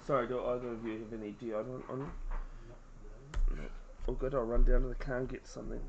Sorry, do either of you have any deodorant on? Not really. No. All good. I'll run down to the car and get something.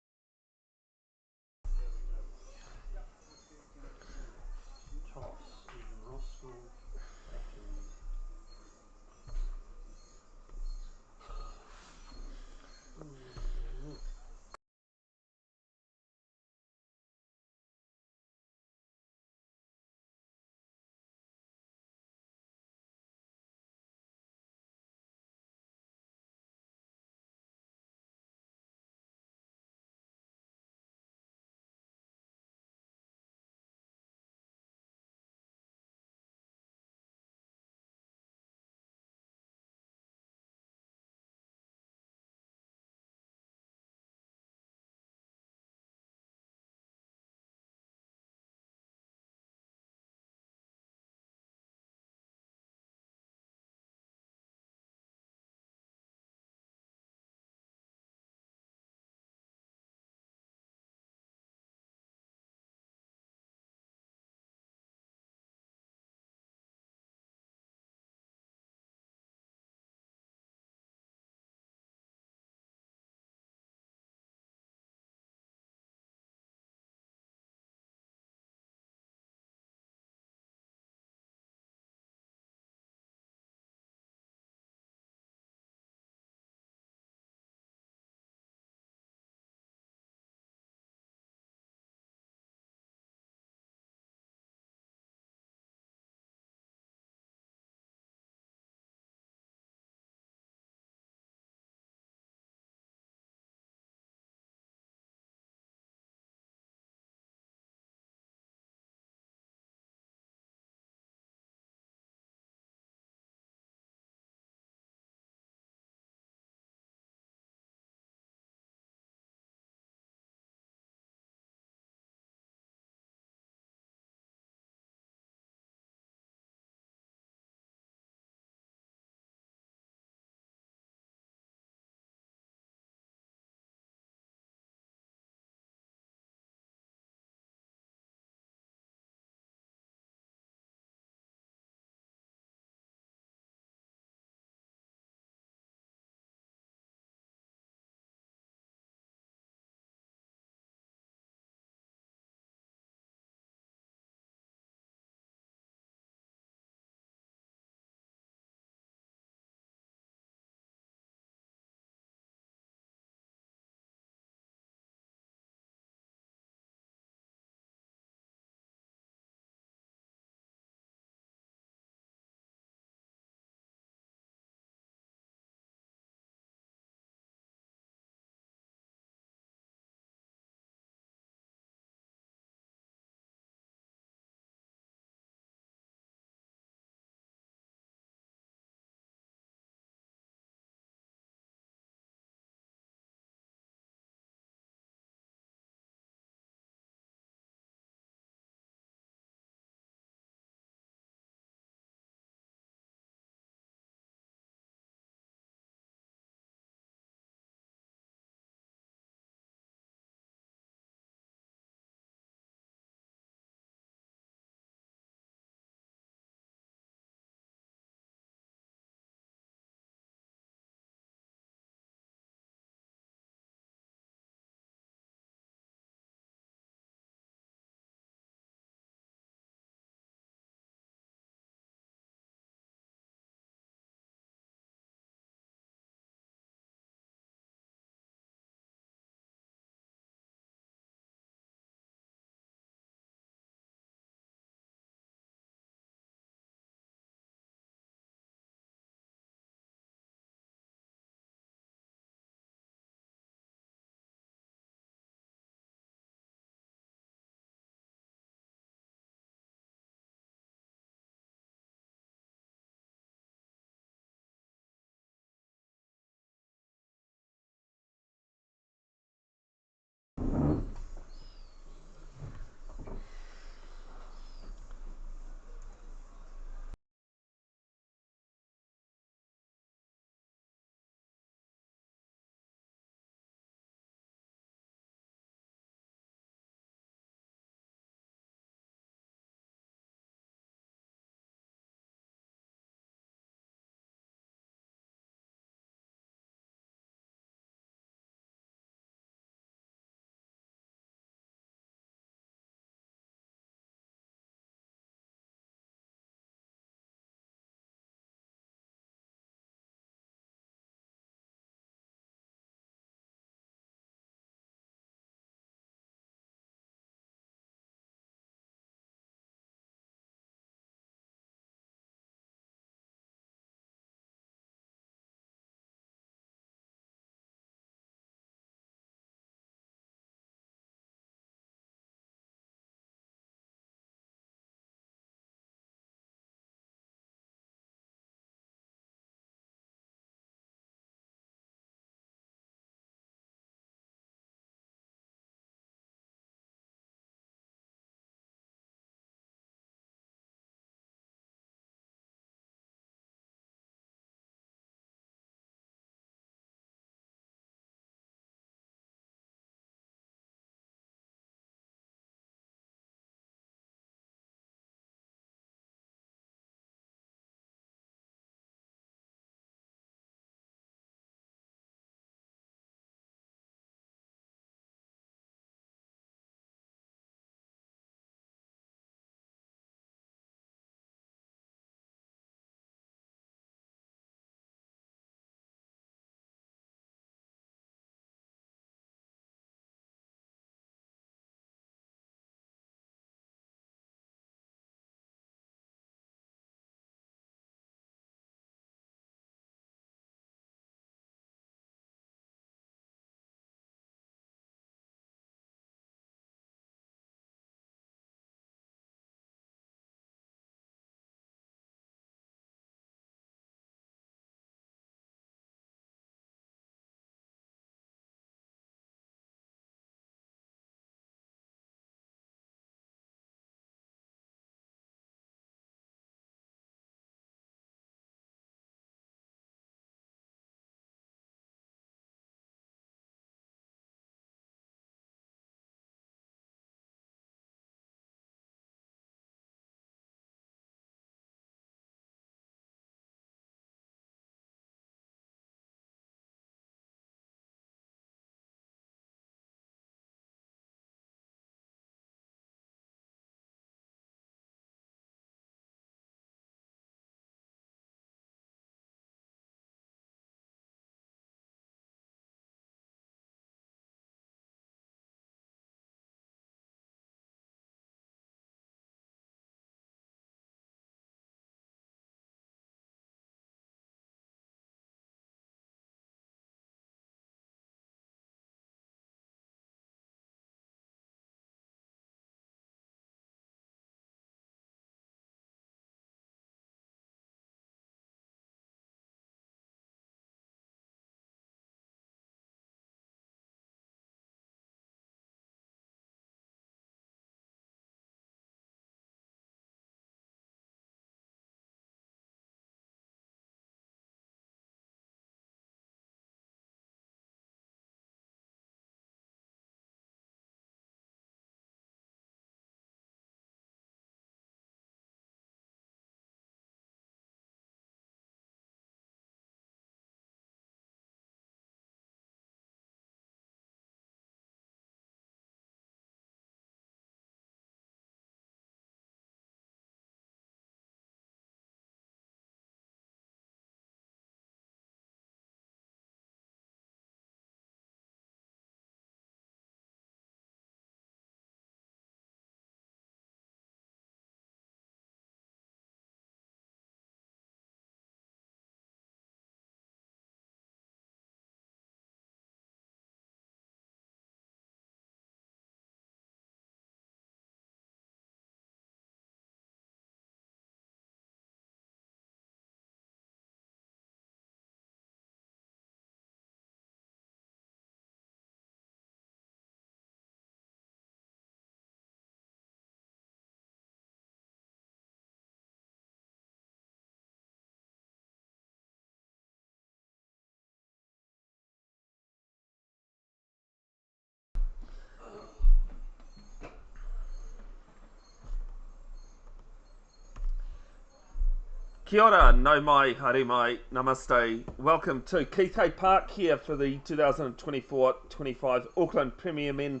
Kia ora, no mai, haere mai, namaste. Welcome to Keith Hay Park here for the 2024-25 Auckland Premier Men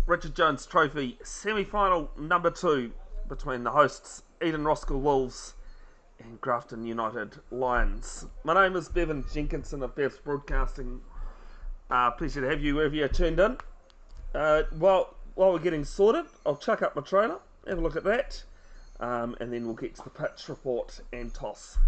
Richard Jones Trophy semi-final number 2 between the hosts Eden Roskill Wolves and Grafton United Lions. My name is Bevan Jenkinson of Bev's Broadcasting. Pleasure to have you wherever you're tuned in. While we're getting sorted, I'll chuck up my trailer, have a look at that. And then we'll get to the pitch report and toss.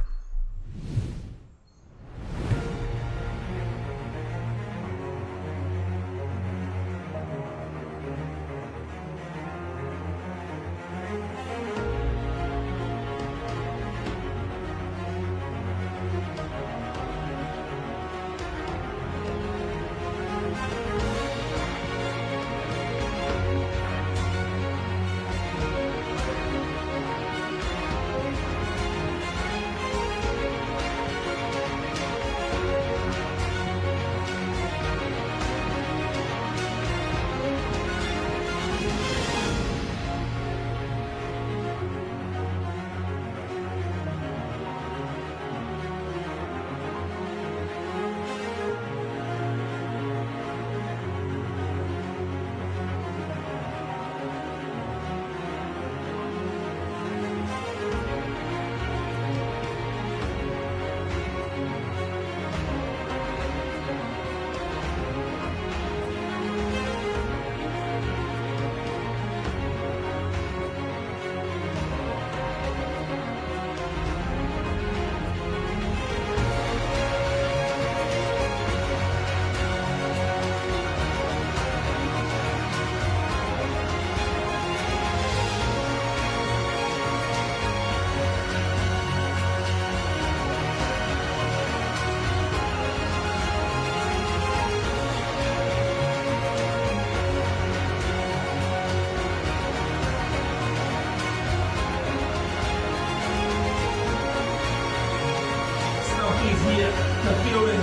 Here, the fielding,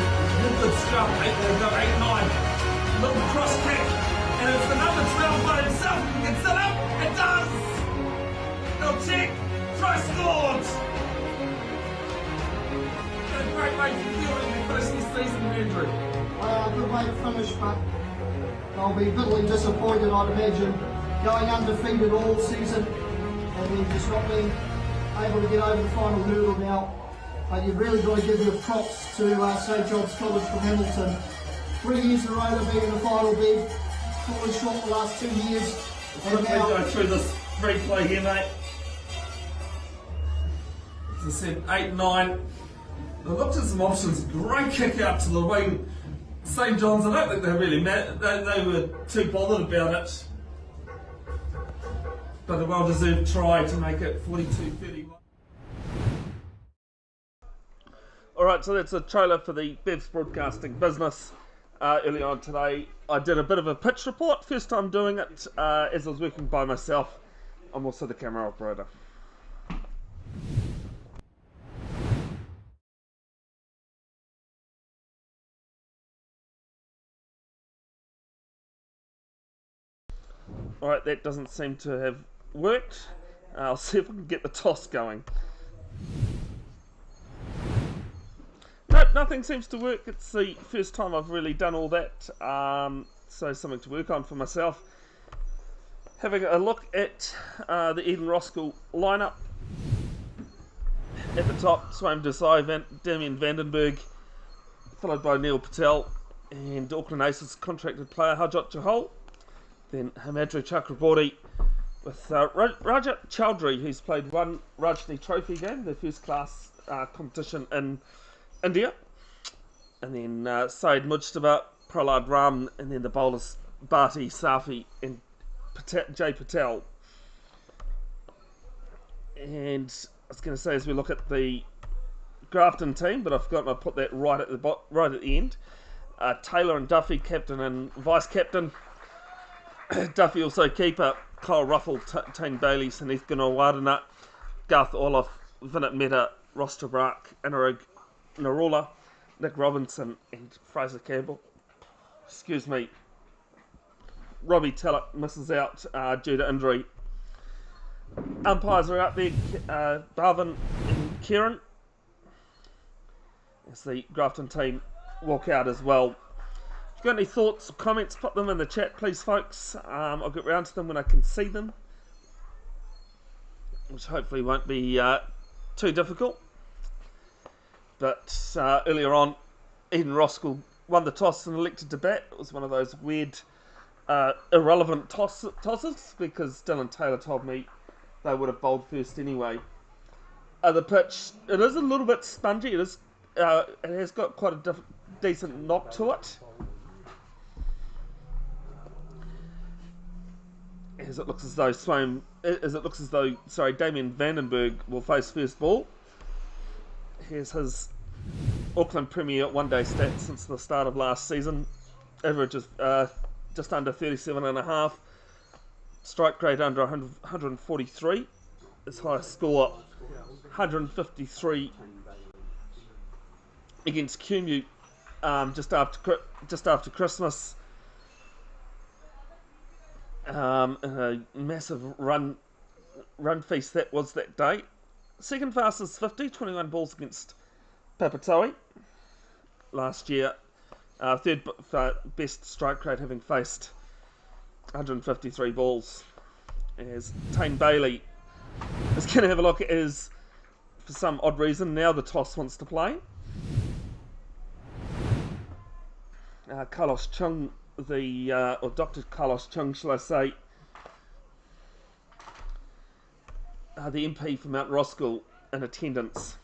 good scrum, 8-9, little cross kick, and it's the number 12 by himself, he gets it up, it does! They'll check, try scored! And a great way for fielding to finish this season, Andrew. Good way to finish, but they'll be bitterly disappointed, I'd imagine, going undefeated all season and then just not being able to get over the final hurdle now. But you've really got to give your props to St John's College from Hamilton. 3 years in a row they've been in the final bid, fallen short the last 2 years. Let me go through this replay here, mate. As I said, 8-9. They looked at some options, great kick out to the wing. St John's, I don't think they really they were too bothered about it. But a well-deserved try to make it 42-31. Alright, so that's a trailer for the Bev's Broadcasting business. Early on today, I did a bit of a pitch report. First time doing it as I was working by myself. I'm also the camera operator. Alright, that doesn't seem to have worked. I'll see if I can get the toss going. Nope, nothing seems to work. It's the first time I've really done all that, so something to work on for myself. Having a look at the Eden Roskill lineup. At the top, Swaim Desai, Damien Vandenberg, followed by Neil Patel, and Auckland Aces contracted player Hajot Chahal. Then Himadri Chakraborty with Rajat Chowdhury, who's played one Rajni Trophy game, the first class competition in India, and then Syed Mujtaba, Prahlad Ram, and then the bowlers Bharti, Safi, and Jay Patel. And I was going to say, as we look at the Grafton team, but I've forgotten to put that right at the end. Taylor and Duffy, captain and vice captain. Duffy also keeper. Kyle Ruffle, Tane Bailey, Sanith Gunawadana, Garth Orloff, Vinit Mehta, Ross Tabrak, Inarug Narula, Nick Robinson and Fraser Campbell. Excuse me. Robbie Tellett misses out due to injury. Umpires are out there, Bhavin and Kieran, as the Grafton team walk out as well. If you've got any thoughts or comments, put them in the chat, please, folks. I'll get round to them when I can see them, which hopefully won't be too difficult. But earlier on, Eden Roskill won the toss and elected to bat. It was one of those weird, irrelevant tosses, because Dylan Taylor told me they would have bowled first anyway. The pitch, it is a little bit spongy. It has got quite a decent knock to it. As it looks as though Damien Vandenberg will face first ball. Here's his Auckland Premier one-day stats since the start of last season. Average is just under 37.5. Strike rate under 143. His highest score, 153 against Cumu just after Christmas. A massive run feast that was that day. Second fastest 50, 21 balls against Papatoe last year. Third best strike rate, having faced 153 balls. As Tane Bailey is going to have a look at his, for some odd reason, now the toss wants to play. Carlos Chung, or Dr. Carlos Chung, shall I say, the MP for Mount Roskill, in attendance.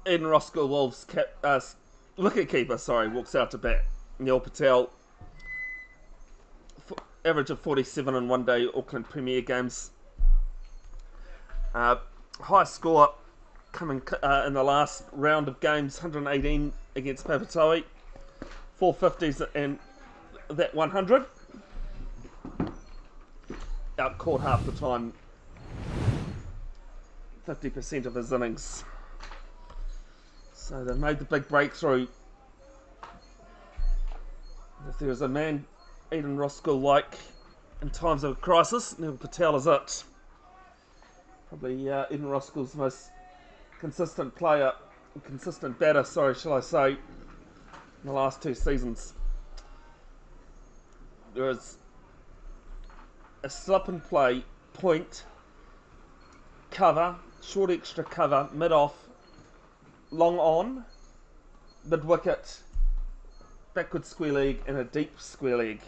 Eden Roskill Wolves wicketkeeper, walks out to bat. Neil Patel, average of 47 in one-day Auckland Premier games. High score coming in the last round of games, 118 against Papatoe, 450s and that 100. Out-caught half the time, 50% of his innings. So they've made the big breakthrough. If there is a man Eden Roskill like in times of crisis, Neil Patel is it. Probably Eden Roskill's most consistent batter, shall I say, in the last two seasons. There is a slip and play, point, cover, short extra cover, mid-off, long on, mid-wicket, backward square leg and a deep square leg.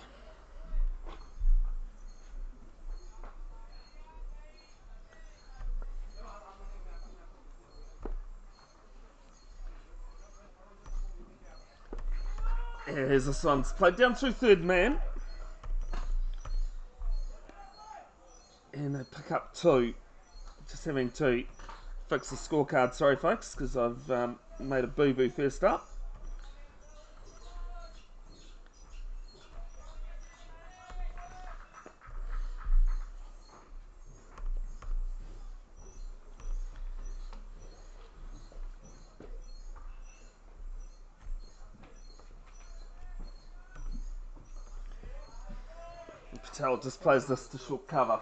Here's this one's played down through third man. And they pick up two. Just having to fix the scorecard, sorry folks, because I've made a boo-boo first up. Patel just plays this to short cover.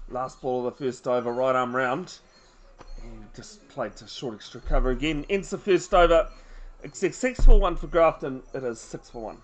Last ball of the first over, right arm round. And just played to short extra cover again. Ends the first over. It's a 6 for 1 for Grafton. It is 6 for 1.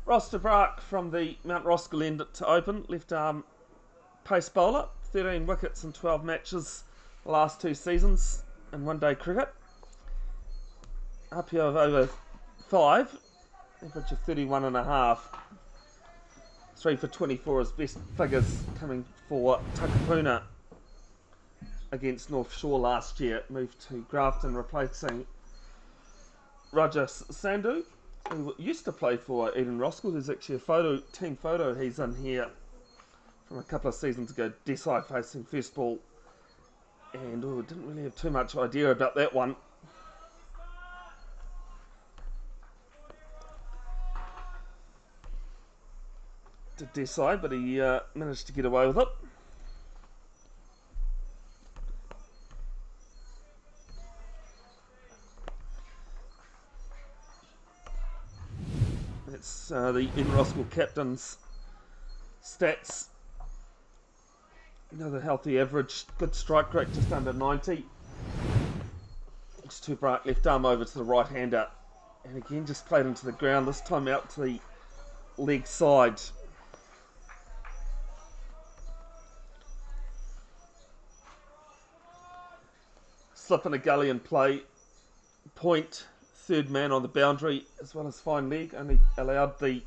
Roster from the Mount Roskill end to open. Left arm pace bowler. 13 wickets in 12 matches the last 2 seasons in one-day cricket. RPO of over 5. Average of 31 and a half. 3 for 24 is best figures coming for Takapuna against North Shore last year. Moved to Grafton, replacing Raja Sandhu, who used to play for Eden Roskill. There's actually a team photo he's in here from a couple of seasons ago. Desai facing first ball, and didn't really have too much idea about that one. To Desai, but he managed to get away with it. That's the Eden Roskill captain's stats. Another healthy average, good strike rate, just under 90. It's too bright, left arm over to the right hander. And again, just played into the ground, this time out to the leg side. Slip in a gully and play. Point, third man on the boundary, as well as fine leg. Only allowed the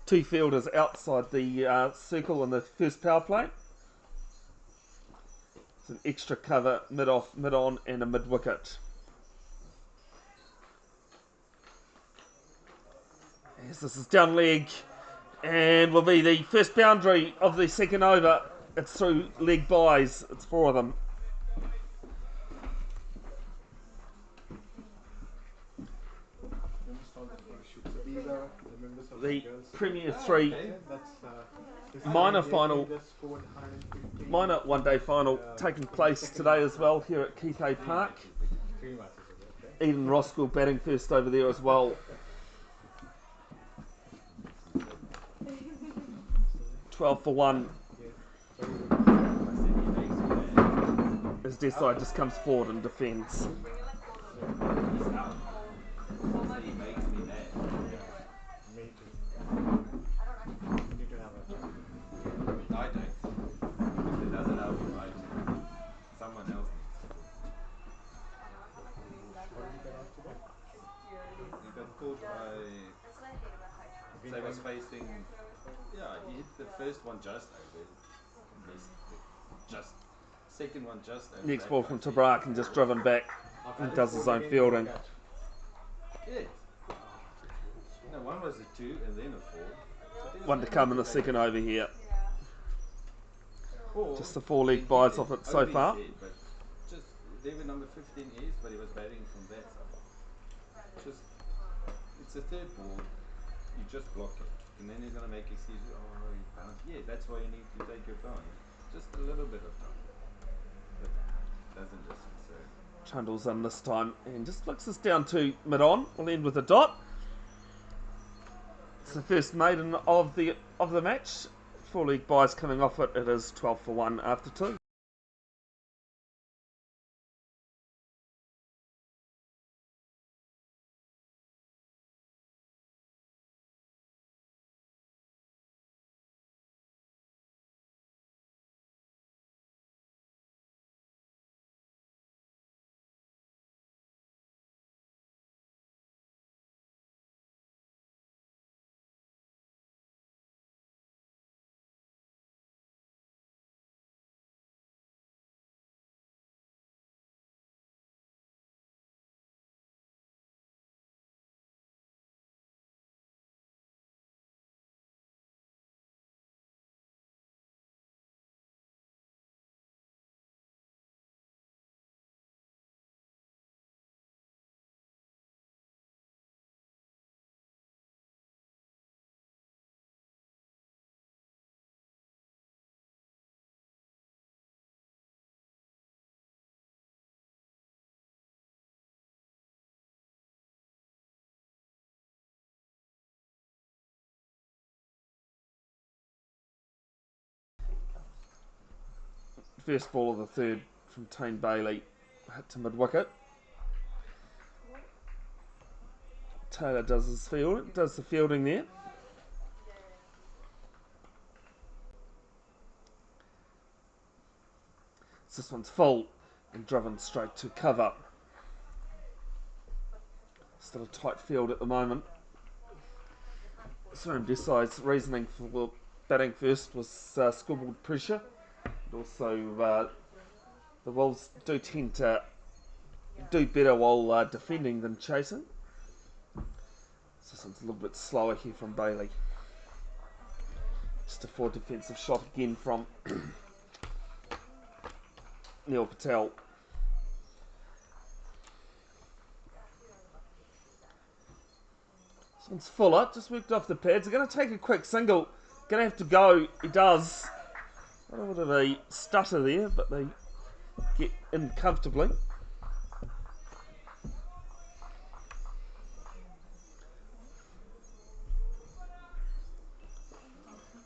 2 fielders outside the circle in the first power play. It's an extra cover, mid-off, mid-on, and a mid-wicket. Yes, this is down leg, and will be the first boundary of the second over. It's through leg byes. It's 4 of them. The Premier 3 minor one-day final taking place today as well here at Kithay Park. Eden Roskill batting first over there as well. 12 for 1. As Desai just comes forward and defends. They was facing, he hit the first one just over, second one just over. Next ball from Tabrak and just driven back and does his own fielding. Yeah. No, one was a 2 and then a 4. So One to come in the second over here. Just the 4 leg byes off it so far. But just, there were number 15 is, but he was batting from that side. Just, it's a third ball. You just block it, and then he's going to make excuses. Oh, he bounced. Yeah, that's why you need to take your time. Just a little bit of time. But doesn't listen, so. Trundles in this time and just flicks this down to mid-on. We'll end with a dot. It's the first maiden of the match. 4 league buys coming off it. It is 12 for 1 after 2. First ball of the third from Tane Bailey. Hit to mid-wicket. Taylor does the fielding there. So this one's full and driven straight to cover. Still a tight field at the moment. Sam Desai's reasoning for batting first was scoreboard pressure. And also the Wolves do tend to do better while defending than chasing. So this one's a little bit slower here from Bailey. Just a forward defensive shot again from Neil Patel. This one's fuller, just worked off the pads. They're going to take a quick single. Going to have to go. He does. A little bit of a stutter there, but they get in comfortably.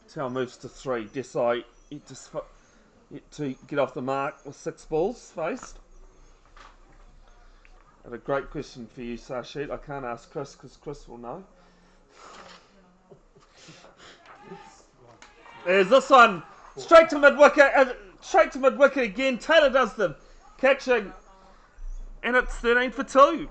Patel moves to 3. Desai yet to get off the mark with 6 balls faced. I have a great question for you, Sarshid. I can't ask Chris because Chris will know. There's this one. Straight to mid-wicket again. Taylor does the catching. And it's 13 for 2.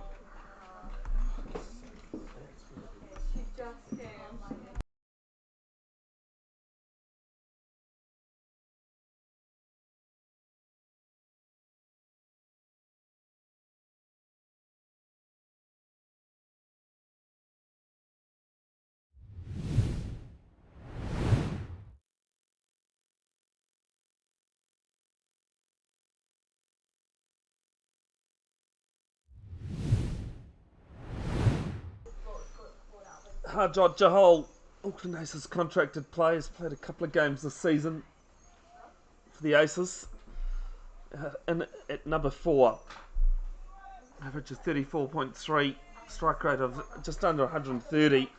Harjot Jahal, Auckland Aces contracted players, played a couple of games this season for the Aces. And at number 4, average of 34.3, strike rate of just under 130.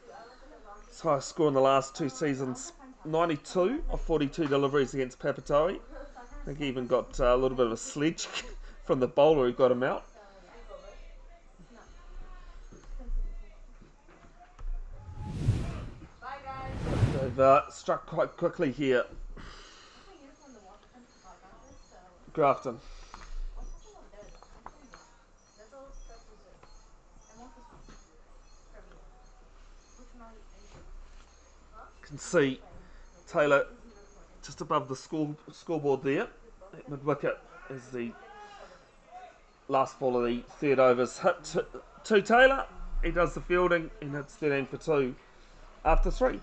His highest score in the last 2 seasons, 92 of 42 deliveries against Papatoe. I think he even got a little bit of a sledge from the bowler who got him out. They've struck quite quickly here. Grafton. Can see Taylor just above the scoreboard there. At mid-wicket is the last ball of the third overs hit to Taylor. He does the fielding and it's 13 for 2 after 3.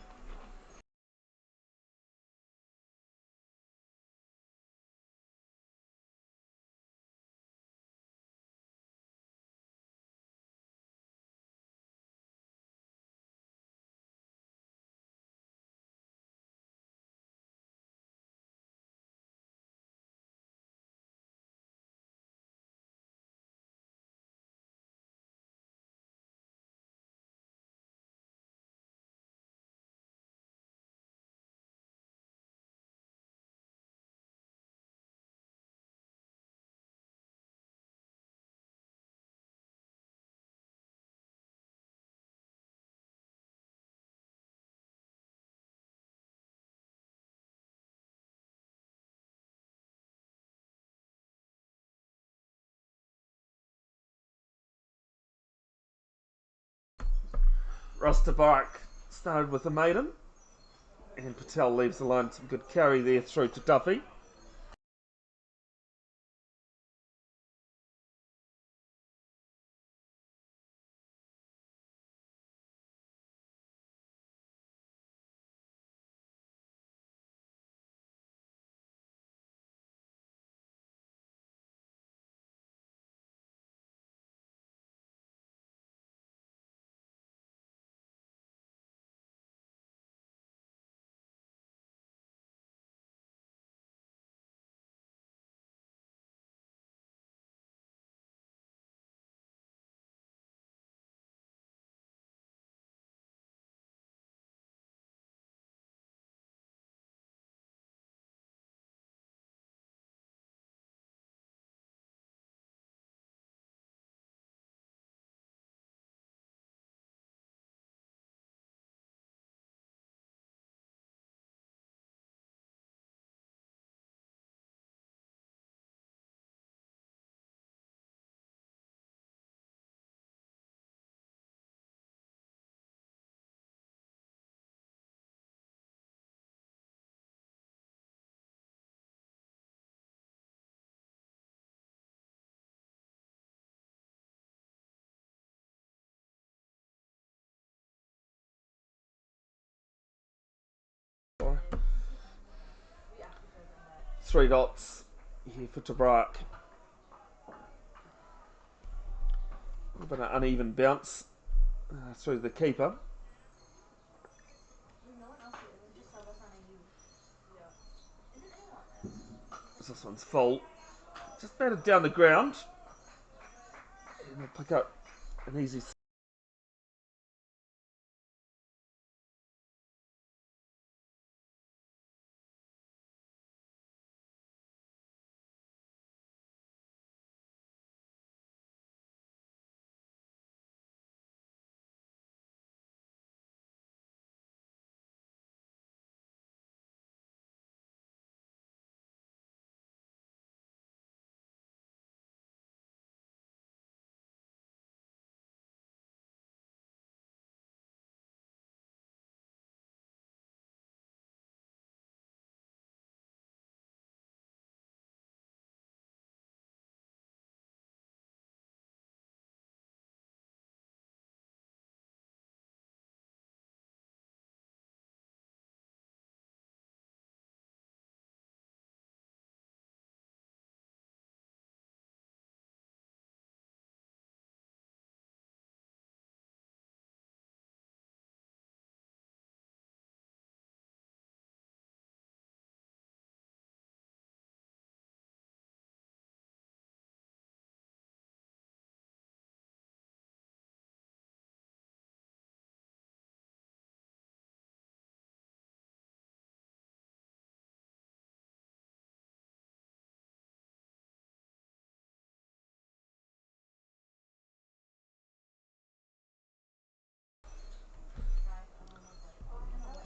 Rostibark started with a maiden. And Patel leaves alone. Some good carry there through to Duffy. Three dots here for Tobruk. A bit of an uneven bounce through the keeper. This one's full. Just batted down the ground. And we'll pick up an easy.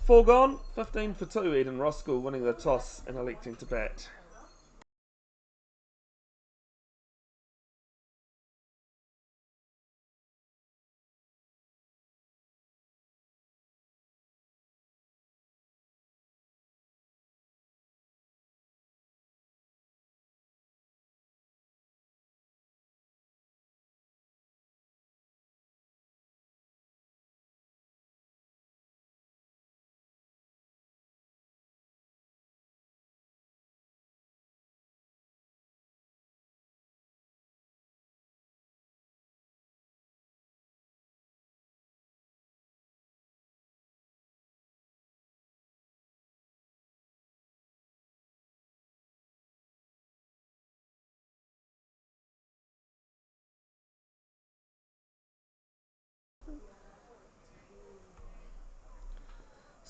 Four gone, 15 for 2. Eden Roskill winning the toss and electing to bat.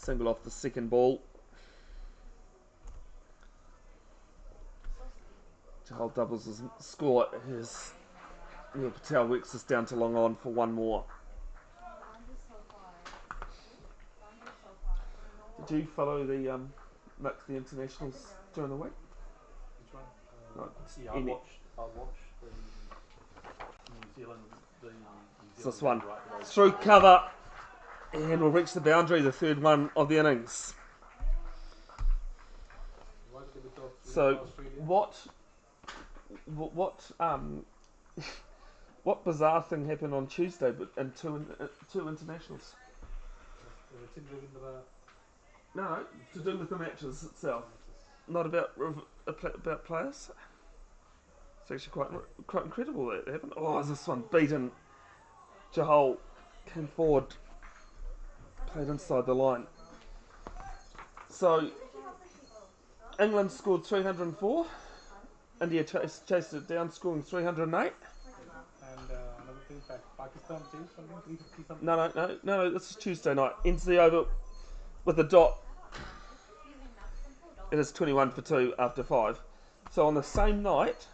Single off the second ball. Chahal doubles his score. His Neil Patel works this down to long on for one more. Did you follow the the internationals during the week? Which one? No, Yeah, I watched the New Zealand. It's this one. Through cover. And we'll reach the boundary, the third one of the innings. What did we talk to So, Australia? what bizarre thing happened on Tuesday in two internationals? Richard Ravindra No, to do with the matches itself, not about players. It's actually quite incredible that happened. Oh, is this one beaten? Jahal came forward, played inside the line. So England scored 304. India chased it down, scoring 308. and another thing, Pakistan changed something, 350 something. No. This is Tuesday night. Ends the over with a dot. It is 21 for 2 after 5. So on the same night,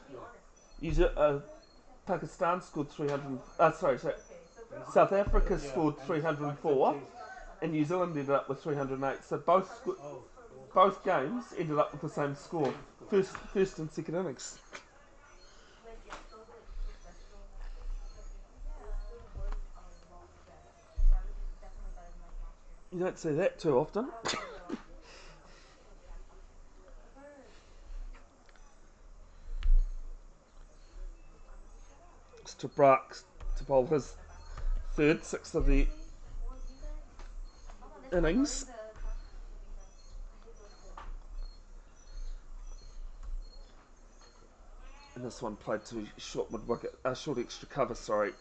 Pakistan scored 300. Sorry. South Africa scored And 304, changed. and New Zealand ended up with 308. So both games ended up with the same score. First and second innings. You don't see that too often. It's to Brax to bowl his sixth of the innings. And this one played to short mid wicket, short extra cover, sorry.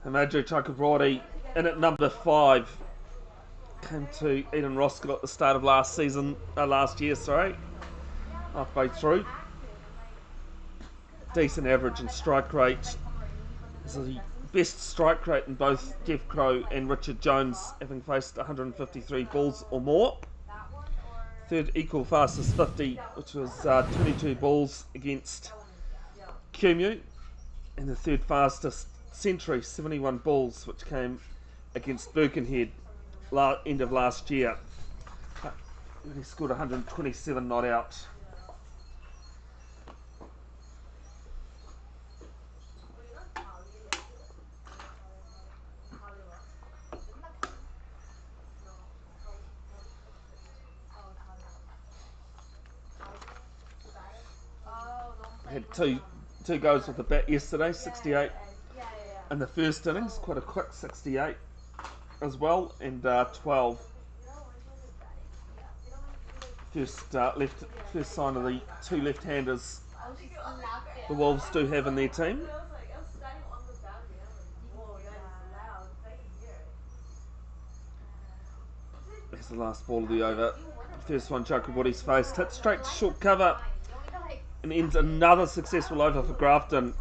Hamadri Chakraborty in at number 5. Came to Eden Roskill at the start of last year, halfway through. Decent average and strike rate. This is the best strike rate in both Jeff Crow and Richard Jones, having faced 153 balls or more. Third equal fastest 50, which was 22 balls against Kumu, and the third fastest century, 71 balls, which came against Birkenhead end of last year. He scored 127 not out. Had two goes with the bat yesterday, 68 in the first innings, quite a quick 68 as well, and 12. First sign of the two left-handers the Wolves do have in their team. That's the last ball of the over. First one, Chakraborty's faced, hit straight to short cover, and ends another successful over for Grafton.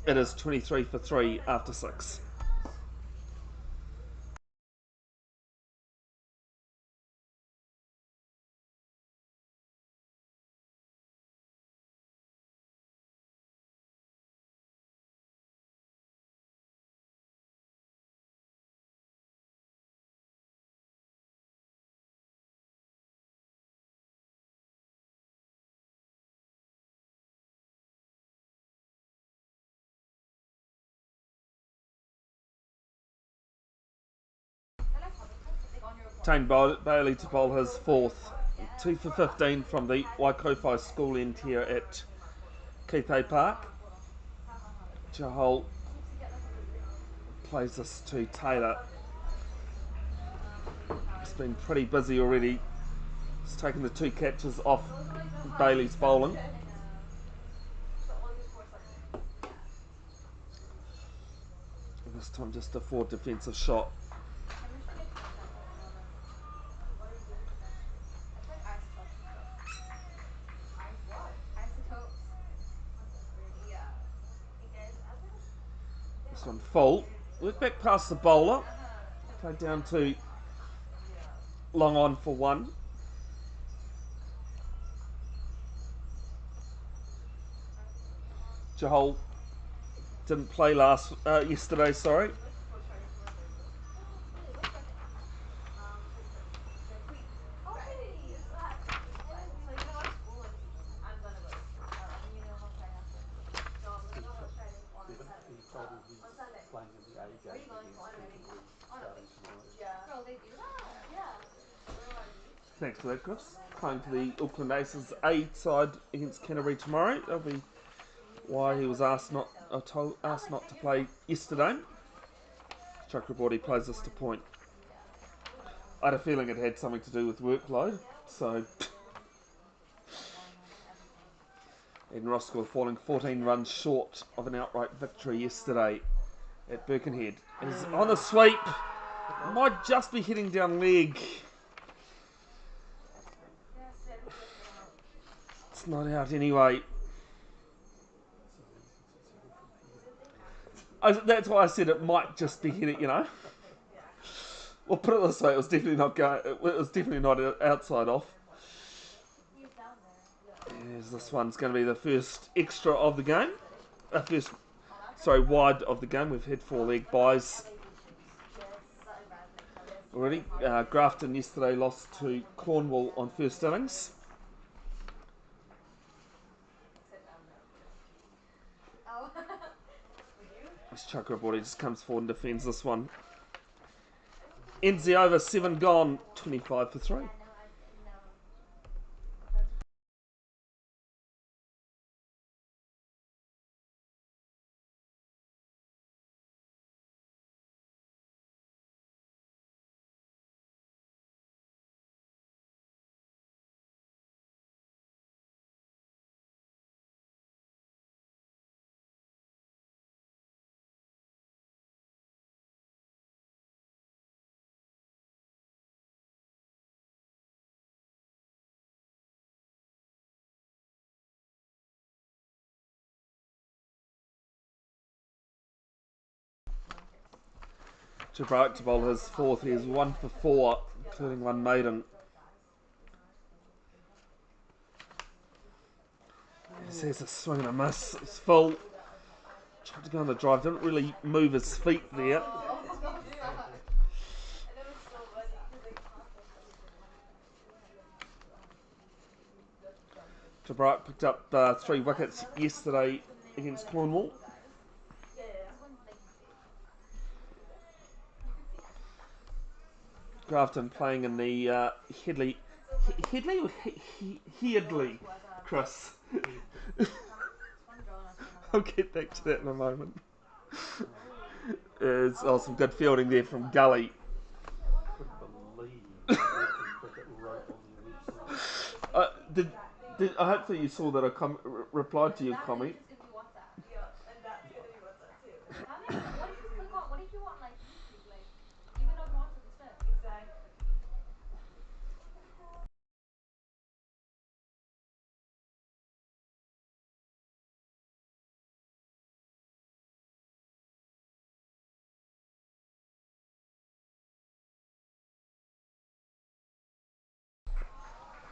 It is 23 for 3 after 6. Tane Bailey to bowl his fourth. 2 for 15 from the Waikofi school end here at Keithay Park. Jahal plays this to Taylor. He's been pretty busy already. He's taken the 2 catches off Bailey's bowling. And this time just a forward defensive shot. This one full. Work back past the bowler. Played down to long on for 1. Jahal didn't play yesterday, sorry. Playing in the A game against Canterbury starting tomorrow. Thanks for that, Chris. Playing for the Auckland Aces A side against Canterbury tomorrow. That'll be why he was asked not to play yesterday. Chakraborty plays us to point. I had a feeling it had something to do with workload, so Eden Roskill falling 14 runs short of an outright victory yesterday at Birkenhead. It is on a sweep. Might just be hitting down leg. It's not out anyway. That's why I said it might just be hitting, Well, put it this way, it was definitely not going. It was definitely not outside off. Yes, this one's going to be the first extra of the game. Wide of the game. We've had 4 leg buys already. Grafton yesterday lost to Cornwall on first innings. This Chakraborty just comes forward and defends this one. Ends the over, 7 gone, 25 for 3. Jabrach to bowl his fourth. He is 1 for 4, including one maiden. He says a swing and a miss. It's full. Tried to go on the drive. Didn't really move his feet there. Jabrach picked up 3 wickets yesterday against Cornwall. Grafton playing in the Headley, Chris. I'll get back to that in a moment. There's some good fielding there from Gully. Did hopefully you saw that I replied to your comment.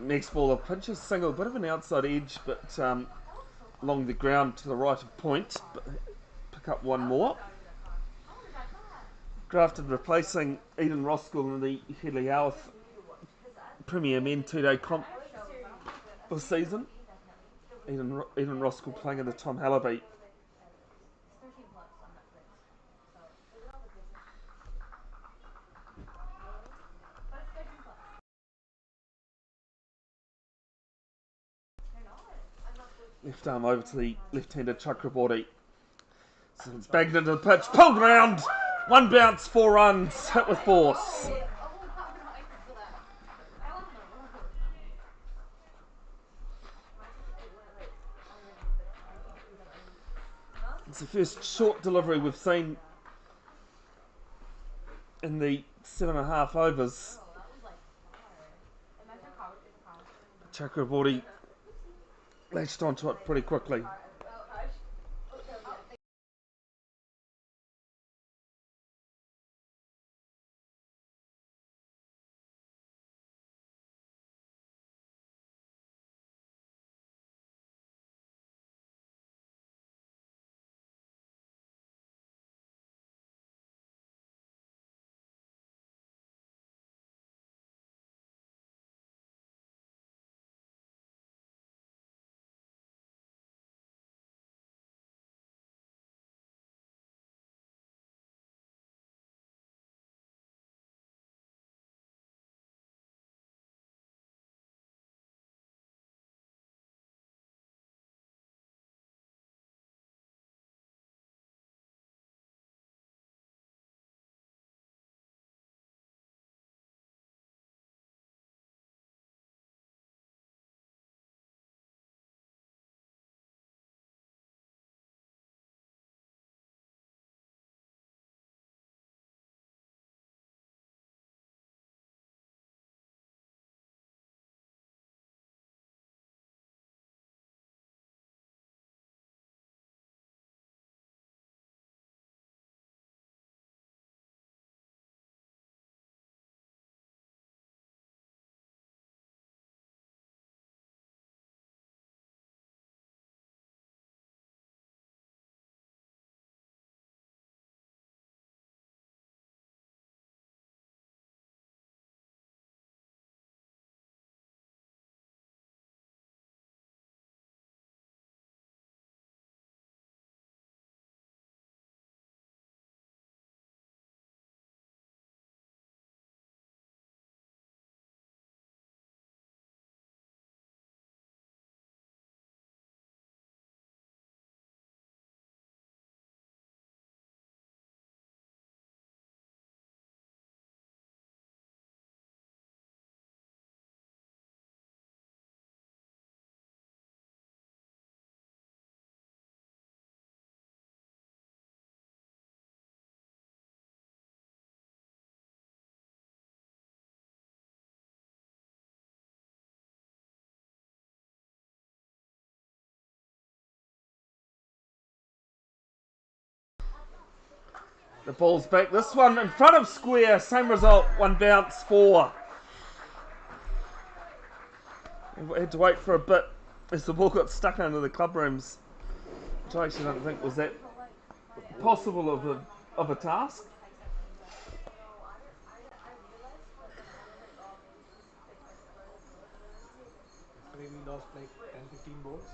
Next ball, a pincher single, bit of an outside edge, but along the ground to the right of point. But pick up one more. Grafton replacing Eden Roskill in the Headley Howarth Premier Men 2-day comp this season. Eden Roskill playing in the Tom Hallaby. Left arm over to the left-handed Chakraborty. So it's bagged into the pitch, pulled round, one bounce, 4 runs, hit with force. It's the first short delivery we've seen in the 7.5 overs. Chakraborty latched onto it pretty quickly. The ball's back. This one in front of square. Same result. One bounce, 4. We had to wait for a bit as the ball got stuck under the club rooms, which I actually don't think was that possible of a task. Yesterday we lost like 10-15 balls.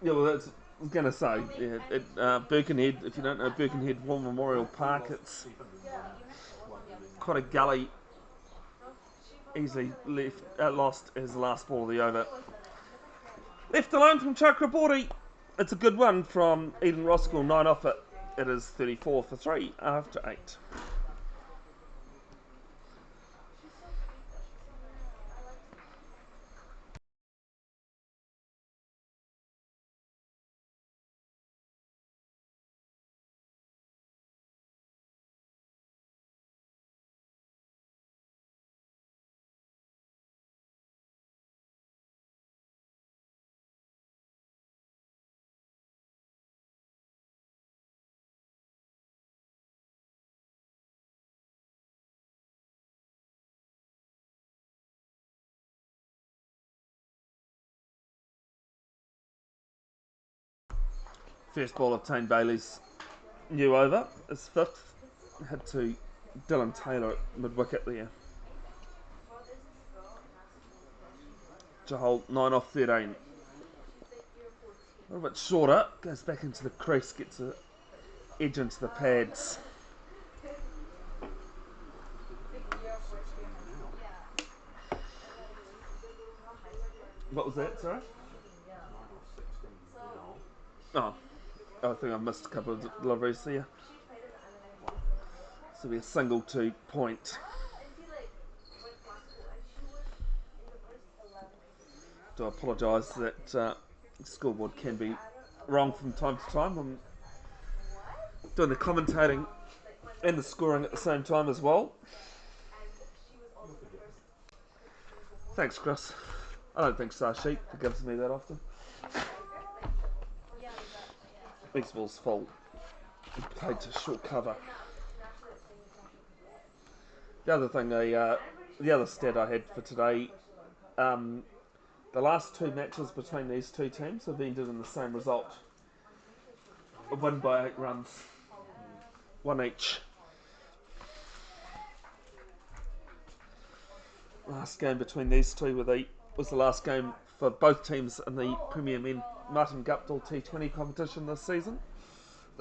Yeah, well, that's, I was going to say, yeah, at Birkenhead, if you don't know Birkenhead War Memorial Park, it's quite a gully, easily lost as the last ball of the over. Left alone from Chakraborty. It's a good one from Eden Roskill, 9 off it. It is 34 for 3 after 8. First ball of Tane Bailey's new over is 5th. Had to Dylan Taylor at mid-wicket there. To hold 9 off 13. A little bit shorter, goes back into the crease, gets an edge into the pads. What was that, sorry? 9 off 16 now. Oh, I think I missed a couple of deliveries there. So it'll be a single 2 point. Do apologise that scoreboard can be wrong from time to time. I'm doing the commentating and the scoring at the same time as well. Thanks, Chris. I don't think Sarsheep forgives me that often. Next ball's full. He played to short cover. The other thing, the other stat I had for today, the last 2 matches between these 2 teams have ended in the same result. A win by 8 runs. 1 each. Last game between these two was the last game for both teams in the Premier Men Martin Guptill T20 competition this season.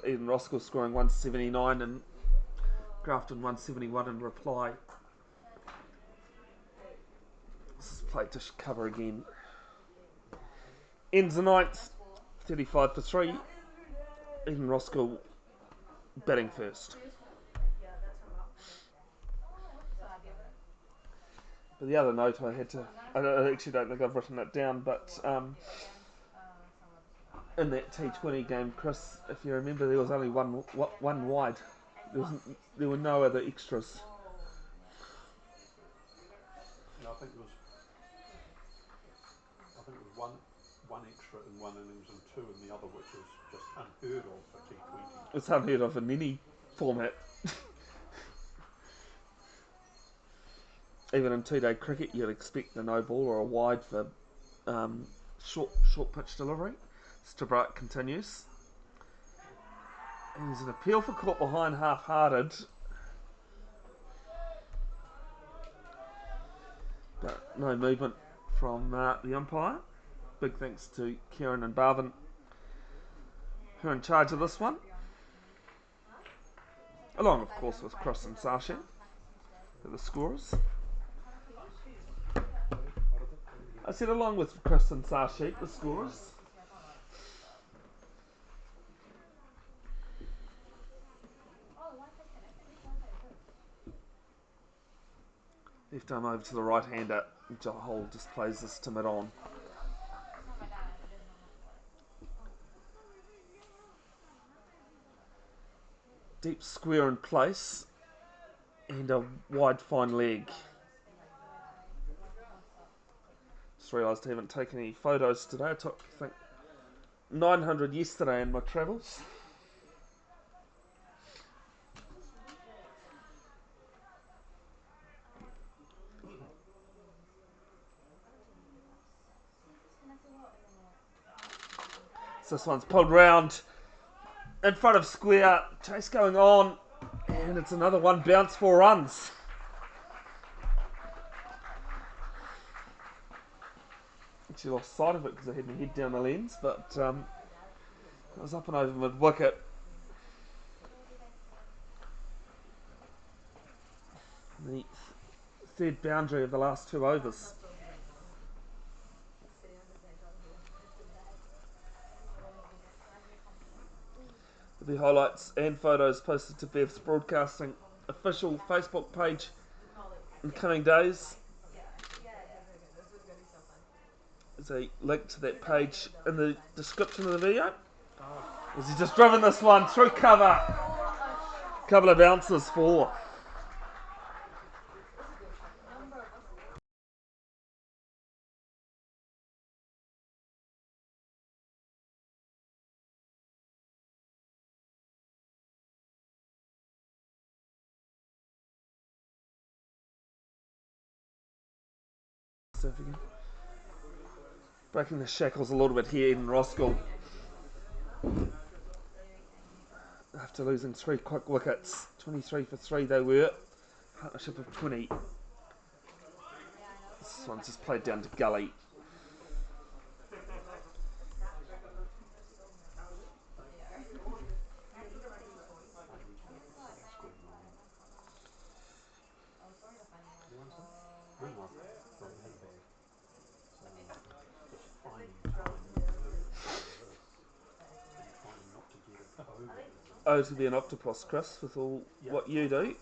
Eden Roskill scoring 179 and Grafton 171 in reply. This is played to cover again. Ends the 9th, 35 for 3. Eden Roskill batting first. But the other note I actually don't think I've written it down, but in that T20 game, Chris, if you remember, there was only one wide. There were no other extras. Yeah, I think it was one extra in one innings and 2 in the other, which is just unheard of for T20. It's unheard of in any format. Even in 2-day cricket, you'd expect a no ball or a wide for short pitch delivery. Stobart continues. And there's an appeal for caught behind, half-hearted. But no movement from the umpire. Big thanks to Kieran and Barvin, who are in charge of this one. Along, of course, with Chris and Sarshan, who are the scorers. I said along with Chris and Sarsheep, the scorers. Left arm over to the right-hander. Jahol just plays this to mid-on. Deep square in place. And a wide fine leg. Just realised I haven't taken any photos today. I took, I think, 900 yesterday in my travels. So this one's pulled round in front of square. Chase going on, and it's another one bounce 4 runs. Actually lost sight of it because I had my head down the lens, but it was up and over mid wicket. The third boundary of the last 2 overs. The highlights and photos posted to Bev's Broadcasting official Facebook page in coming days. There's a link to that page in the description of the video. As he's just driven this one through cover. Couple of bounces for. Breaking the shackles a little bit here in Roskill. After losing 3 quick wickets, 23 for 3 they were. Partnership of 20. This one's just played down to gully. Oh, to be an octopus, Chris, with all what you do.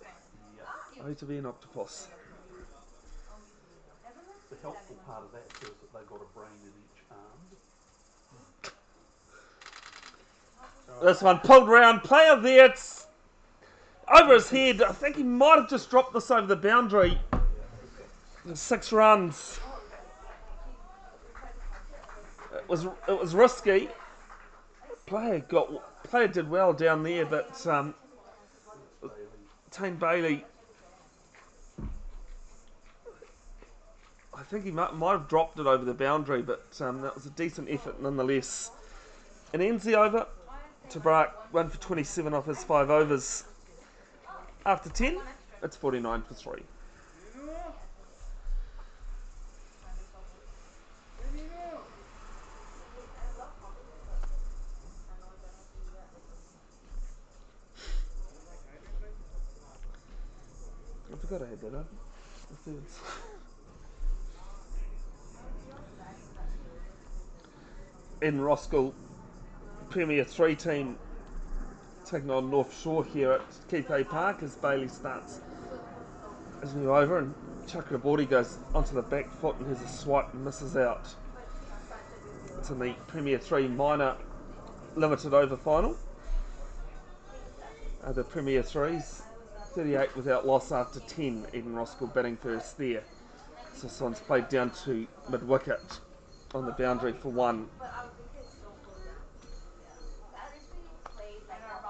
Oh, to be an octopus. The helpful part of that is that they've got a brain in each arm. This one pulled round, player there, it's over his head. I think he might have just dropped this over the boundary. 6 runs. It was risky. Player did well down there, but Tane Bailey, I think he might have dropped it over the boundary, but that was a decent effort nonetheless. And ends the over. Tabrak 1 for 27 off his 5 overs. After 10, it's 49 for 3. I forgot I had that open. The thirds. In Roskill, Premier 3 team taking on North Shore here at Kithe Park as Bailey starts his new over, and Chakraborty goes onto the back foot and has a swipe and misses out. It's in the Premier 3 minor limited over final. The Premier 3's 38 without loss after 10. Eden Roskill batting first there. So this one's played down to mid wicket on the boundary for 1.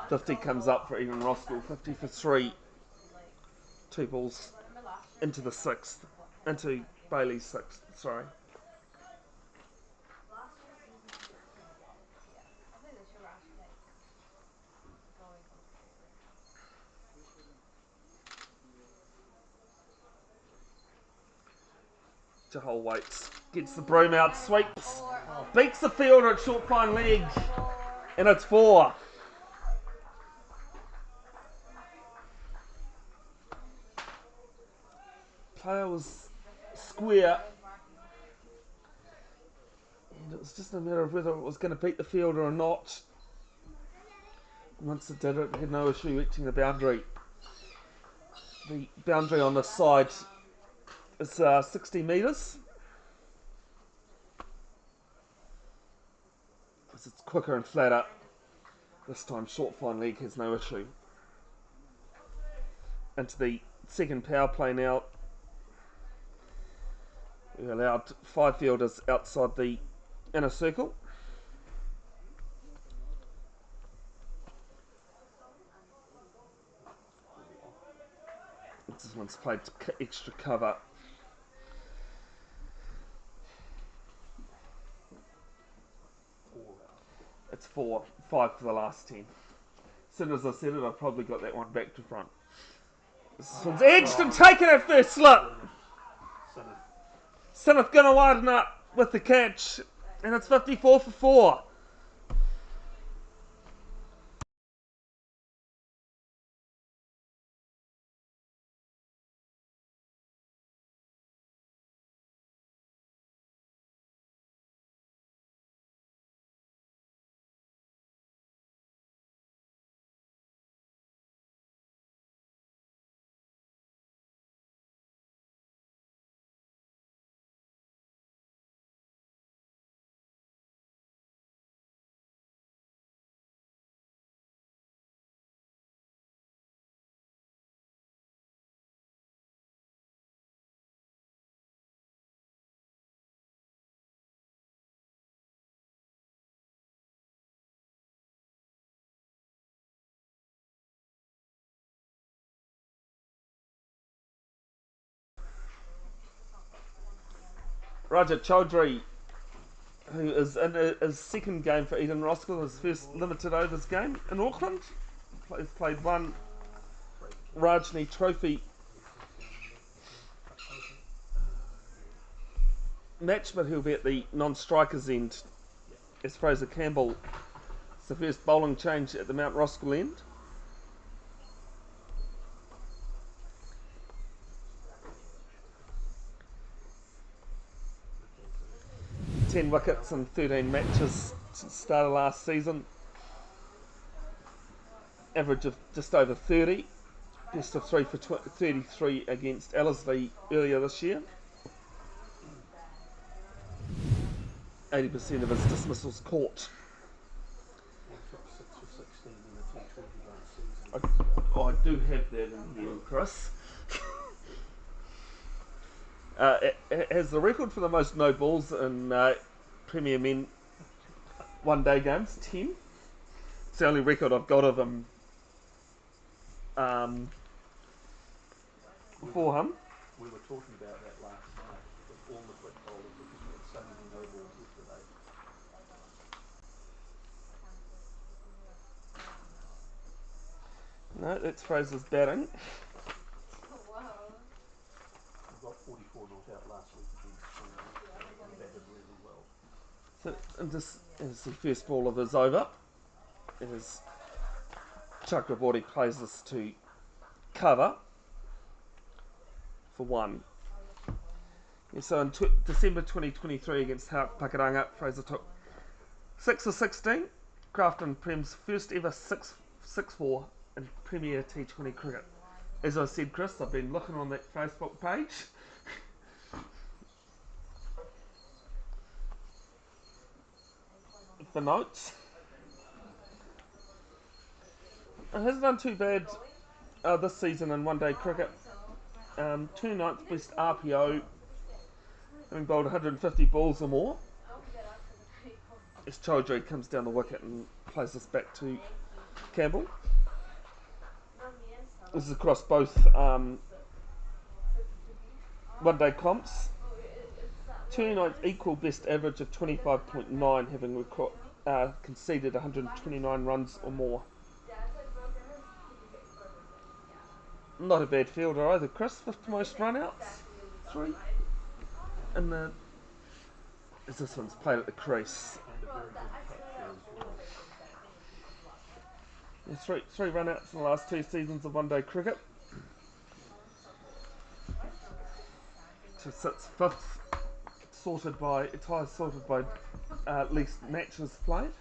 50 comes up for Eden Roskill, 50 for 3. 2 balls into the 6th, into Bailey's 6th, sorry. Jahal waits, gets the broom out, sweeps, beats the fielder at short fine leg, and it's 4. Player was square, and it was just a matter of whether it was going to beat the fielder or not. Once it did, it had no issue reaching the boundary. The boundary on this side is 60 metres. Because it's quicker and flatter. This time short fine leg has no issue. Into the second power play now. We allowed 5 fielders outside the inner circle. This one's played extra cover. 4, 5 for the last 10. As soon as I said it, I probably got that one back to front. This one's edged and taken at first slip. Sinneth going to widen up with the catch, and it's 54 for 4. Raja Chaudhry, who is in his second game for Eden Roskill, his first limited overs game in Auckland. He's played one Rajni Trophy match, but he'll be at the non-strikers end as Fraser Campbell. It's the first bowling change at the Mount Roskill end. Ten wickets in 13 matches since the start of last season. Average of just over 30. Best of 3 for 33 against Ellerslie earlier this year. 80% of his dismissals caught. I do have that in here, Chris. It has the record for the most no balls in Premier Men one-day games, 10. It's the only record I've got of him for him. We were talking about that last night with all the quick bowlers because we had so many no balls yesterday. No, that's Fraser's batting. We got 44 not out last week against and batted really well. So, and this is the first ball of his over. As Chakraborty plays this to cover for 1. Yeah, so in December 2023 against Hawke Pakaranga, Fraser took 6 for 16. Grafton Prem's first ever 6-4 in Premier T20 cricket. As I said, Chris, I've been looking on that Facebook page. For notes. It hasn't done too bad this season in one-day cricket. 29th best RPO, having bowled 150 balls or more. As Chaudhry comes down the wicket and plays this back to Campbell. This is across both one-day comps. 29th equal best average of 25.9, having conceded 129 runs or more. Not a bad fielder either, Chris. 5th most run-outs. 3. And as this one's played at the crease. And a very good catcher as well. Yeah, three run-outs in the last 2 seasons of one-day cricket. So sits 5th, sorted by least matches played.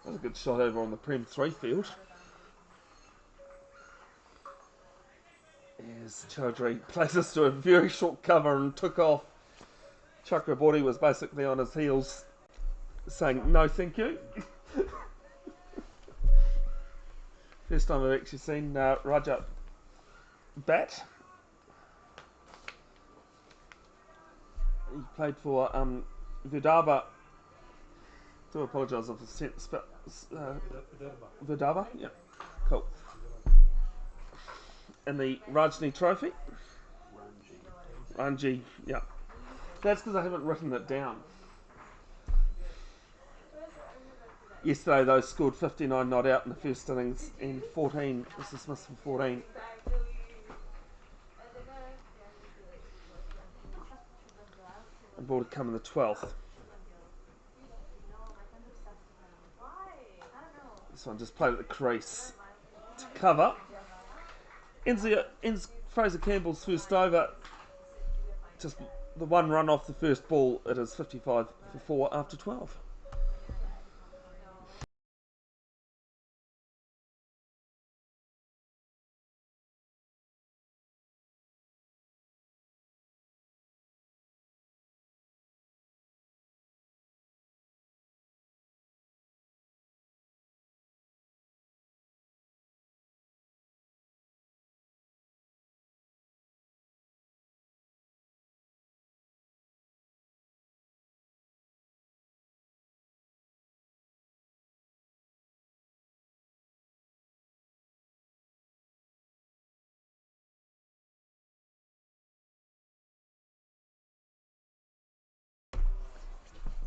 That was a good shot over on the Prem 3 field. As Chaudhry plays this to a very short cover and took off. Chakraborty was basically on his heels saying no thank you. First time I've actually seen Raja bat. He played for Vidarbha. Do apologise if I sent Vidarbha. Yeah, cool. And the Rajni Trophy. Ranji, yeah. That's because I haven't written it down. Yesterday, those scored 59 not out in the first innings and 14 was dismissed for 14. And ball to come in the 12th. This one just played at the crease to cover. Ends Fraser Campbell's first over. Just the one run off the first ball. It is 55 for 4 after 12.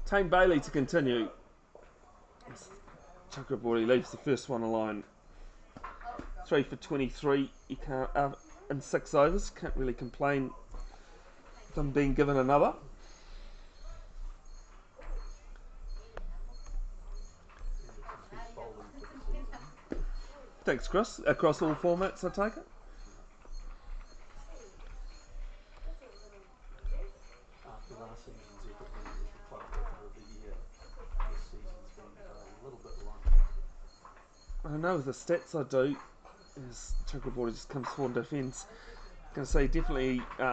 Tane Bailey to continue. Chakraborty leaves the first one alone. 3 for 23. You can't in 6 overs. Can't really complain. Them being given another. Thanks, Chris. Across all formats, I take it. After last season's effort when he was the club captain of the year, this season's been a little bit light. I know with the stats I do, is Chakraborty just comes forward and defends. Going to say definitely. I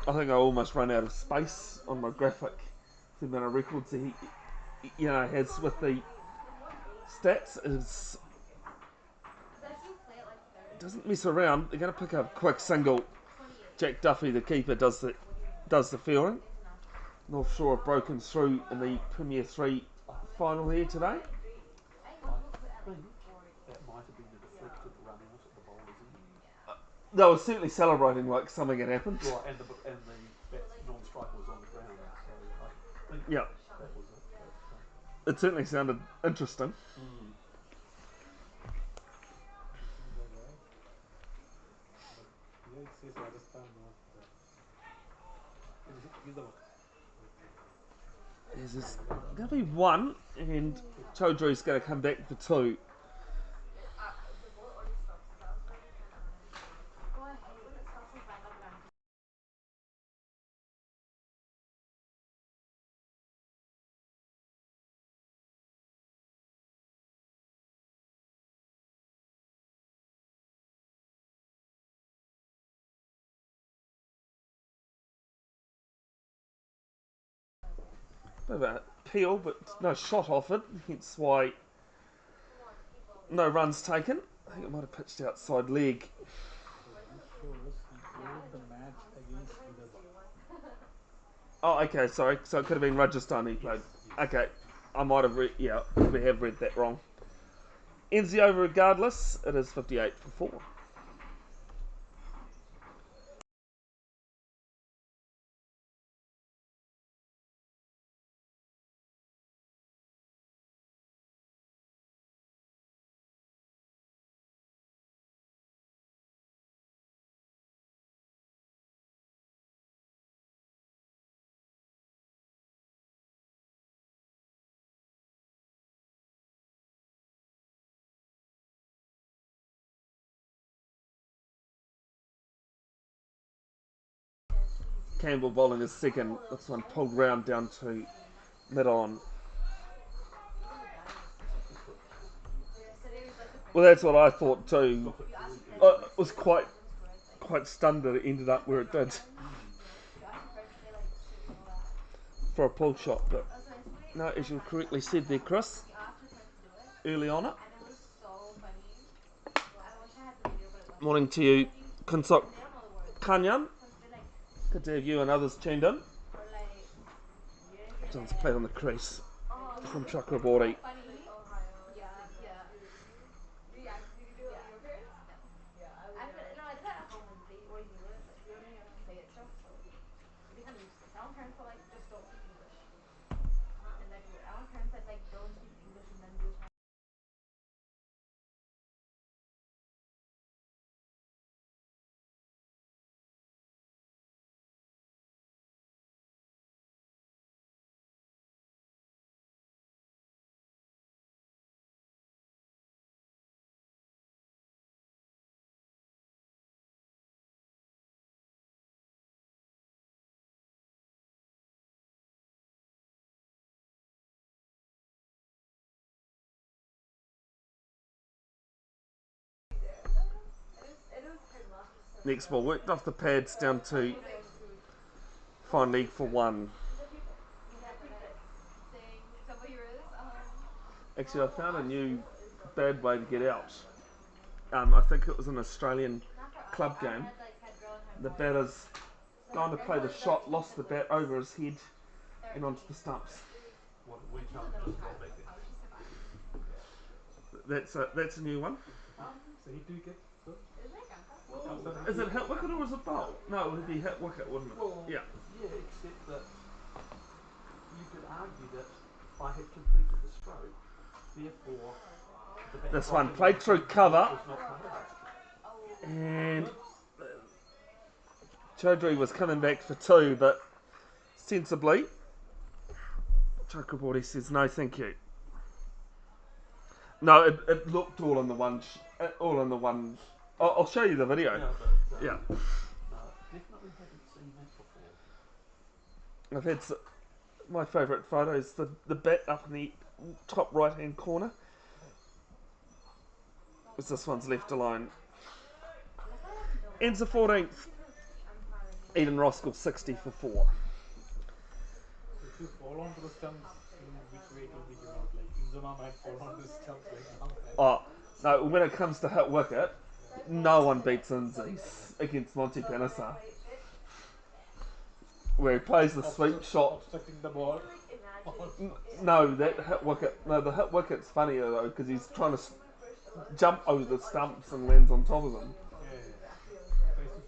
think I almost run out of space on my graphic. The amount of records he, has with the stats is doesn't mess around. They're going to pick up a quick single. Jack Duffy, the keeper, does the fielding. North Shore have broken through in the Premier 3 final here today. I think that might have been a deflected run out at the bowler's end. They were certainly celebrating like something had happened. Well, and the non-striker was on the ground, so I think Yeah, that was it. it certainly sounded interesting. Yeah, it says Rajasthan now. He's the one. There's going to be one, and Chaudhary's going to come back for 2. Bit of a peel, but no shot offered, hence why no runs taken. I think it might have pitched outside leg. This shows he played the match against Vidarbha. Oh, okay, sorry. So it could have been Rajasthan he played. Okay, I might have read. Yeah, we have read that wrong. Ends the over regardless. It is 58 for 4. Campbell bowling his second. This one pulled round down to mid on. Well, that's what I thought too. I was quite stunned that it ended up where it did for a pull shot. But no, as you correctly said there, Chris, early on it. Morning to you, Kinsok Kanyan. Good to have you and others tuned in. John's played on the crease from Chakraborty. Next ball worked off the pads down to fine leg for one. Actually, I found a new bad way to get out. I think it was an Australian club game. The batter's gone to play the shot, lost the bat over his head and onto the stumps. What we can't just go back there. That's a new one. So he do get good. Is it hit wicket or is it bowl? No, it would be hit wicket, wouldn't it? Well, Yeah. yeah, except that you could argue that I had completed the stroke, therefore the bat This one dropping played through cover, was not part of it. and Chaudhry was coming back for two, but sensibly, Chakraborty says no, thank you. No, it looked all in the one. I'll show you the video. Yeah, but Yeah, definitely haven't seen that before. I've had my favourite photo is the bat up in the top right hand corner. As this one's left alone. Ends the 14th. Eden Roskill 60 for 4. If you fall onto the stumps, in which way it will be given out? Like Inzama might fall onto the stumps right now. Oh, no, when it comes to hit wicket, no one beats Inzi's against Monty Panasa. Where he plays the sweep shot. Obstructing the ball. No, that hit wicket. No, the hit wicket's funnier though because he's trying to jump over the stumps and lands on top of them.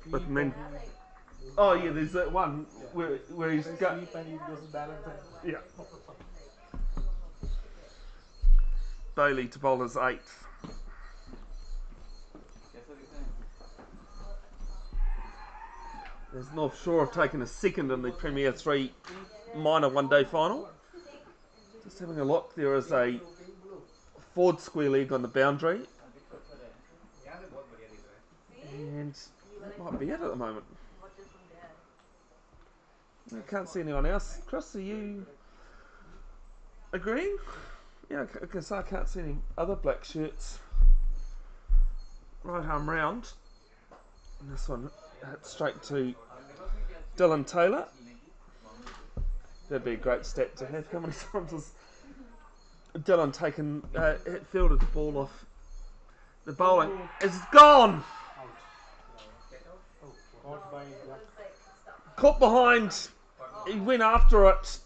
But then, oh yeah, there's that one where he's got. Sweep and he goes balance and Yeah. Bailey to bowl his 8th. As North Shore have taken a second in the Premier 3 minor one-day final. Just having a look, there is a forward square leg on the boundary. And that might be it at the moment. I can't see anyone else. Chris, are you agreeing? Yeah, because I can't see any other black shirts. Right arm round. And this one hit straight to Dylan Taylor. That'd be a great stat to have. How many times has Dylan fielded the ball off the bowling? It's gone! caught by Caught behind. He went after it.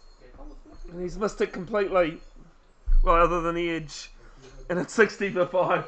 And he's missed it completely. Well, other than the edge. And it's 60 for 5.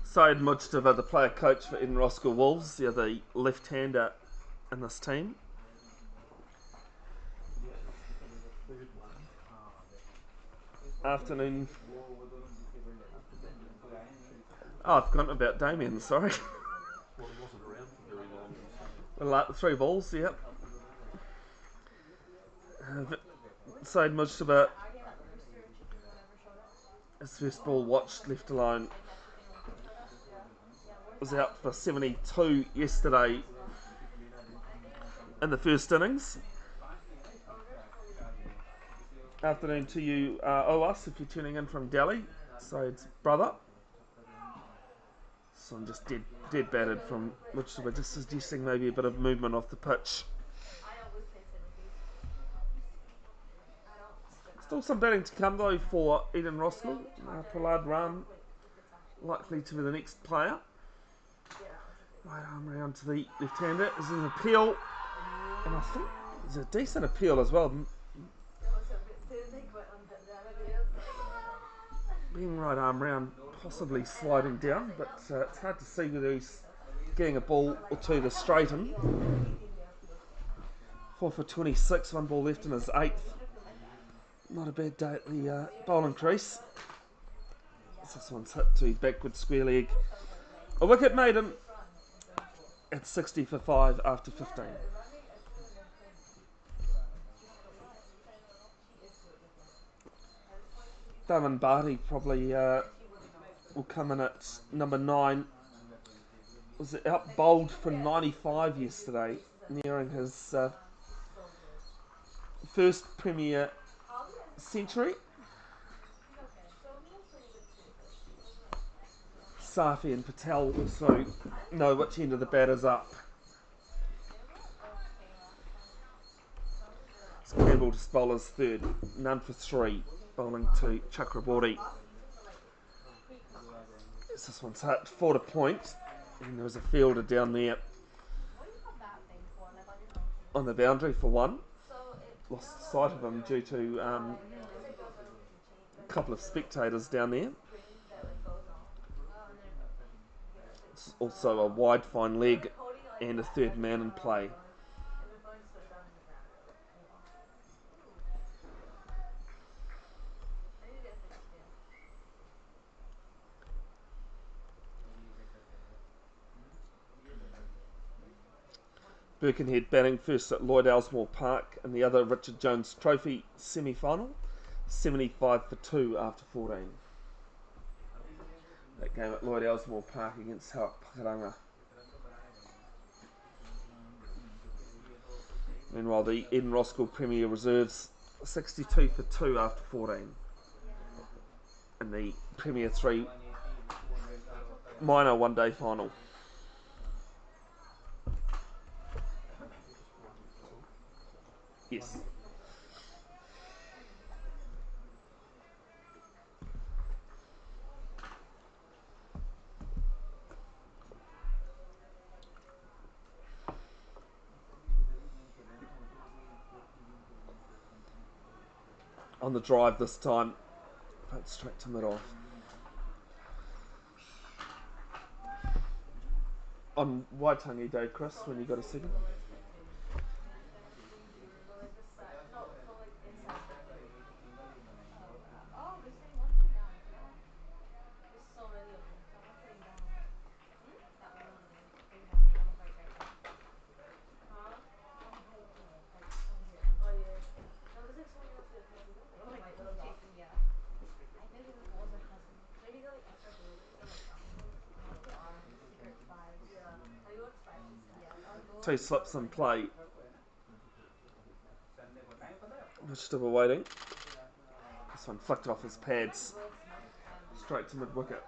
Syed Mujtaba, the player coach for Eden Roskill Wolves, they're the left-hander in this team. Afternoon. Oh, I've forgotten about Damien, sorry. Well, he wasn't around for very long. 3 balls, yep. Syed Mujtaba, his first ball watched, left alone. Was out for 72 yesterday in the first innings. Afternoon to you, OUS, if you're tuning in from Delhi. Syed's brother. So I'm just dead battered from which we're just suggesting maybe a bit of movement off the pitch. Still some batting to come though for Eden Roskill. Prahlad Ram likely to be the next player. Right arm round to the left-hander. This is an appeal, and I think it's a decent appeal as well. Being right arm round, possibly sliding down, but it's hard to see whether he's getting a ball or two to straighten. 4 for 26, one ball left in his 8th. Not a bad day at the bowling crease. This one's hit to backward square leg. A wicket maiden at 60 for 5 after 15. Daman Bharti probably will come in at number 9. Was out bowled for 95 yesterday, nearing his first Premier century. Safi and Patel also know which end of the batter's up. Campbell just bowlers third, none for 3, bowling to Chakraborty. This one's hit 4 to point, and there was a fielder down there on the boundary for 1. Lost sight of him due to a couple of spectators down there. It's also a wide fine leg and a third man in play. Birkenhead batting first at Lloyd Elsmore Park in the other Richard Jones Trophy semi-final. 75 for 2 after 14. That game at Lloyd Elsmore Park against Hawke Pakaranga. Meanwhile, the Eden Roskill Premier Reserves 62 for 2 after 14. In the Premier 3 minor one-day final. Yes. On the drive this time, but straight to mid-off. On Waitangi Day, Chris, when you got a second. Two slips in play. Still waiting. This one flicked off his pads. Straight to mid-wicket.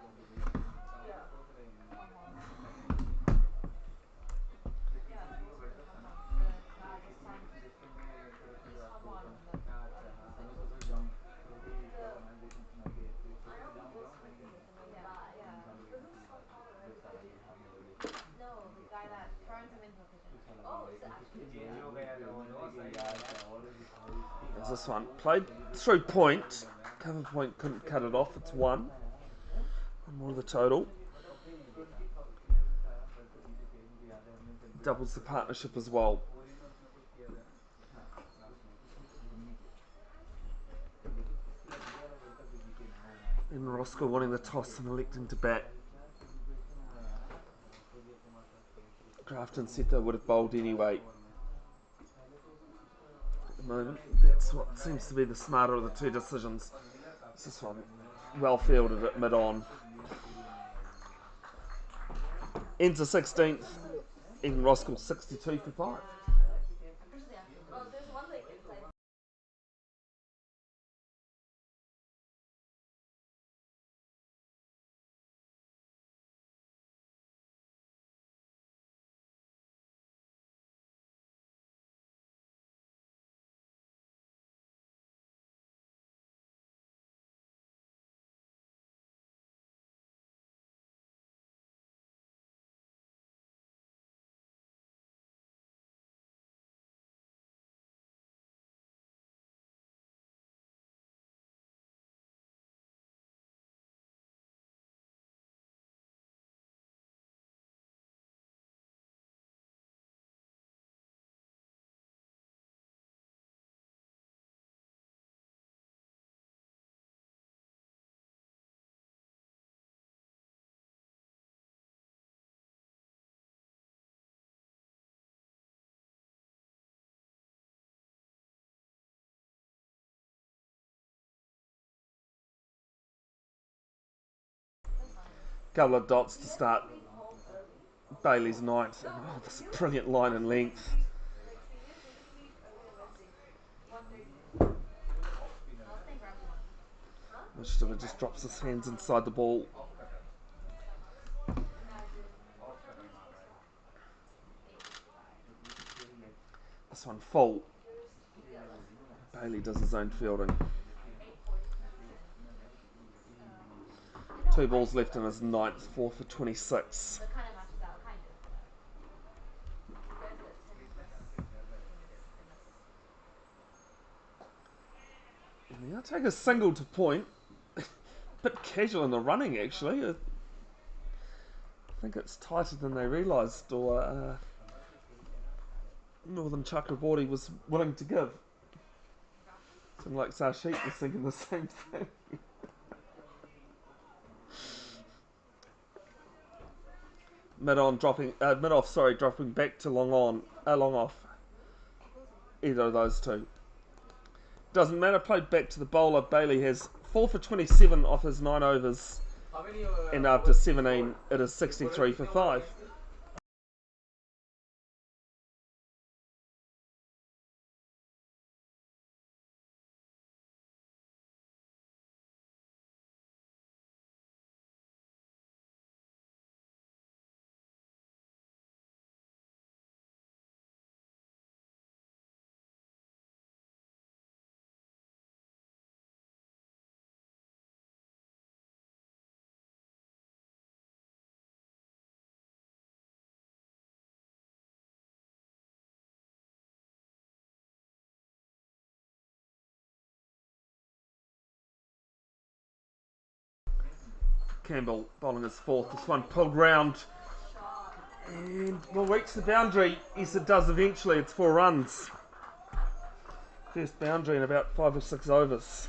There's this one. Played through point. Cover point couldn't cut it off. It's 1. One more of the total. Doubles the partnership as well. And Roskill winning the toss and electing to bat. Grafton said they would have bowled anyway. At the moment, that's what seems to be the smarter of the two decisions. It's this one, well fielded at mid-on. Ends the 16th, Eden Roskill 62 for 5. Couple of dots to start Bailey's ninth. Oh, this brilliant line and length. Mustafa just drops his hands inside the ball. This one full. Bailey does his own fielding. 2 balls left in his ninth, 4 for 26. And he'll take a single to point. Bit casual in the running, actually. I think it's tighter than they realised, or Northern Chakraborty was willing to give. Seemed like Sarshik was thinking the same thing. Dropping back to long off. Either of those two. Doesn't matter, played back to the bowler. Bailey has 4 for 27 off his 9 overs. And after 17, it is 63 for 5. Campbell bowling his 4th. This one pulled round and will reach the boundary. Yes, it does eventually. It's 4 runs. First boundary in about 5 or 6 overs.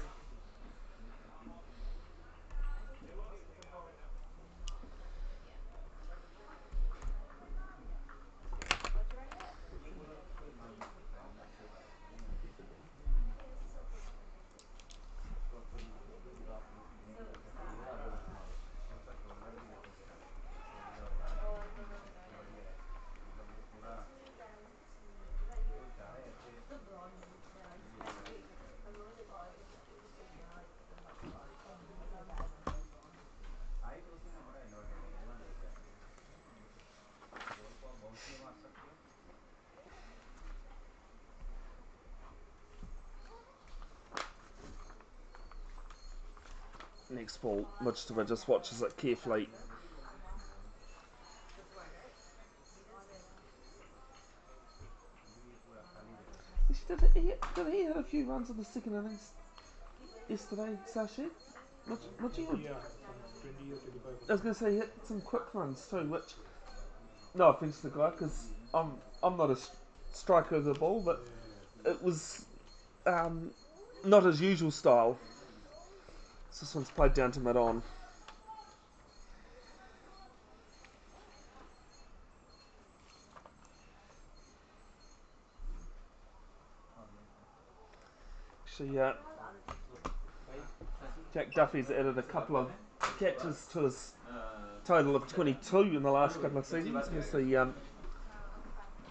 Next ball, Mujtaba just watches it carefully. Did he hit a few runs in the second innings yesterday, Sashi? What you? Yeah, some 20 or 25. I was going to say he hit some quick runs too, which, no offence to the guy, because I'm not a striker of the ball, but it was not his usual style. So this one's played down to mid-on. Actually, Jack Duffy's added a couple of catches to his total of 22 in the last couple of seasons. He's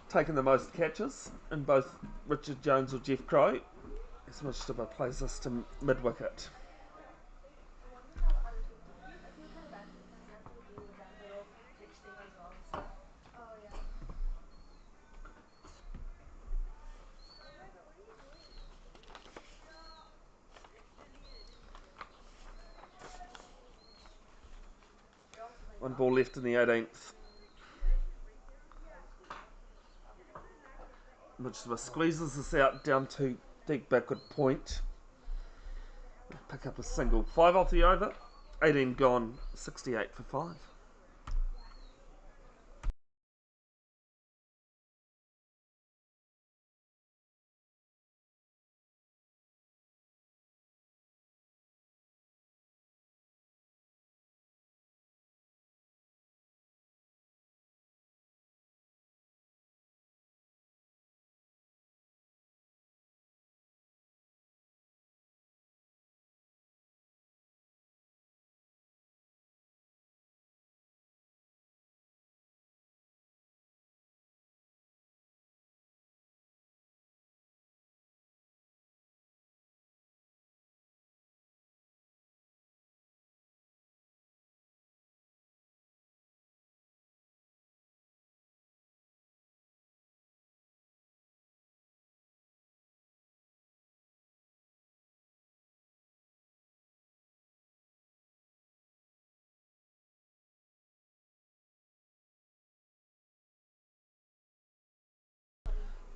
taken the most catches in both Richard Jones or Jeff Crow. As Mujtaba plays this to mid-wicket. One ball left in the 18th. Mujtaba squeezes this out down to deep backward point. Pick up a single. 5 off the over. 18 gone. 68 for 5.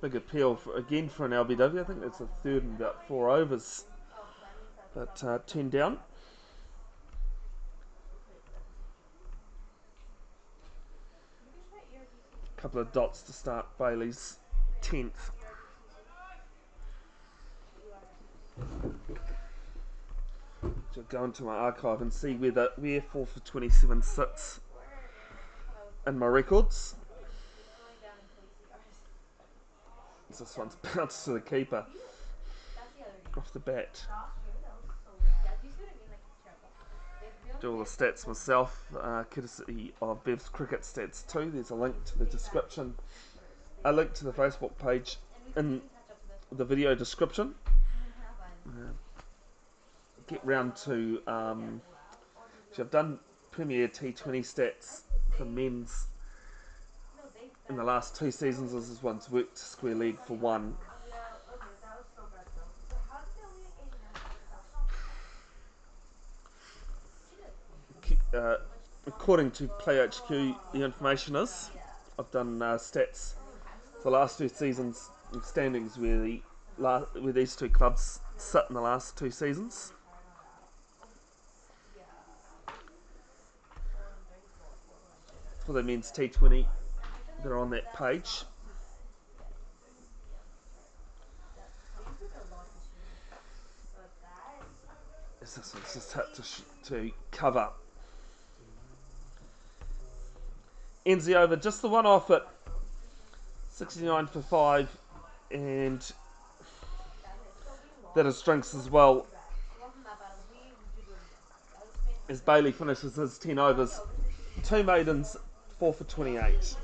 Big appeal again for an LBW. I think that's the third in about 4 overs. But 10 down. Couple of dots to start Bailey's 10th. So go into my archive and see where 4 for 27 sits in my records. So this one's bounced to the keeper off the bat. Do all the stats myself, courtesy of Bev's Cricket Stats 2. There's a link to the description, a link to the Facebook page in the video description. Get round to, so I've done Premier T20 stats for men's in the last 2 seasons. This one's worked square leg for 1. According to PlayHQ, the information is I've done stats for the last 2 seasons and standings where these 2 clubs sit in the last 2 seasons. For the men's T20, they're on that page. This one's just had to cover. Ends the over, just the one off at 69 for 5, and that is drinks as well, as Bailey finishes his 10 overs, 2 maidens, 4 for 28.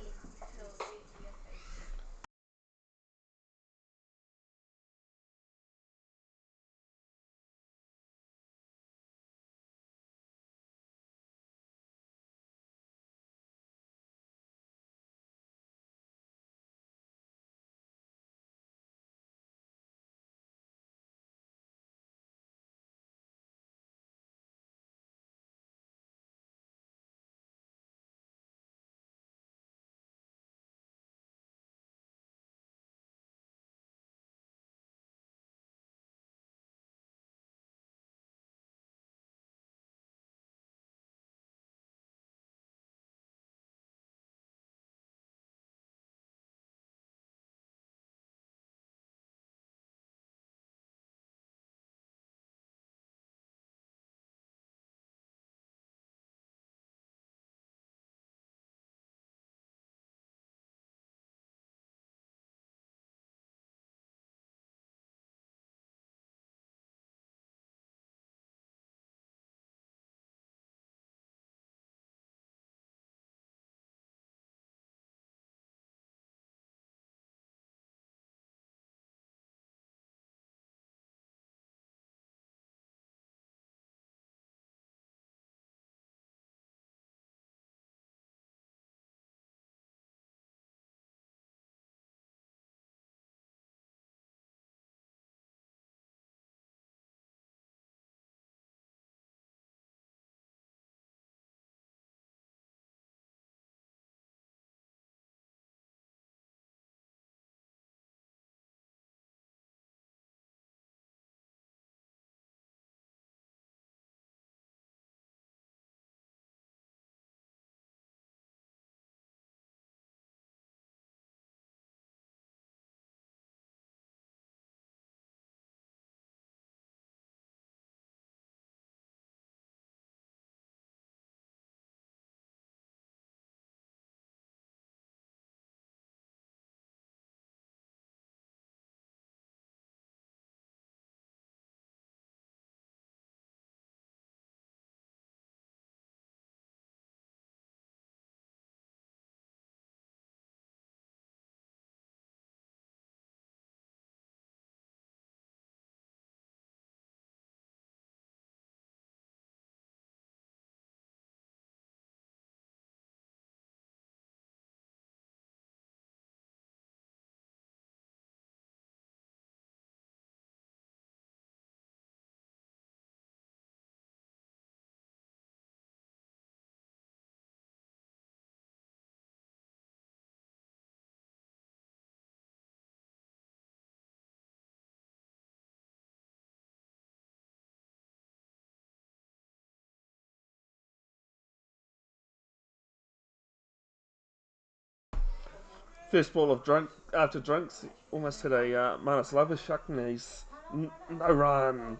First ball of drink after drinks, almost had a Manus Labashuk, and he's no run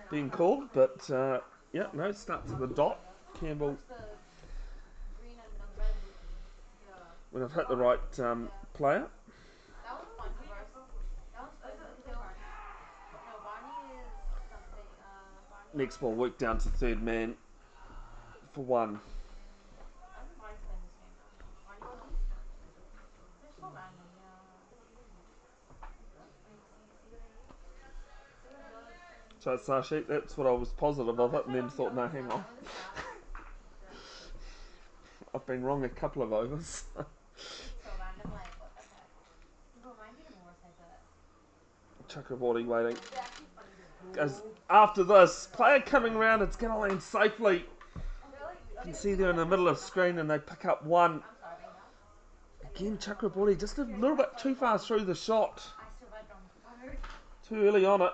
being called, but yeah, no, starts at the dot. Campbell would have hit the right player. Next ball worked down to third man for one. So Sashi, that's what I was positive of it, and then thought, no, hang on. I've been wrong a couple of overs. Chakraborty waiting. Goes after this. Player coming around, it's going to land safely. You can see they're in the middle of the screen and they pick up one. Again, Chakraborty just a little bit too far through the shot. Too early on it.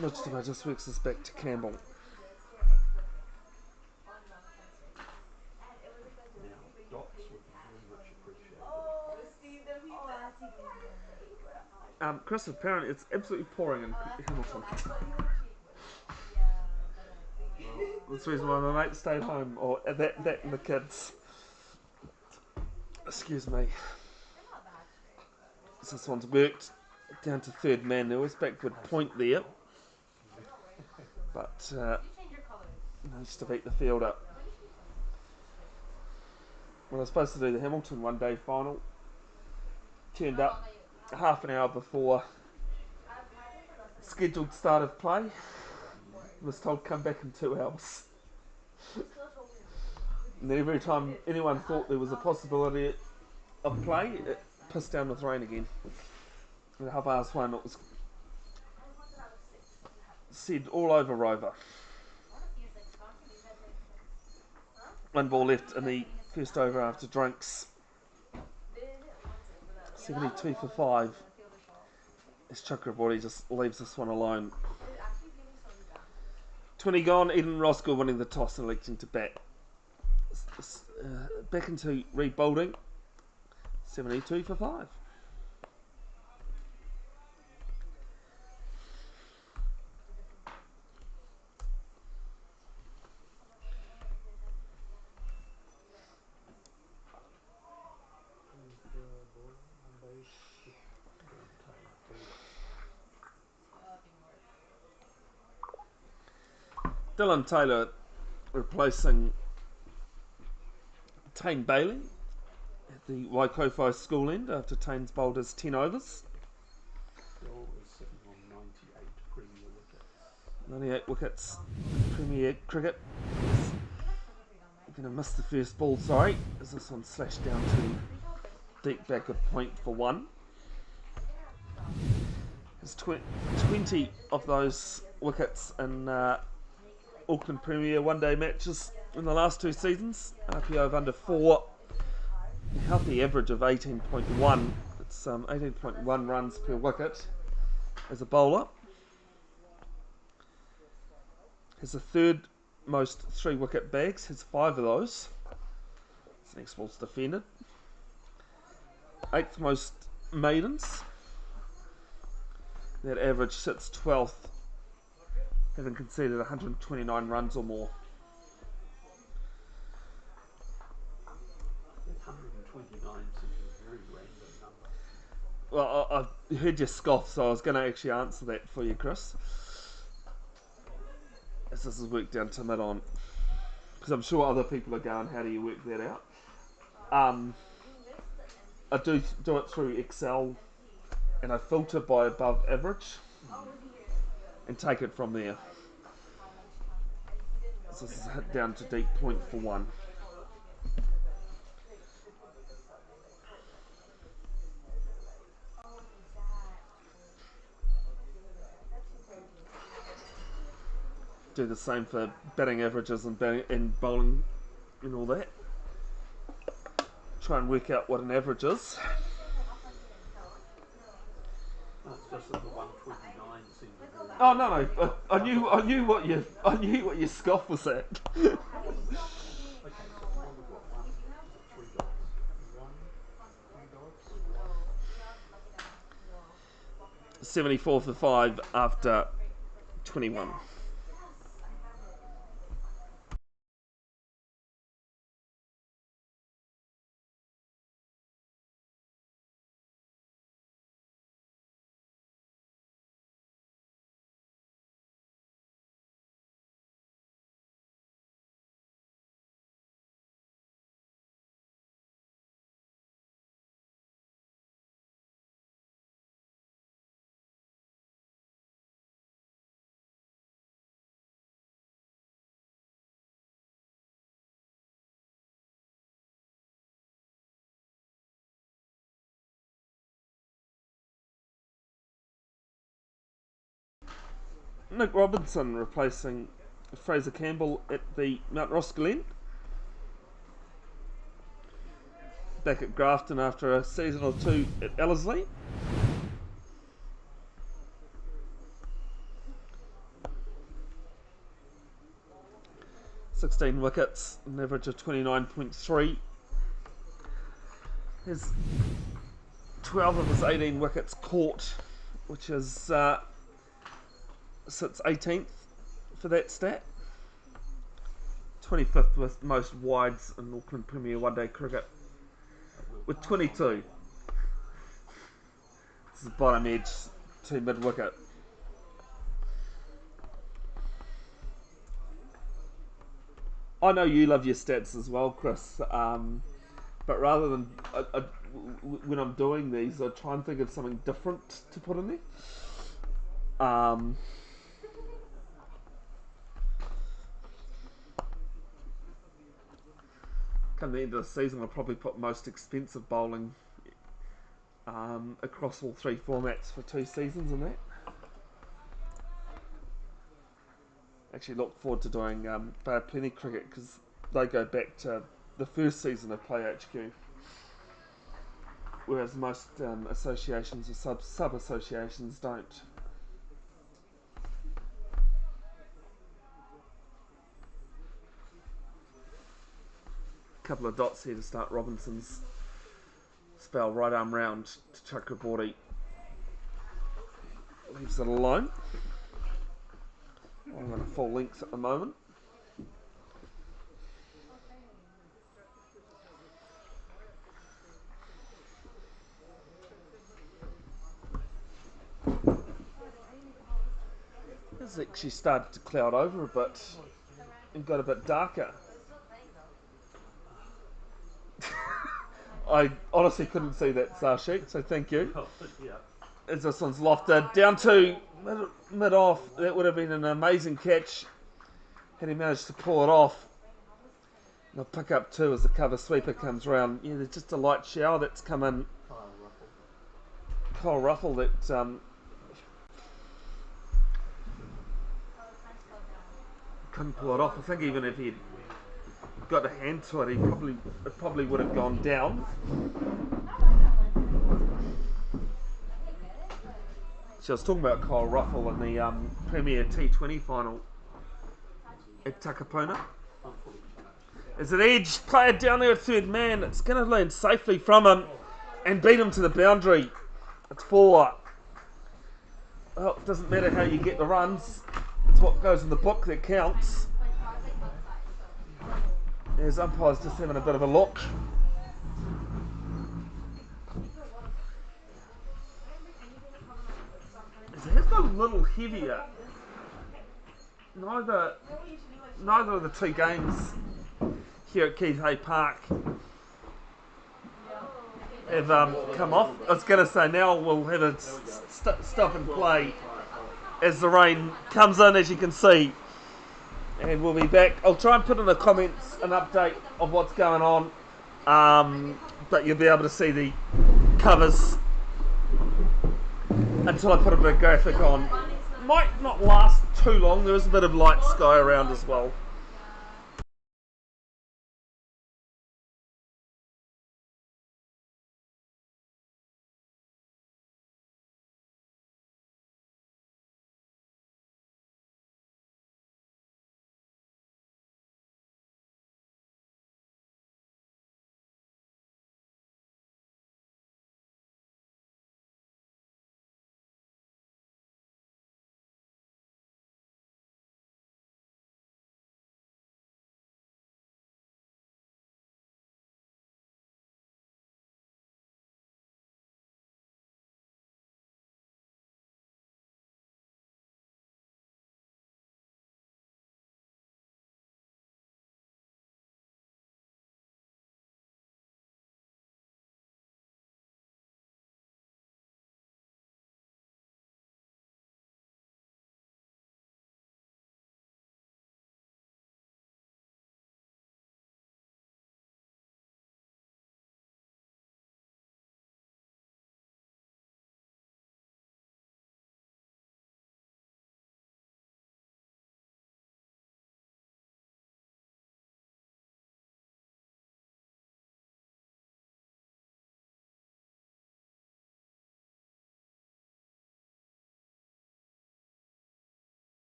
Mujtaba just works this back to Campbell. Now, dots would be very much appreciated. Chris, apparently it's absolutely pouring in Hamilton. That's the reason why my mate stayed home, or that and the kids. Excuse me. So this one's worked down to third man. There was backward point there, but managed to beat the fielder. Well, I was supposed to do the Hamilton one day final. Turned up half an hour before scheduled start of play. Was told come back in 2 hours. And then every time anyone thought there was a possibility of play, it pissed down with rain again. At 1:30, it was said all over Rover. One ball left in the first over after drinks. 72 for 5. As Chakraborty just leaves this one alone. 20 gone, Eden Roskill winning the toss and electing to bat. Back into rebuilding. 72 for 5. Dylan Taylor replacing Tane Bailey at the Waikofo school end after Tane's bowled his 10 overs. Bill is sitting on 98 Premier wickets. 98 wickets, Premier cricket. Going to miss the first ball, sorry, as this one slashed down to deep back of point for one. There's 20 of those wickets in Auckland Premier one-day matches in the last 2 seasons. RPO of under 4. A healthy average of 18.1. It's 18.1 runs per wicket as a bowler. Has the third most 3-wicket bags. Has 5 of those. This next ball's defended. 8th most maidens. That average sits 12th, having conceded 129 runs or more. 129 seems a very random number. Well, I heard you scoff, so I was going to actually answer that for you, Chris. As this is worked down to mid-on. Because I'm sure other people are going, how do you work that out? I do it through Excel, and I filter by above average, and take it from there. So this is hit down to deep point for one. do the same for batting averages and bowling and all that. Try and work out what an average is. That's just that the 129 seems to be. Oh no, I knew what your scoff was at. Okay, so what we've got 1, 3 dots. 1, 3 dots, 1. 74 for 5 after 21. Nick Robinson replacing Fraser Campbell at the Mount Roskill end. Back at Grafton after a season or two at Ellerslie. (16 wickets, an average of 29.3. His 12 of his 18 wickets caught, which is sits 18th for that stat. 25th with most wides in Auckland Premier One Day cricket with 22. This is bottom edge to mid wicket. I know you love your stats as well, Chris, but rather than when I'm doing these, I try and think of something different to put in there. Come the end of the season, I'll probably put most expensive bowling across all 3 formats for 2 seasons in that. Actually look forward to doing Bay of Plenty cricket because they go back to the first season of Play HQ, whereas most associations or sub-associations don't. Couple of dots here to start Robinson's spell. Right arm round to Chakraborty. Leaves it alone. I'm on a full length at the moment. It's actually started to cloud over a bit and got a bit darker. I honestly couldn't see that sheet, so thank you. Yeah. As this one's lofted down to mid-off, that would have been an amazing catch had he managed to pull it off. And I'll pick up 2 as the cover sweeper comes round. Yeah, there's just a light shower that's come in. Kyle Ruffle that couldn't pull it off. I think even if he'd got a hand to it, it probably would have gone down. So I was talking about Kyle Ruffle in the Premier T20 final at Takapuna. As an edge player down there at third man, it's going to land safely from him and beat him to the boundary. It's 4. Well, it doesn't matter how you get the runs. It's what goes in the book that counts. As umpire's just having a bit of a look. It has got a little heavier. Neither of the 2 games here at Keith Hay Park have come off. I was going to say now we'll have a stop and play as the rain comes in, as you can see, and we'll be back. I'll try and put in the comments an update of what's going on, but you'll be able to see the covers until I put a bit of graphic on. Might not last too long. There is a bit of light sky around as well.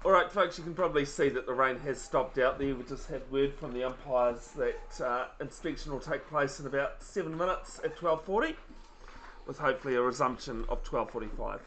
Alright folks, you can probably see that the rain has stopped out there. We just had word from the umpires that inspection will take place in about 7 minutes at 12:40, with hopefully a resumption of 12:45.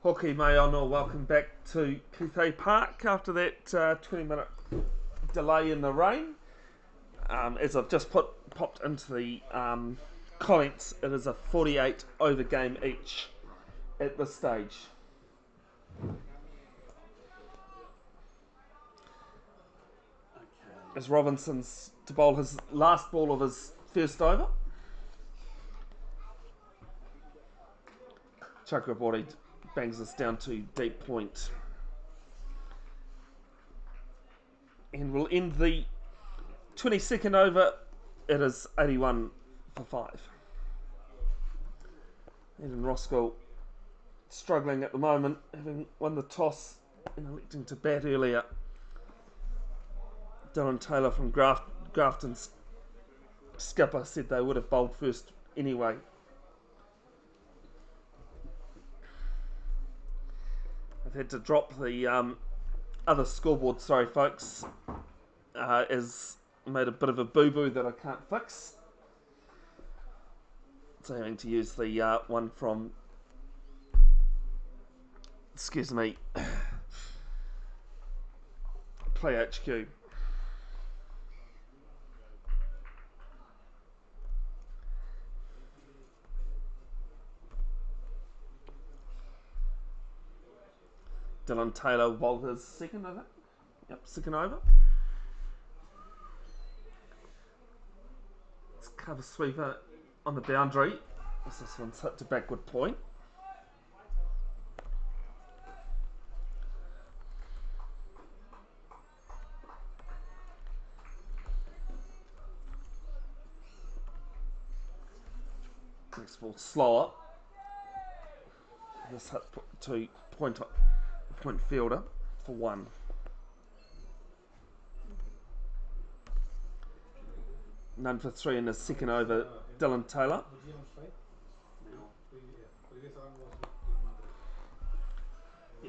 Hoki Mayano, welcome back to Kuthay Park after that 20-minute delay in the rain. As I've just popped into the comments, it is a 48 over game each at this stage. As Robinson's to bowl his last ball of his first over. Chakraborty bangs us down to deep point. And we'll end the 22nd over. It is 81 for 5. And Roskill struggling at the moment, having won the toss and electing to bat earlier. Dylan Taylor from Grafton's skipper said they would have bowled first anyway. I've had to drop the other scoreboard, sorry folks, as made a bit of a boo-boo that I can't fix. So having to use the one from, excuse me, Play HQ. Dylan Taylor bowled his second, I think. Yep, second over. It's cover sweeper on the boundary. This one's hit to backward point. Next ball slower. This hit to point fielder for 1. None for 3 in the second over, Dylan Taylor.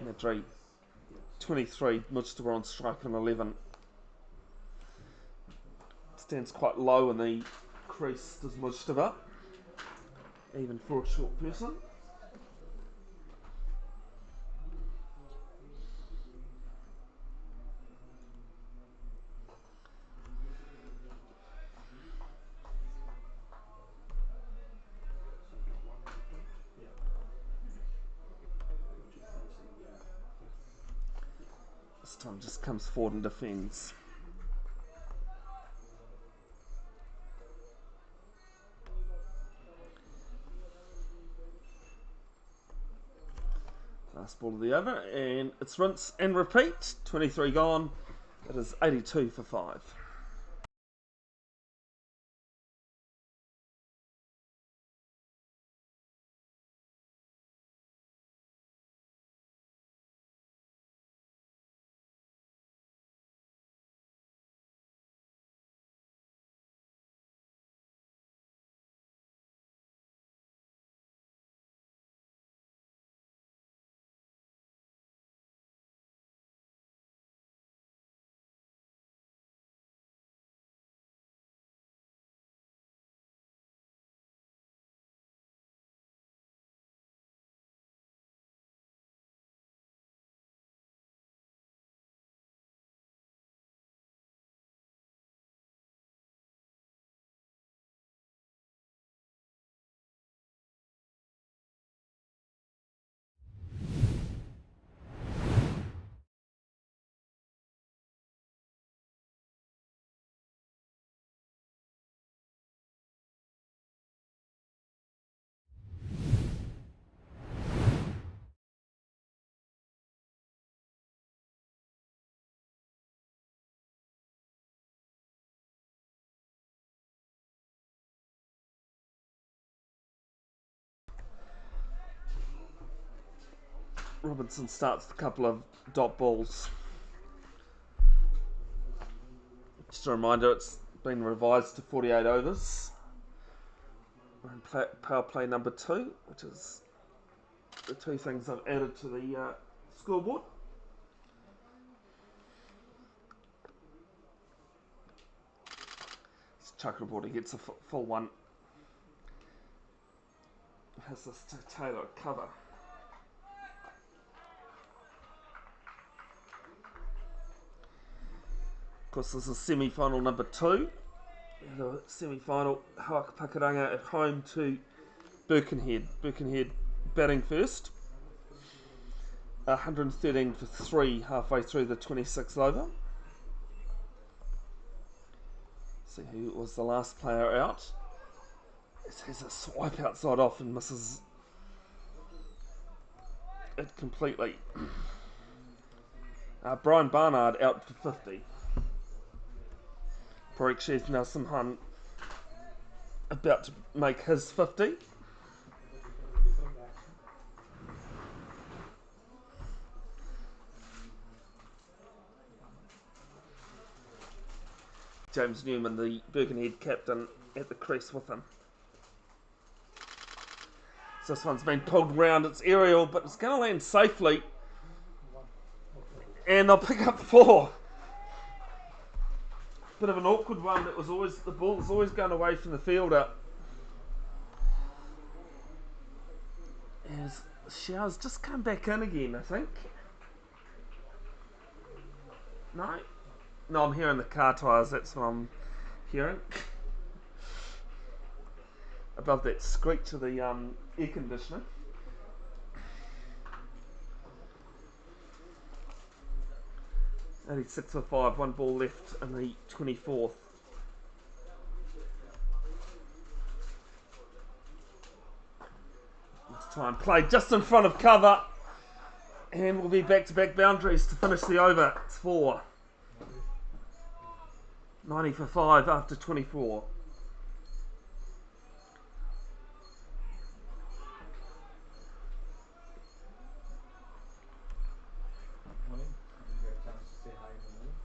Madrid 23, Mustafa on strike on 11. Stands quite low in the crease, does Mustafa, even for a short person. This time just comes forward and defends. Last ball of the over, and it's rinse and repeat. 23 gone. It is 82 for 5. Robinson starts a couple of dot balls. Just a reminder, it's been revised to 48 overs. And power play number 2, which is the 2 things I've added to the scoreboard. Chakraborty gets a full one. Has this to Taylor cover. course, this is semi-final number 2. The semi-final, Pakiranga at home to Birkenhead. Birkenhead batting first. 113 for 3 halfway through the 26th over. See who was the last player out. He's a swipe outside off and misses it completely. Brian Barnard out for 50. Parikshit Narasimhan about to make his 50. James Newman, the Birkenhead captain, at the crease with him. So this one's been pulled round. It's aerial, but it's going to land safely. And they'll pick up 4. Bit of an awkward one. That was always, the ball was always going away from the fielder. As Showers just come back in again, I think. No, I'm hearing the car tyres. That's what I'm hearing. Above that screech of the air conditioner. Only 6 for 5, 1 ball left in the 24th. This time played just in front of cover, and we'll be back-to-back boundaries to finish the over. It's 4. 90 for 5 after 24.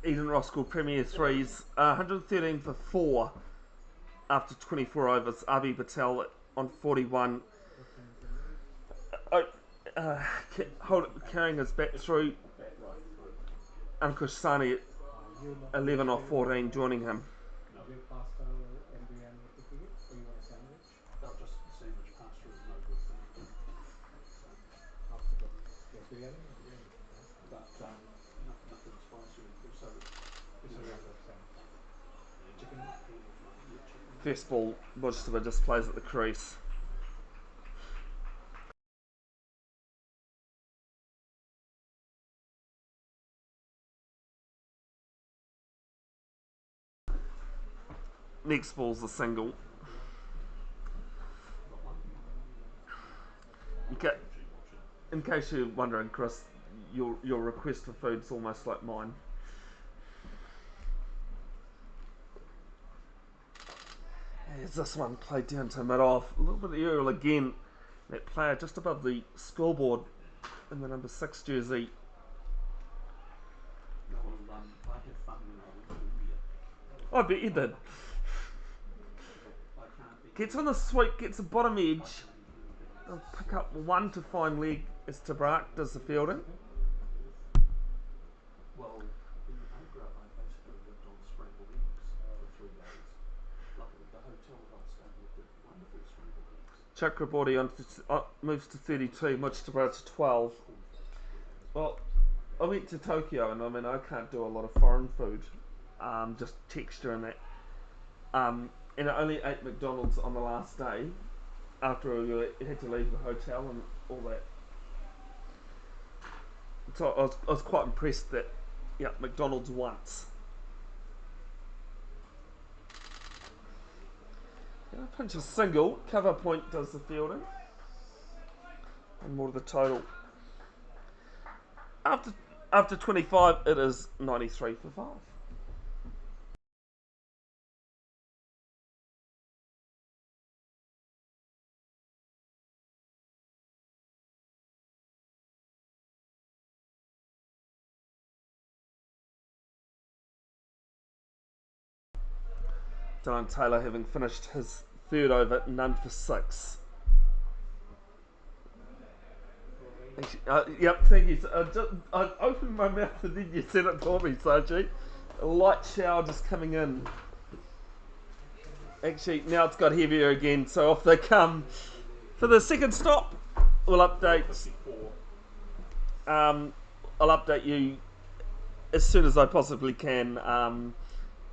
Eden Roskill Premier 3s, 113 for 4 after 24 overs. Avi Patel on 41. Carrying his bat through. Ankush Sani at 11 off 14 joining him. Just sandwich pasta is no good, thank you. But nothing spicy or anything, so chicken, chicken. First ball, Mujtaba just plays at the crease. Next ball's a single. Okay. In case you're wondering, Chris, your request for food's almost like mine. As this one played down to mid-off, a little bit aerial again. That player just above the scoreboard in the number 6 jersey. Well, I had fun when I went to India. I bet you did. I can't be. Gets on the sweep, gets the bottom edge. They'll pick up 1 to fine leg as Tabrak does the fielding. Well, in Agra, I basically lived on scrambled eggs for 3 days. Luckily, the hotel that I was staying at did wonderful scrambled eggs. Chakraborty moves to 32, much to 12. Well, I went to Tokyo, and I mean, I can't do a lot of foreign food, just texture and that. And I only ate McDonald's on the last day after we had to leave the hotel and all that. So I was quite impressed that, yeah, McDonald's once. Yeah, punch a single, cover point does the fielding. And more to the total. After 25, it is 93 for 5. Dylan Taylor having finished his 3rd over, none for 6. Yep, thank you. I opened my mouth and then you said it for me, Saji. A light shower just coming in. Actually, now it's got heavier again, so off they come. For the second stop, we'll update. I'll update you as soon as I possibly can.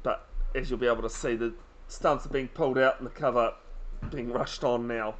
But as you'll be able to see, the stumps are being pulled out and the cover being rushed on now.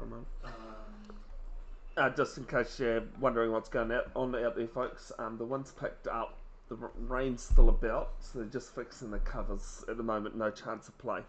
moment. Just in case you're wondering what's going on out there, folks, the wind's picked up, the rain's still about, so they're just fixing the covers at the moment, no chance of play.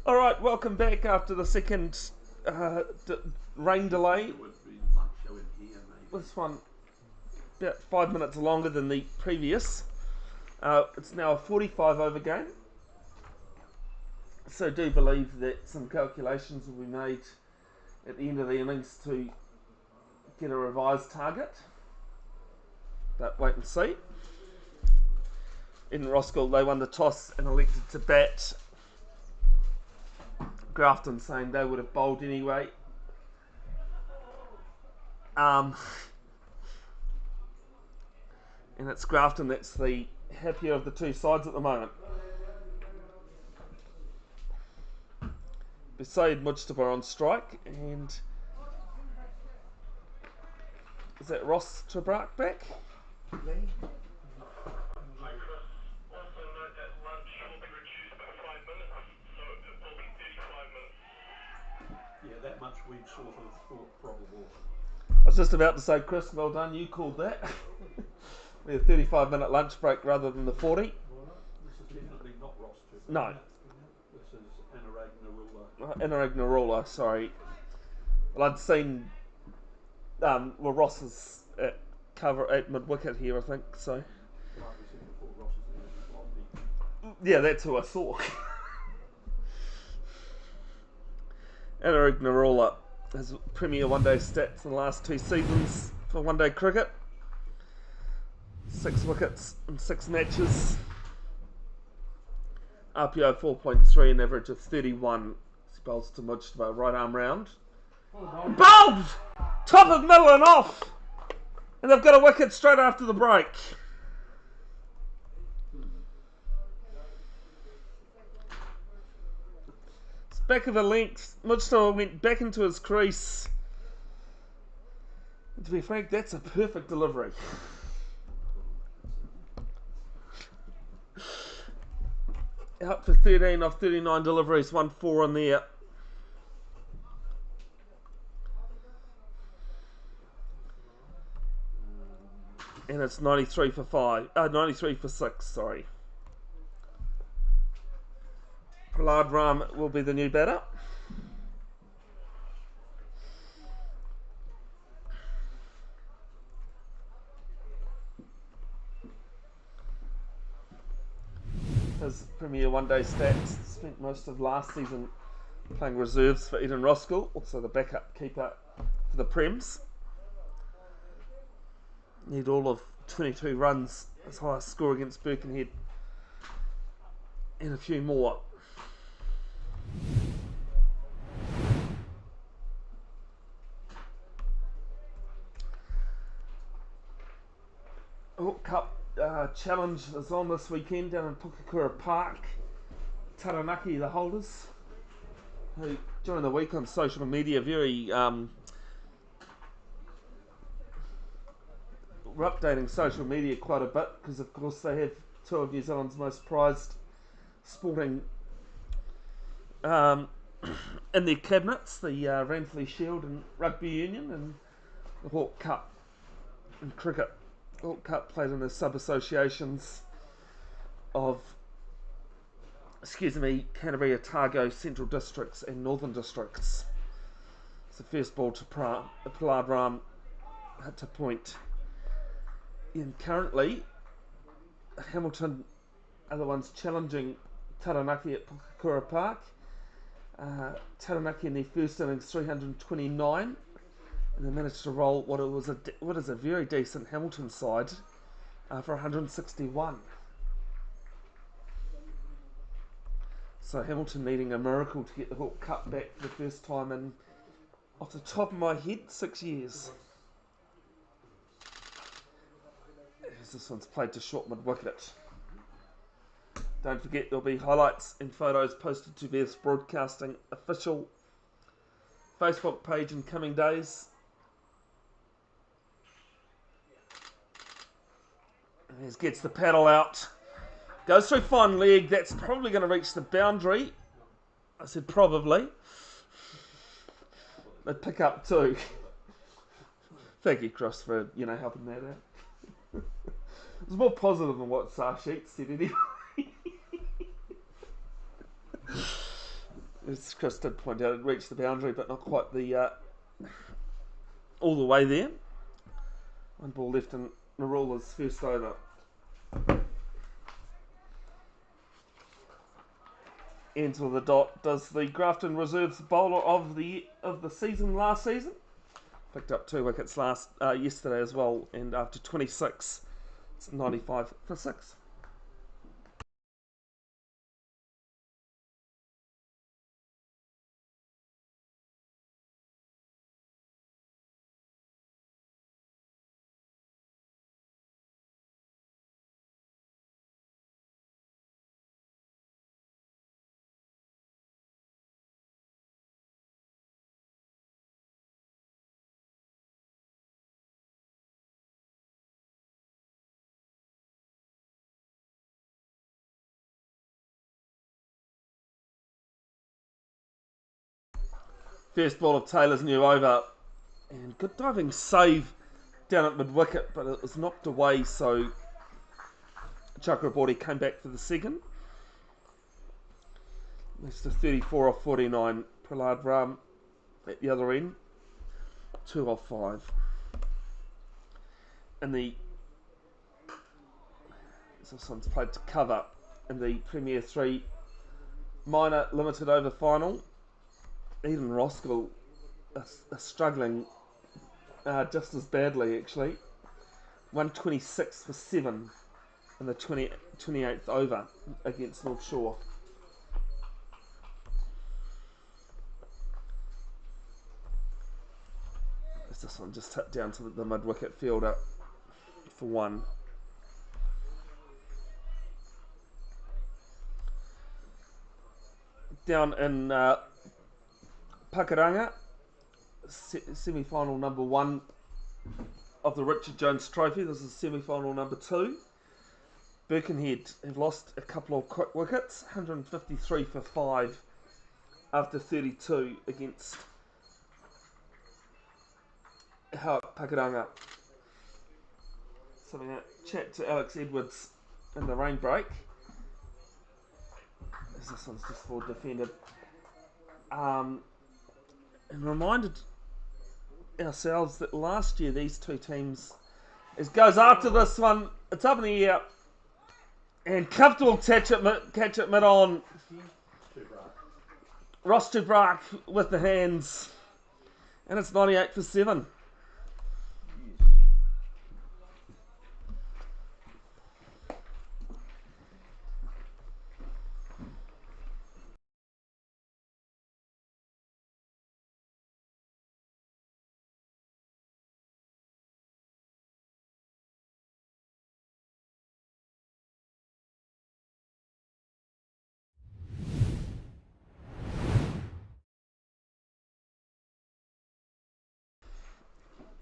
All right, welcome back after the second rain delay. There would be lunch show in here, maybe. This one about 5 minutes longer than the previous. It's now a 45 over game. So do believe that some calculations will be made at the end of the innings to get a revised target. But wait and see. In Roskill, they won the toss and elected to bat. Grafton saying they would have bowled anyway. And it's Grafton that's the happier of the two sides at the moment. Beside Mujtaba on strike, and is that Ross Trebrak back? Yeah, that much we'd sort of thought probable. I was just about to say, Chris, well done, you called that. We had a 35-minute lunch break rather than the 40. This is definitely not Ross Turbo. No, This is Anurag Narula. Anurag Narula, sorry. Well, I'd seen Ross is at cover at mid-wicket here, I think, so. Like we said before, Ross is the only. Yeah, that's who I saw. Anurag Narula has Premier one-day stats in the last 2 seasons for one-day cricket. 6 wickets in 6 matches. RPO 4.3, an average of 31. He bowls to Mujtaba, right arm round. Bowled! Top of middle and off! And they've got a wicket straight after the break. It's back of the length. Mujtaba went back into his crease. And to be frank, that's a perfect delivery. Out for 13 off 39 deliveries, 1-4 on there. And it's 93 for 6, sorry. Prahlad Ram will be the new batter. His Premier one-day stats, spent most of last season playing reserves for Eden Roskill, also the backup keeper for the Prems. Need all of 22 runs, his highest score against Birkenhead, and a few more. Hawke Cup Challenge is on this weekend down in Pukakura Park. Taranaki, the holders, who during the week on social media very we're updating social media quite a bit because of course they have 2 of New Zealand's most prized sporting in their cabinets, the Ranfurly Shield and Rugby Union, and the Hawke Cup in cricket. Hawke Cup played in the sub-associations of Canterbury, Otago, Central Districts and Northern Districts. It's the first ball to Prahlad Ram to point. And currently Hamilton are the ones challenging Taranaki at Pukakura Park. Taranaki in their first innings 329, and they managed to roll what is a very decent Hamilton side for 161. So Hamilton needing a miracle to get the Hawke Cup back for the first time in, off the top of my head, 6 years. As this one's played to short mid-wicket. Don't forget there'll be highlights and photos posted to Veth's Broadcasting official Facebook page in coming days. And gets the paddle out. Goes through fine leg. That's probably going to reach the boundary. I said probably. They pick up 2. Thank you, Chris, for helping that out. It was more positive than what Sarsheet said anyway. As Chris did point out, it reached the boundary, but not quite the all the way there. One ball left in Narula's first over. Ends with a dot. Does the Grafton Reserves bowler of the season last season? Picked up 2 wickets yesterday as well, and after 26, it's 95 for 6. First ball of Taylor's new over, and good diving save down at mid wicket, but it was knocked away, so Chakraborty came back for the second. That's to 34 off 49. Prahlad Ram at the other end, 2 off 5. And this one's played to cover in the Premier 3 minor limited over final. Even Roskill are struggling just as badly, actually. 126 for 7 in the 28th over against North Shore. As this one just hit down to the mid-wicket fielder for 1. Down in Pakuranga, semi-final number 1 of the Richard Jones Trophy. This is semi-final number 2. Birkenhead have lost a couple of quick wickets, 153 for 5 after 32 against Pakuranga. So I'm going to chat to Alex Edwards in the rain break, as this one's just forward defended. And reminded ourselves that last year these two teams, it goes after this one, it's up in the air, and comfortable catch it mid on. Ross Tubrak with the hands, and it's 98 for 7.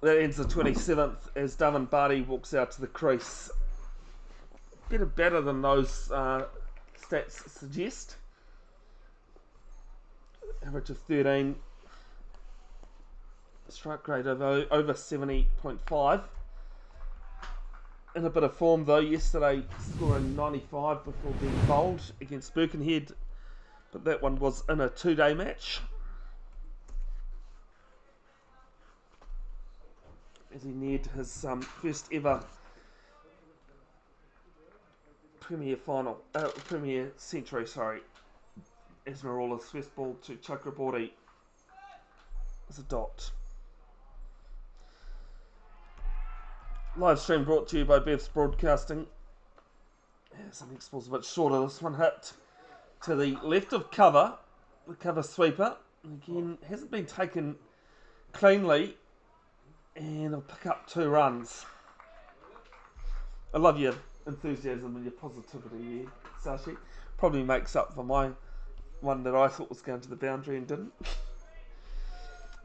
That ends the 27th as Davan Barty walks out to the crease. Better than those stats suggest. Average of 13. Strike rate of over 70.5. In a bit of form though, yesterday scoring 95 before being bowled against Birkenhead, but that one was in a 2-day match. As he neared his first ever Premier century, as Narula's first ball to Chakraborty as a dot. Live stream brought to you by Bev's Broadcasting. As the next ball's a bit shorter, this one hit to the left of cover, the cover sweeper. Again, hasn't been taken cleanly, and I'll pick up 2 runs. I love your enthusiasm and your positivity here, Sashi. Probably makes up for my one that I thought was going to the boundary and didn't.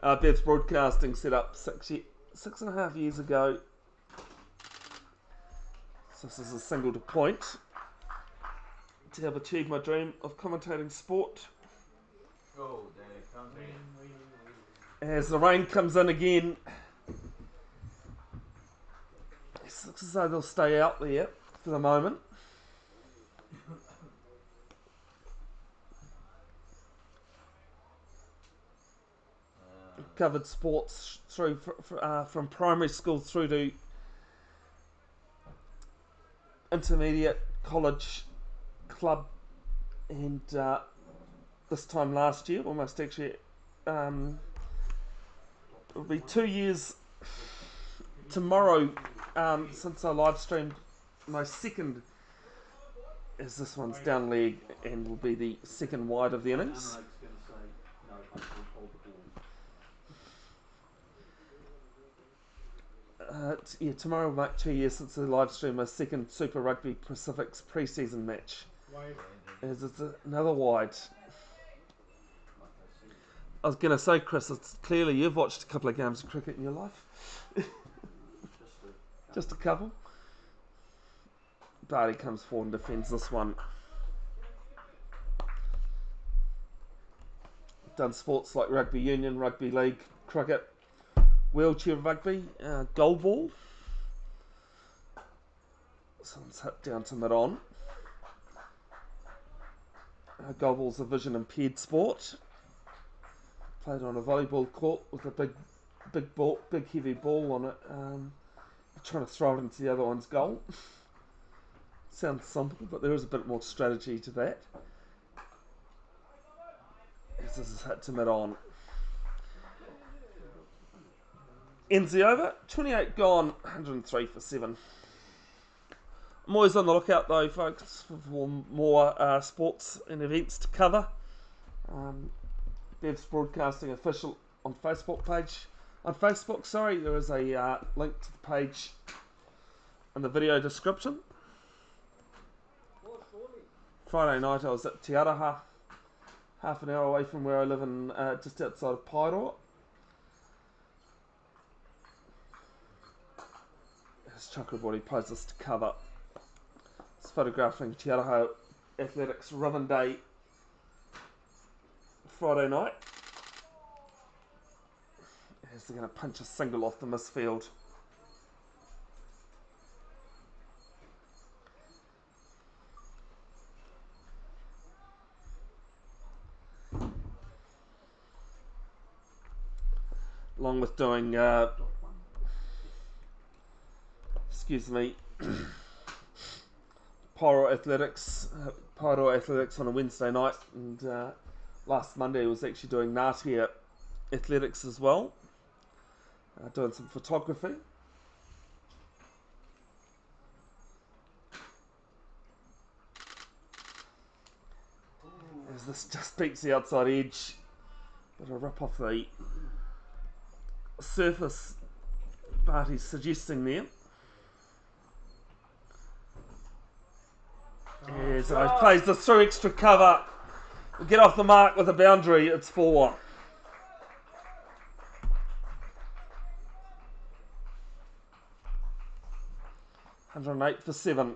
Bev's Broadcasting set up 6.5 years ago. So this is a single to point to have achieved my dream of commentating sport. Oh, there it comes again. As the rain comes in again, it looks as though they'll stay out there for the moment. covered sports through from primary school through to intermediate, college, club, and this time last year, almost actually, it'll be 2 years tomorrow since I live streamed my second, as this one's down leg, and will be the second wide of the innings. Amrate's going to say, no, I can't hold the ball. Tomorrow will mark 2 years since I live streamed my second Super Rugby Pacific's pre-season match. Why? As it's another wide. I was going to say, Chris, it's clearly you've watched a couple of games of cricket in your life. Just a couple. Barty comes forward and defends this one. Done sports like rugby union, rugby league, cricket, wheelchair rugby, goal ball. Someone's hit down to mid-on. Goal ball's a vision impaired sport. Played on a volleyball court with a big heavy ball on it. Trying to throw it into the other one's goal. Sounds simple, but there is a bit more strategy to that. As this is hit to mid-on. Ends the over. 28 gone, 103 for 7. I'm always on the lookout though, folks, for more sports and events to cover. Bev's Broadcasting Official on Facebook page. On Facebook, there is a link to the page in the video description. Friday night I was at Te Araha, half an hour away from where I live in just outside of Paeroa. As Chakraborty poses to cover. It's photographing Te Araha Athletics Ribbon Day Friday night. As they're going to punch a single off the misfield. Along with doing, Paeroa Athletics on a Wednesday night, and last Monday was actually doing Ngātia Athletics as well, doing some photography. As this just beats the outside edge, but a rip off the surface Barty's suggesting there. So he plays this through extra cover. We'll get off the mark with a boundary. It's 4-1. $108 for 7.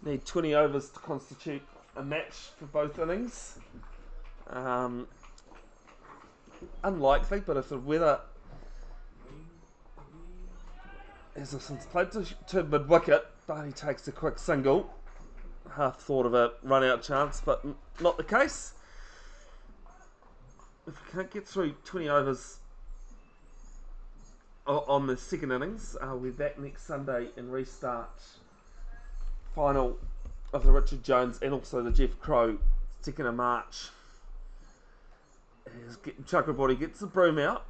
Need 20 overs to constitute a match for both innings. Unlikely, but if the weather as if since played to mid-wicket, Barty takes a quick single. Half thought of a run-out chance, but not the case. If we can't get through 20 overs on the second innings, we're back next Sunday and restart final of the Richard Jones and also the Jeff Crow 2nd of March. As Chakraborty gets the broom out,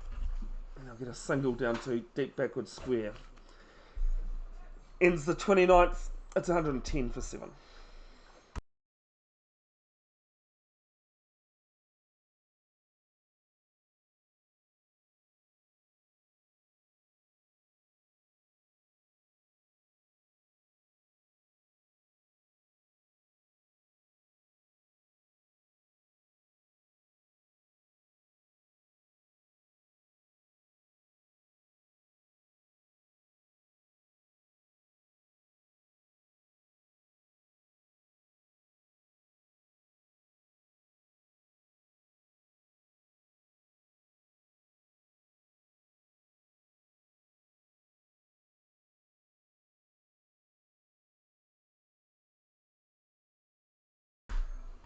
and I'll get a single down to deep backward square. Ends the 29th, it's 110 for 7.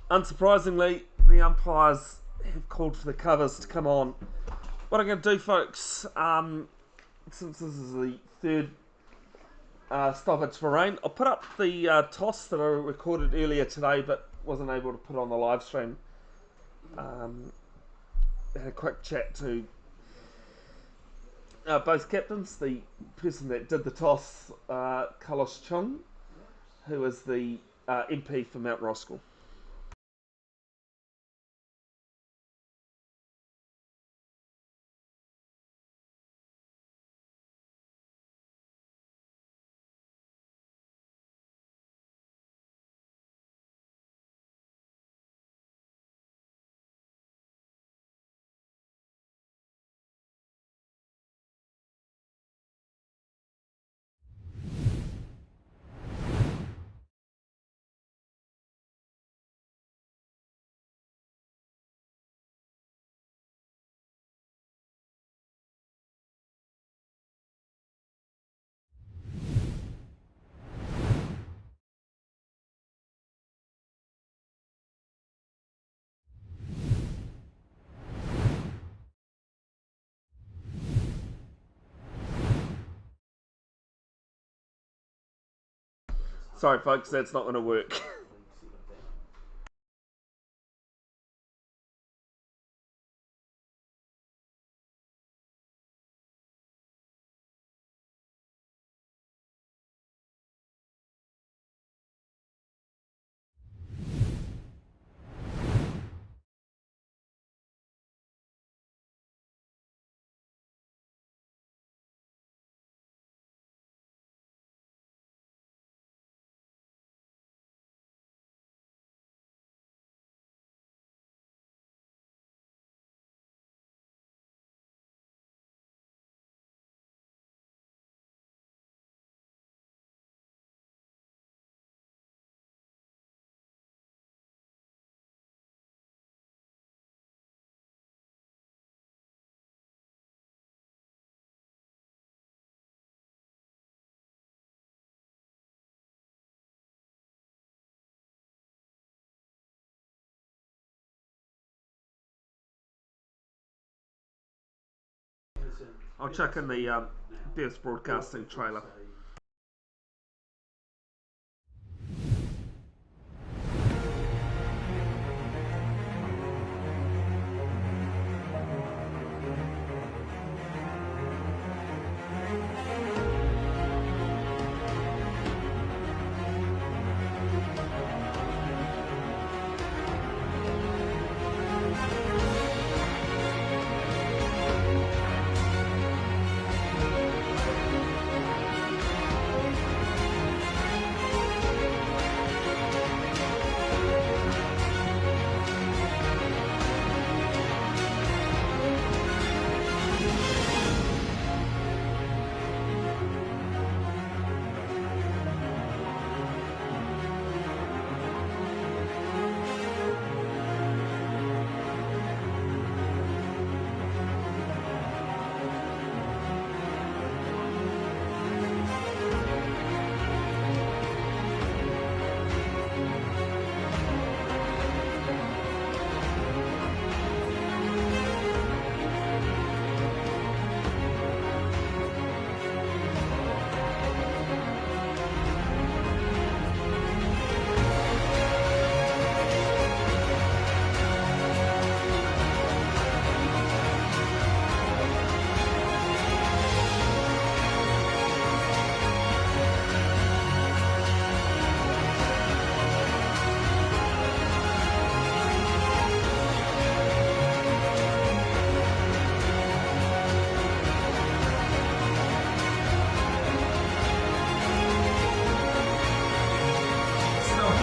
Unsurprisingly, the umpires have called for the covers to come on. What I'm going to do, folks, since this is the third stoppage for rain, I'll put up the toss that I recorded earlier today but wasn't able to put on the live stream. Had a quick chat to both captains, the person that did the toss, Carlos Chung, who is the MP for Mount Roskill. Sorry folks, that's not going to work. I'll chuck in the Bears Broadcasting trailer.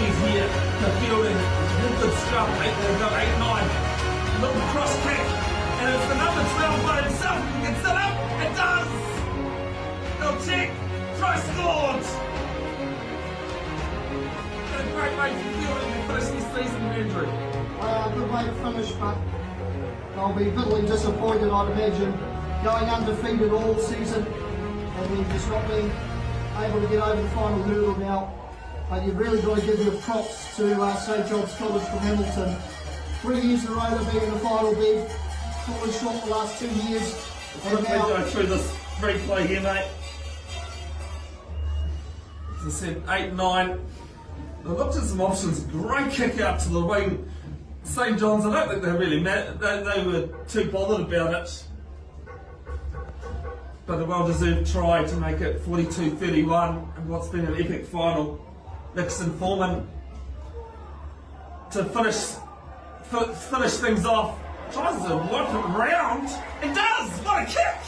Here, the fielding, good stuff, 8-9, little cross kick, and it's the number 12 by himself, he gets it up, it does! They'll check, try scored! A great way for fielding to finish this season with injury. Good way to finish, but they'll be bitterly disappointed, I'd imagine, going undefeated all season and then just not being able to get over the final hurdle now. But you've really got to give your props to St John's College from Hamilton 3 years in a row they've been in the final bid. Fallen short the last 2 years. Let And me now, go through this replay here, mate. As I said, 8-9. They looked at some options. Great kick out to the wing. St John's, I don't think they really they were too bothered about it. But a well-deserved try to make it 42-31 and what's been an epic final. Nixon Foreman to finish things off. Tries to whip it round. It does! What a kick!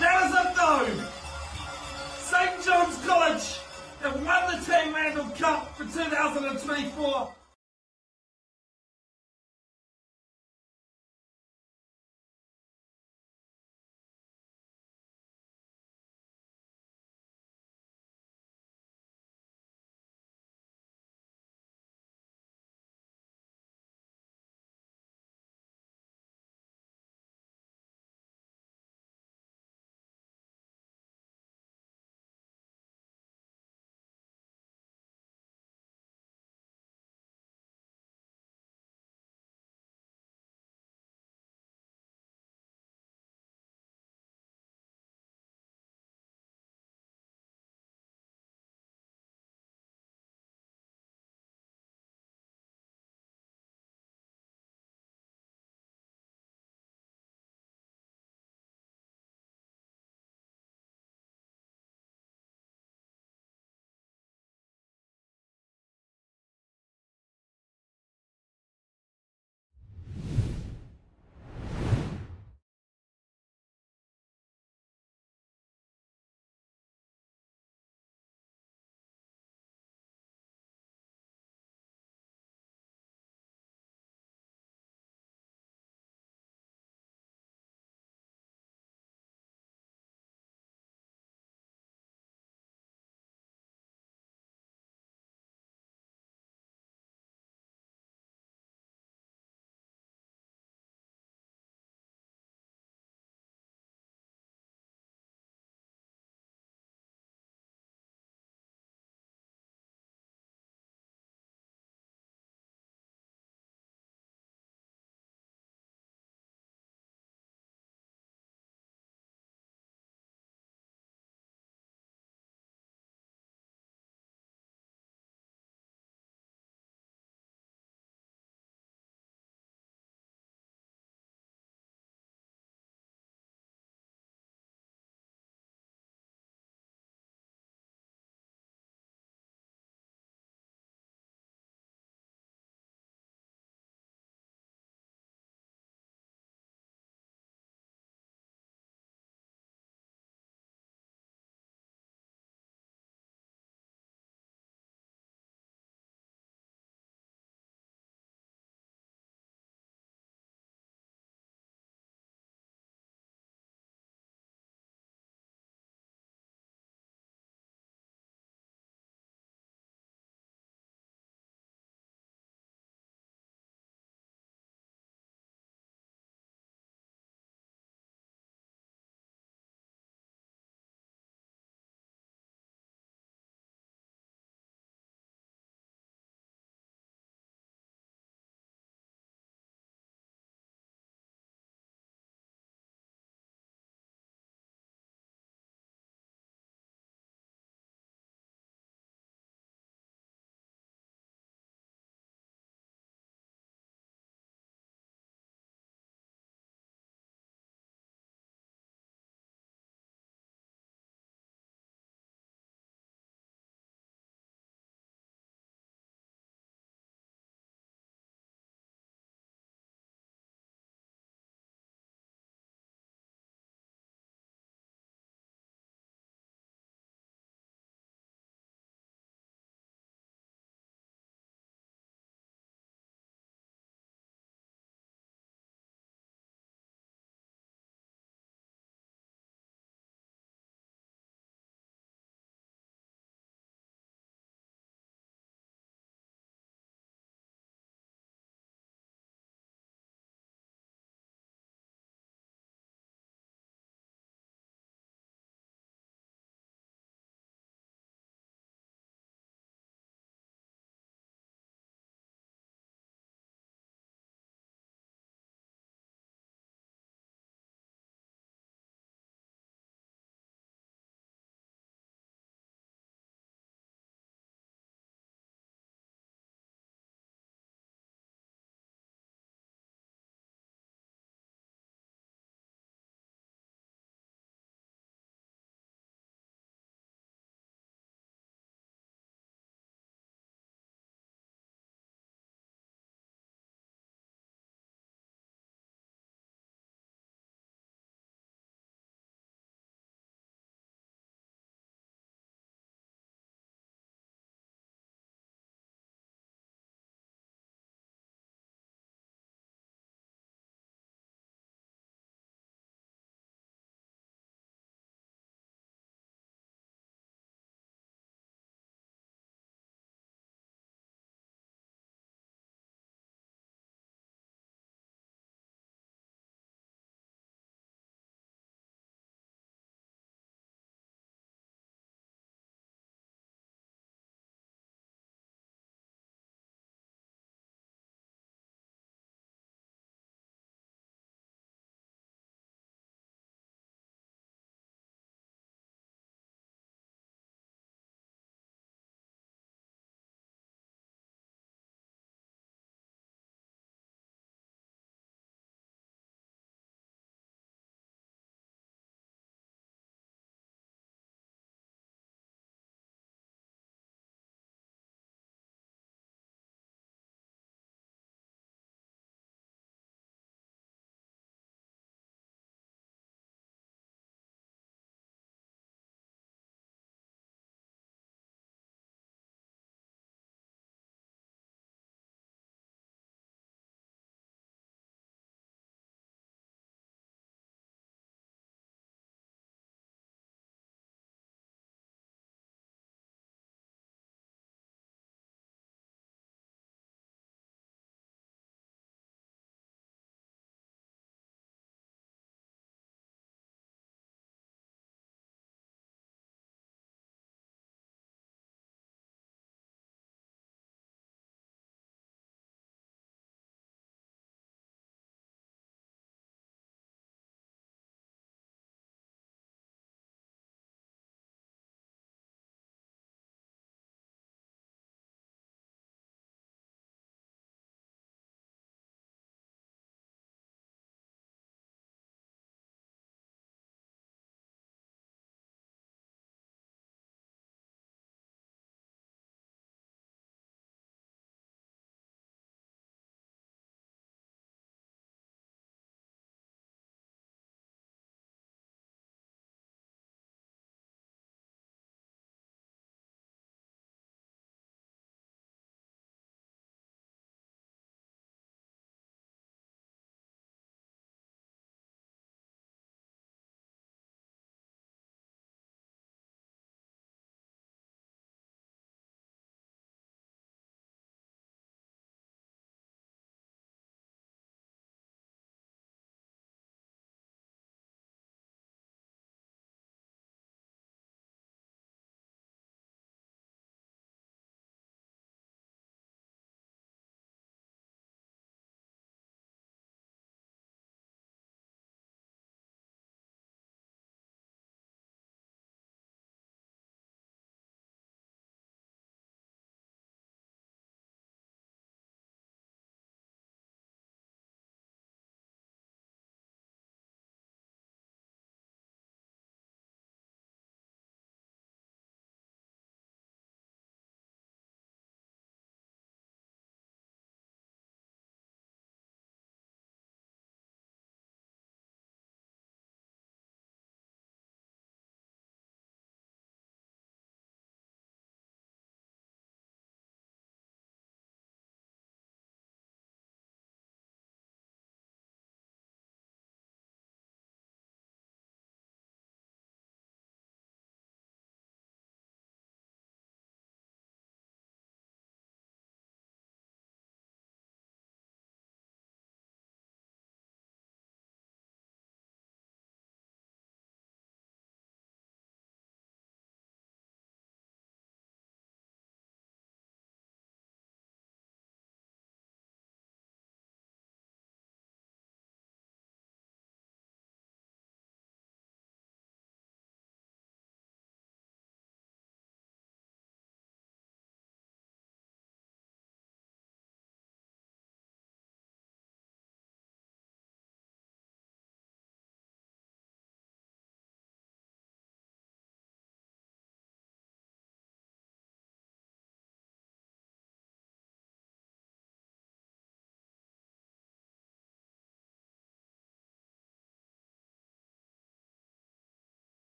That is it though! St John's College have won the Team Randall Cup for 2024.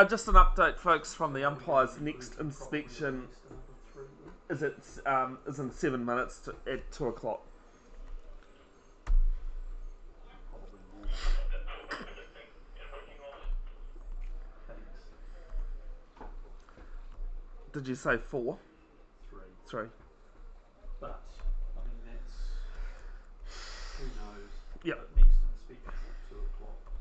Just an update, folks, from the umpire's next inspection is is in 7 minutes at 2 o'clock. Did you say 4? 3. But, I mean, that's, who knows? Yep. But next inspection at 2 o'clock.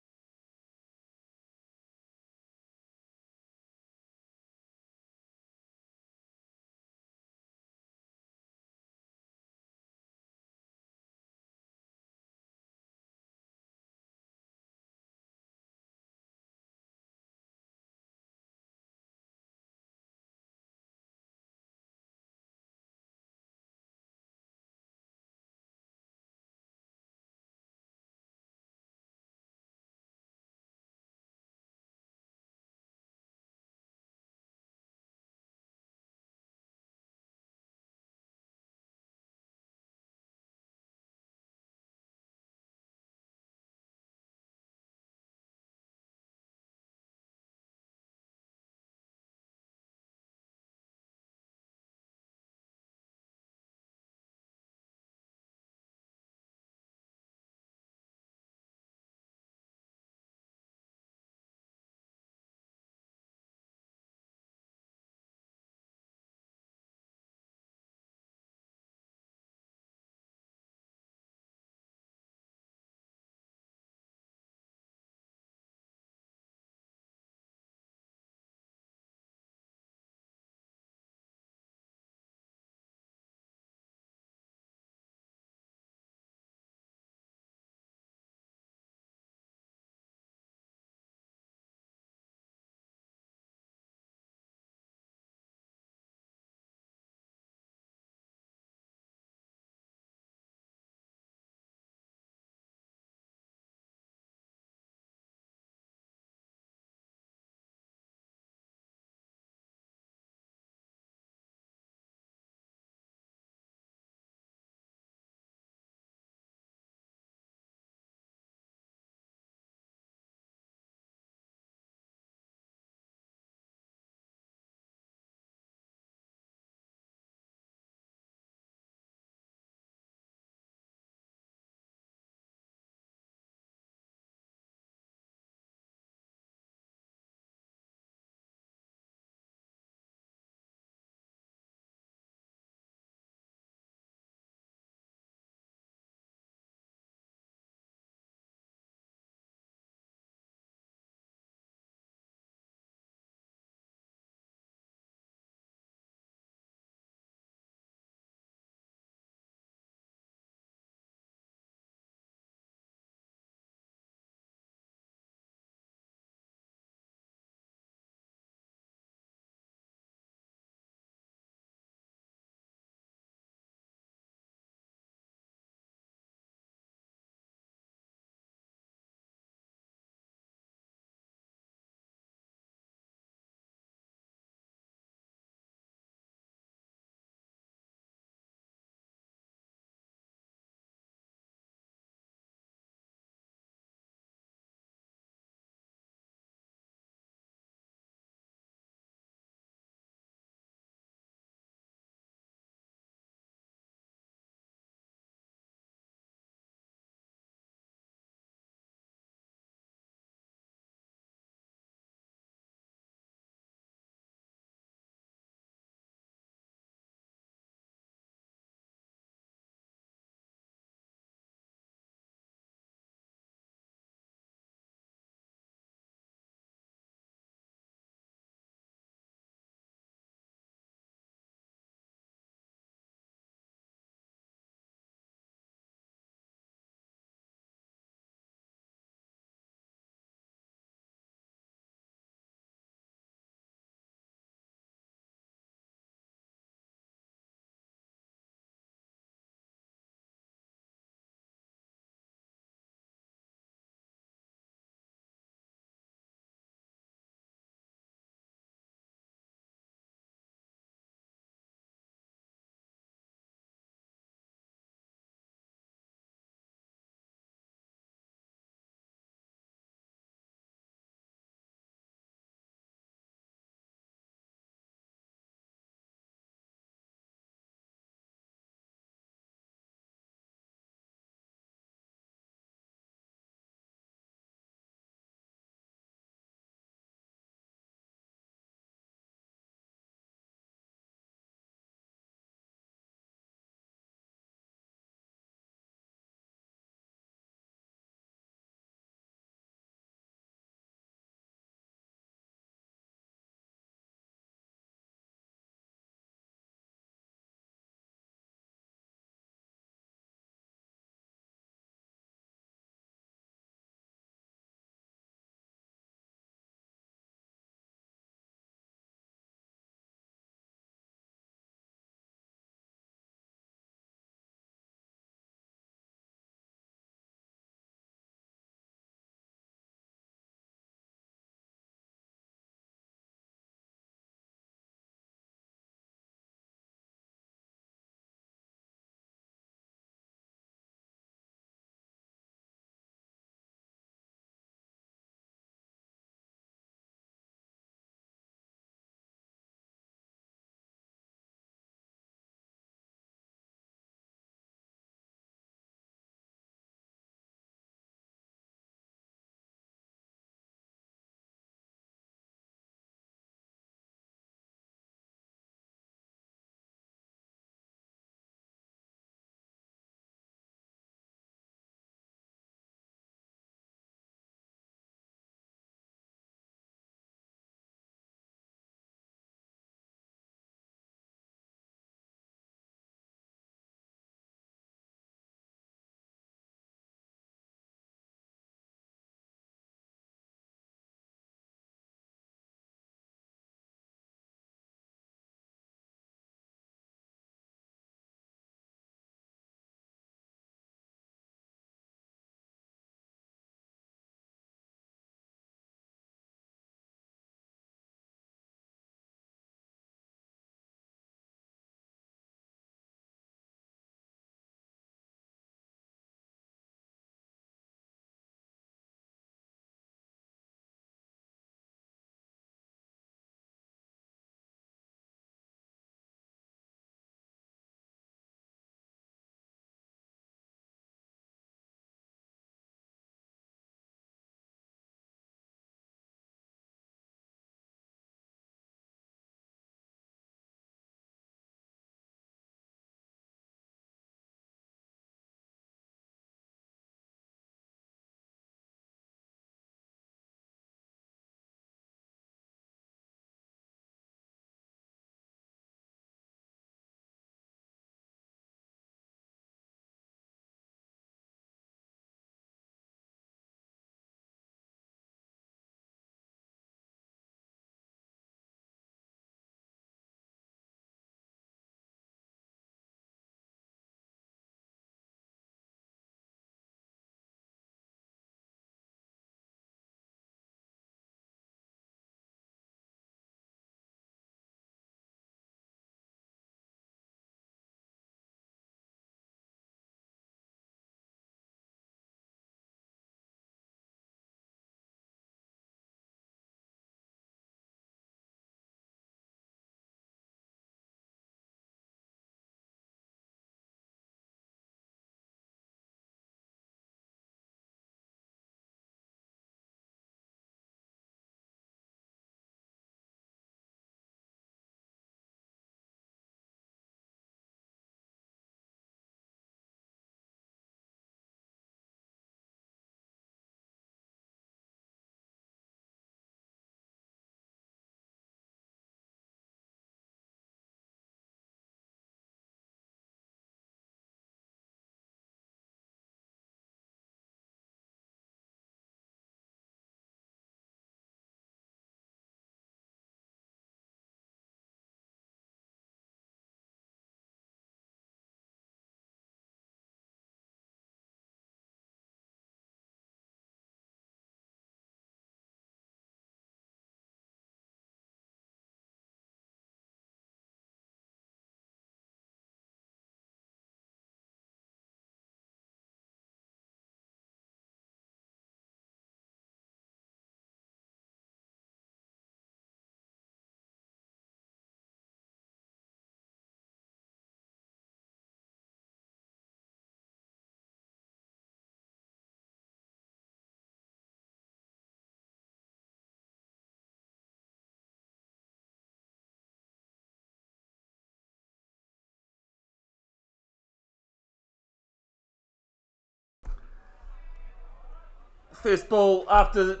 First ball after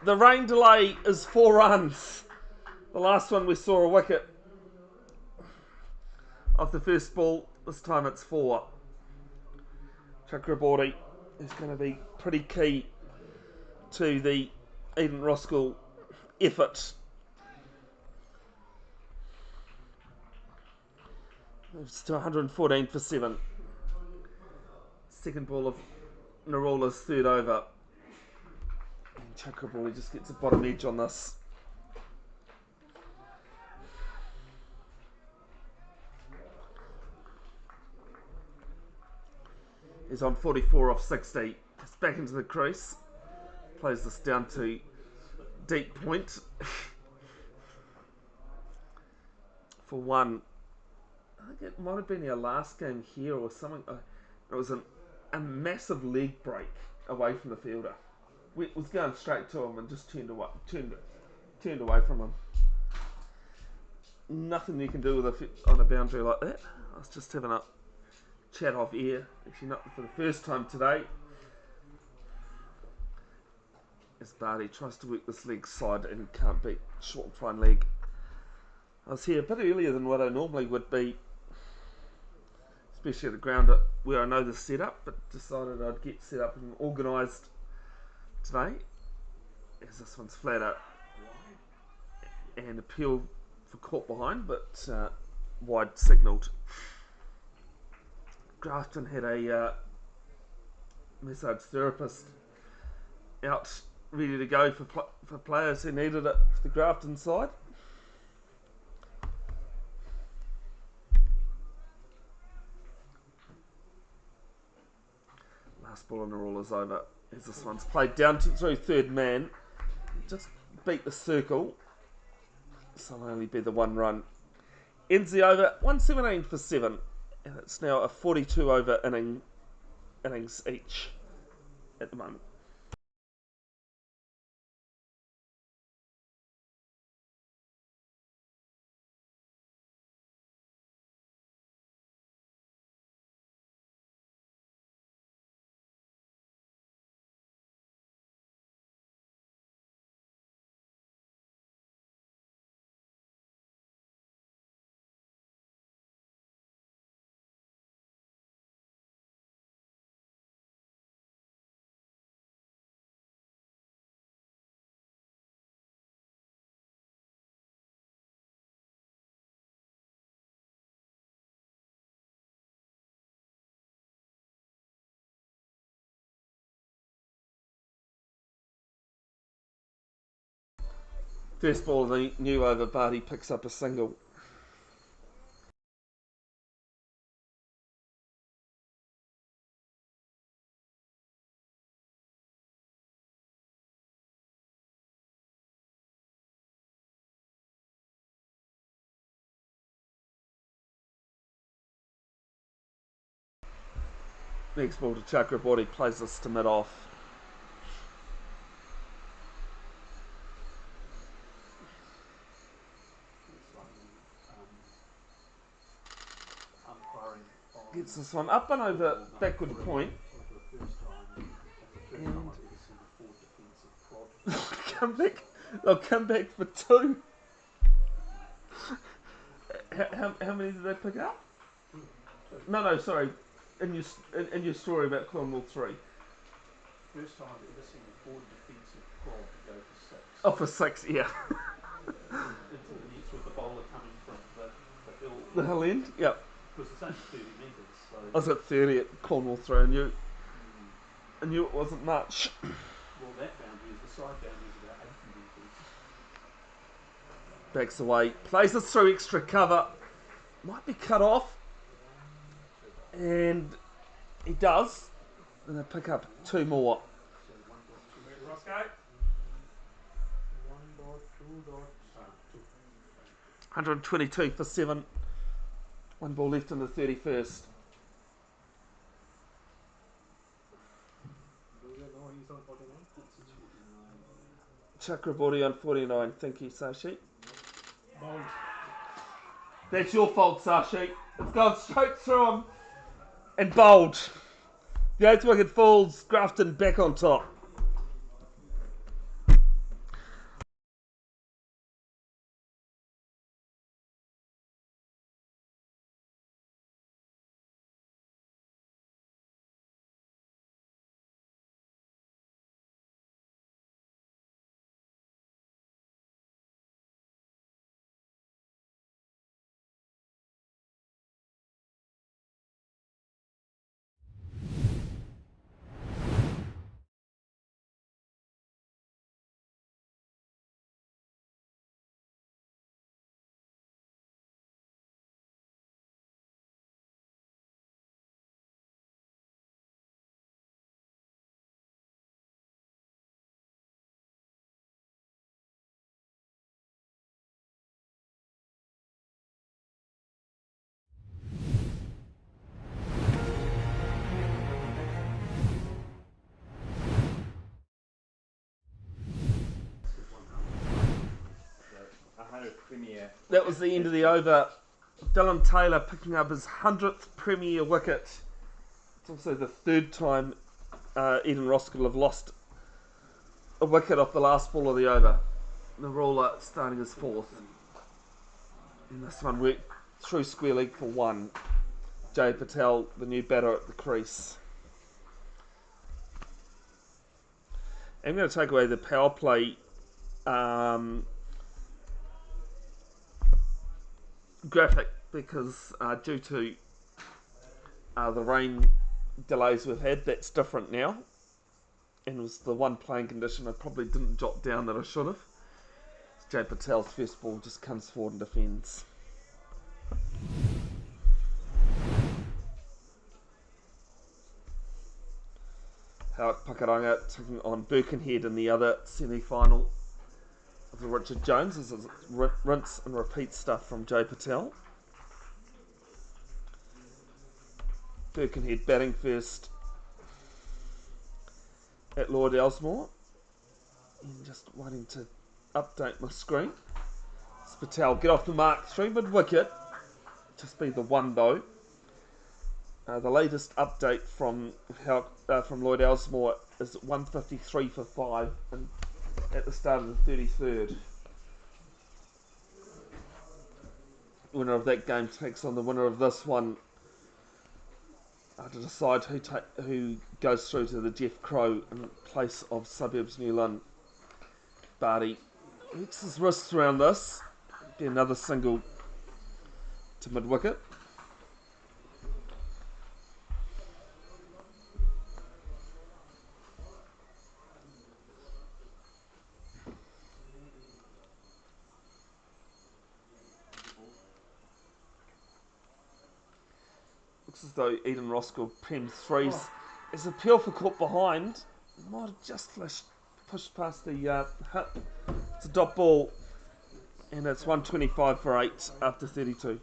the rain delay is 4 runs. The last one we saw a wicket. Off the first ball, this time it's 4. Chakraborty is going to be pretty key to the Eden Roskill effort. It's to 114 for 7. Second ball of Narula's third over. And Chakraborty just gets a bottom edge on this. He's on 44 off 60. Gets back into the crease. Plays this down to deep point. For 1. I think it might have been our last game here or something. It was a massive leg break away from the fielder. We was going straight to him and just turned away from him. Nothing you can do with on a boundary like that. I was just having a chat off air, actually not for the first time today. As Barty tries to work this leg side and can't beat short fine leg. I was here a bit earlier than what I normally would be, especially at the ground where I know the setup, but decided I'd get set up and organised today, as this one's flatter and appeal for caught behind, but wide signalled. Grafton had a massage therapist out ready to go for players who needed it for the Grafton side. Last ball on the roll is over as this one's played down through third man. Just beat the circle, so it'll only be the 1 run. Ends the over 117 for 7, and it's now a 42 over innings each at the moment. First ball of the new over, Barty picks up a single. Next ball to Chakraborty, plays this to mid-off. Gets this one up and over backward point. And they'll come back for 2. How many did they pick up? No, sorry. In your story about Cornwall 3. First time I've ever seen a forward defensive prod go for 6. Oh, for 6, yeah. Into the nets with the bowler coming from the hill. The hill end? Yep. Because it's only 30 metres, so... I was at 30 at Cornwall 3, and I knew it wasn't much. Well, that boundary is the side boundary is about 80 metres. Backs away, plays this through extra cover. Might be cut off. And he does. And they pick up 2 more. Roskill. 122 for 7. 1 ball left in the 31st. Chakraborty on 49. Thank you, Sashi. Bold. That's your fault, Sashi. It's gone straight through him. And bowled. The 8th wicket falls. Grafton back on top. Premier. That was the end of the over. Dylan Taylor picking up his 100th Premier wicket. It's also the third time Eden Roskill have lost a wicket off the last ball of the over. Narola starting his fourth. And this one went through square leg for one. Jay Patel, the new batter at the crease. I'm going to take away the power play graphic because due to the rain delays we've had, that's different now. And it was the one playing condition I probably didn't jot down that I should have. Jay Patel's first ball just comes forward and defends. Howard Pakaranga taking on Birkenhead in the other semi-final of the Richard Jones. This is rinse and repeat stuff from Jay Patel. Birkenhead batting first at Lord Elsmore. And just waiting to update my screen. It's Patel get off the mark, 3 mid wicket. Just be the one though. The latest update from Lloyd Elsmore is 153 for 5 and at the start of the 33rd. Winner of that game takes on the winner of this one to decide who goes through to the Jeff Crow in place of Suburbs Newland. Barty hits his wrists around this. Be another single to mid wicket. Looks as though Eden Roskill Prem 3's is a appeal for caught behind. Might have just pushed past the hip. It's a dot ball and it's 125 for 8 after 32.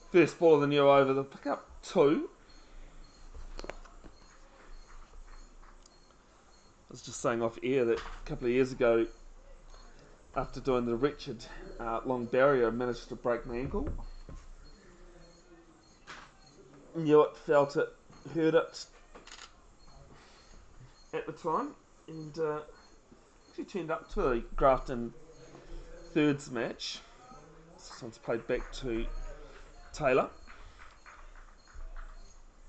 First ball of the new over, they'll pick up 2. I was just saying off air that a couple of years ago, after doing the wretched long barrier, I managed to break my ankle. Knew it, felt it, heard it at the time, and actually turned up to a Grafton thirds match. This one's played back to Taylor.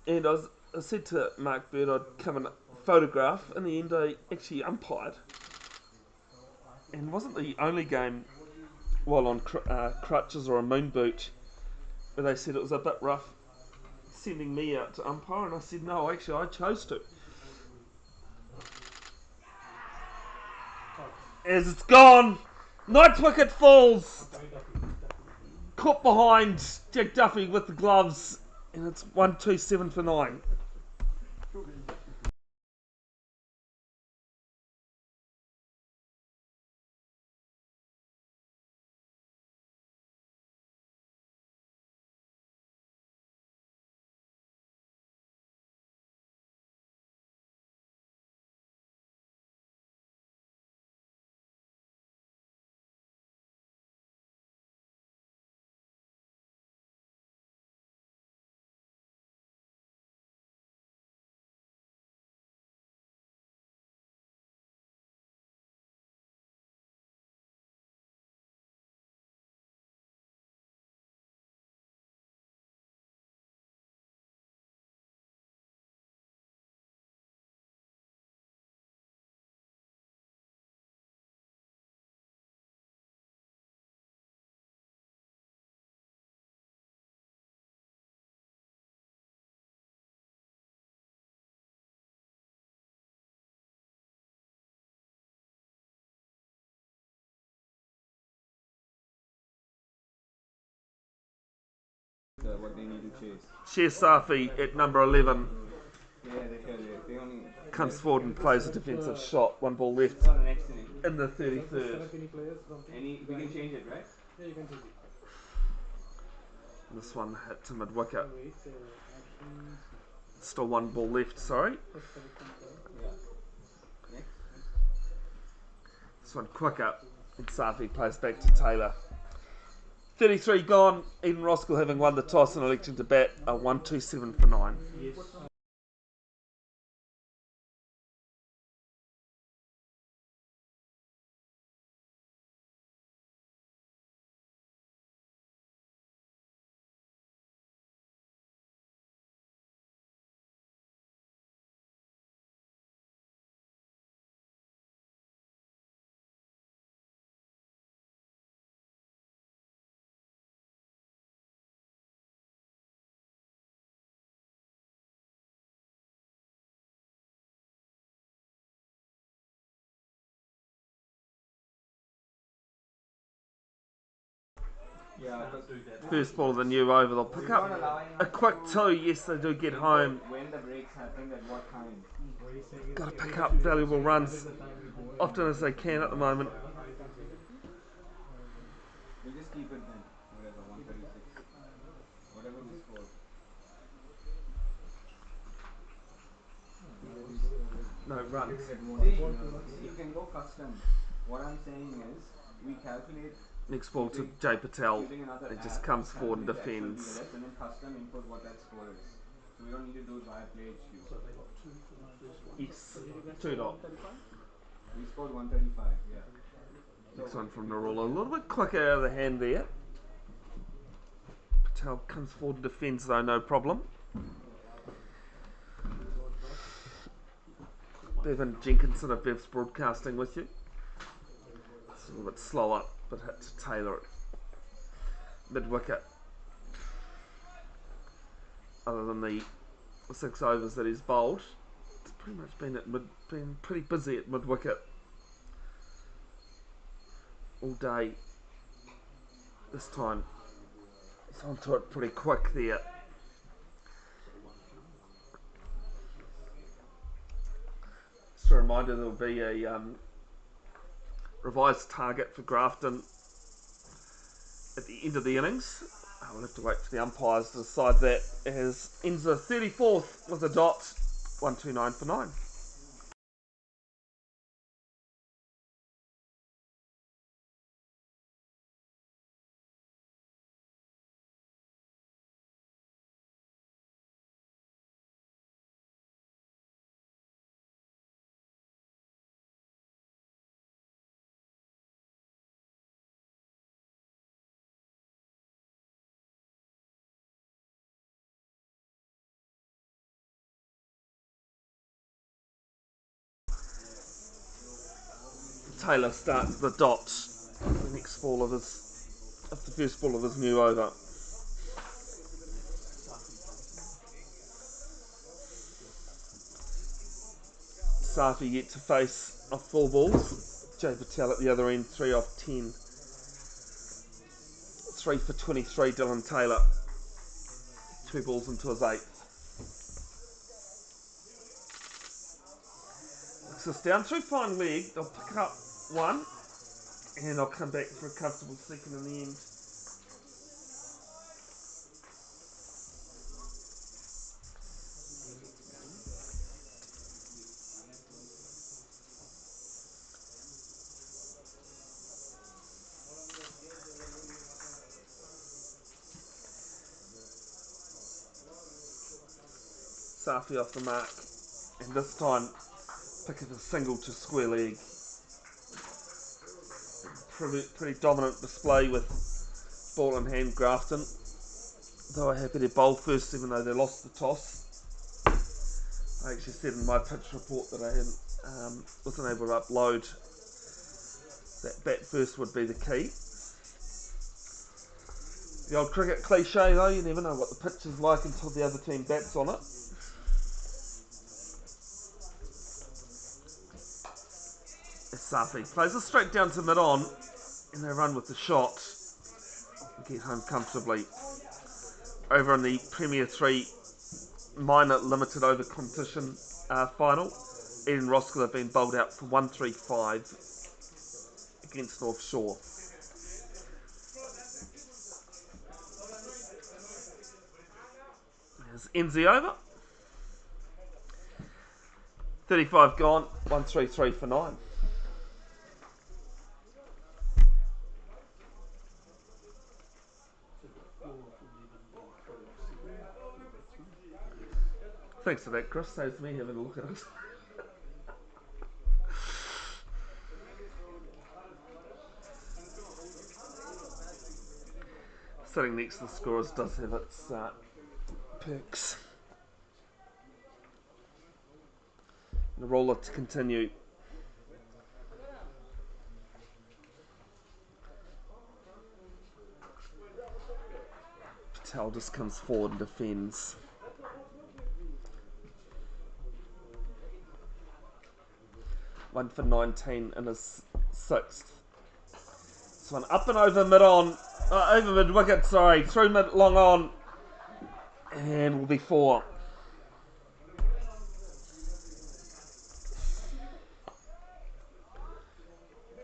And I said to Mark Bird I'd come and photograph. In the end, I actually umpired. And it wasn't the only game while on crutches or a moon boot where they said it was a bit rough sending me out to umpire. And I said, no, actually, I chose to. As it's gone, ninth wicket falls. Caught behind Jack Duffy with the gloves. And it's 127 for 9. what they need to chase. Share Safi at number 11 Yeah, they only. comes forward and plays a defensive shot. One ball left On the next inning. in the 33rd. Select any players from We can change it, right? Yeah, you can change it. This one hit to mid wicket. Wait, actions. Still one ball left, sorry. First selecting player. Yeah. Next. This one quicker. And Safi plays back to Taylor. 33 gone. Eden Roskill having won the toss and electing to bat a 1-2-7 for 9. Yes. Yeah. First ball of the new over. They'll pick up a quick 2. Yes, they do get home. When the breaks happened, at what time? Got to pick up valuable runs often as they can at the moment. We'll just keep it then. Whatever, 136. Whatever we score. No runs. See, you can go custom. What I'm saying is, we calculate Next ball to Jay Patel. using another It just app, comes forward and calculate the actual defends. DLS and then custom input what that score is. So we don't need to do it via play HQ. So they got 2 for the first one. Yes, 2 not. We scored 135, yeah. Next one from Narula. A little bit quicker out of the hand there. Patel comes forward and defends though, no problem. Bevan Jenkinson of Bev's Broadcasting with you. It's a little bit slower, but hit to Taylor at mid wicket. Other than the 6 overs that he's bowled, it's pretty much been pretty busy at mid wicket all day. This time, it's onto it pretty quick there. Just a reminder, there will be a revised target for Grafton at the end of the innings. We'll have to wait for the umpires to decide that. As ends the 34th with a dot, 129 for 9. Taylor starts the dot. The next ball of the first ball of his new over. Safi yet to face off 4 balls. Jay Patel at the other end, 3 off 10. 3 for 23, Dylan Taylor. 2 balls into his 8th. So it's down through fine leg. They'll pick up 1 and they'll come back for a comfortable second in the end. Safi off the mark, and this time pick up a single to square leg. Pretty dominant display with ball in hand Grafton. They were happy to bowl first even though they lost the toss. I actually said in my pitch report that I wasn't able to upload that bat first would be the key. The old cricket cliche though, you never know what the pitch is like until the other team bats on it. Safi plays it straight down to mid-on and they run with the shot and get home comfortably. over in the Premier 3 minor limited over competition final. Eden Roskill have been bowled out for 135 against North Shore. There's NZ over. 35 gone, 133 for 9. Thanks for that, Chris. Saves me having a look at it. Sitting next to the scorers does have its perks. The roller to continue. Patel just comes forward and defends. One for 19 in his 6th. This one up and over mid on. Over mid wicket, sorry. Through mid long on. And will be 4.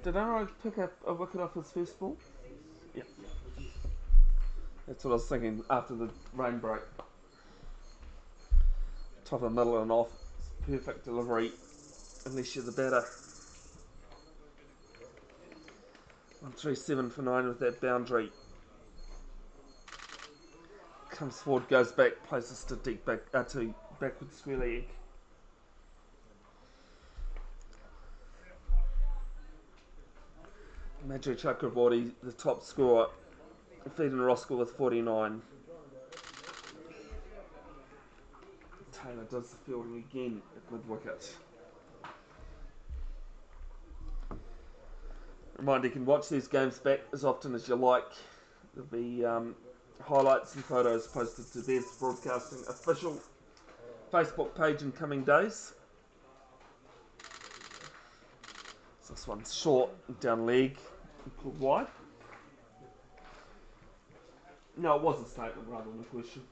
Did Arrow pick up a wicket off his first ball? Yeah. That's what I was thinking after the rain break. Top of middle and off. Perfect delivery. Unless you're the batter. 137 for 9 with that boundary. Comes forward, goes back, places to deep back to backward square leg. Madri Chakraborty, the top scorer, feeding Roskill with 49. Taylor does the fielding again at mid wicket. Reminder, you can watch these games back as often as you like. There'll be highlights and photos posted to Bears Broadcasting official Facebook page in coming days. So this one's short, down leg, pulled wide. No, it was a statement rather than a question.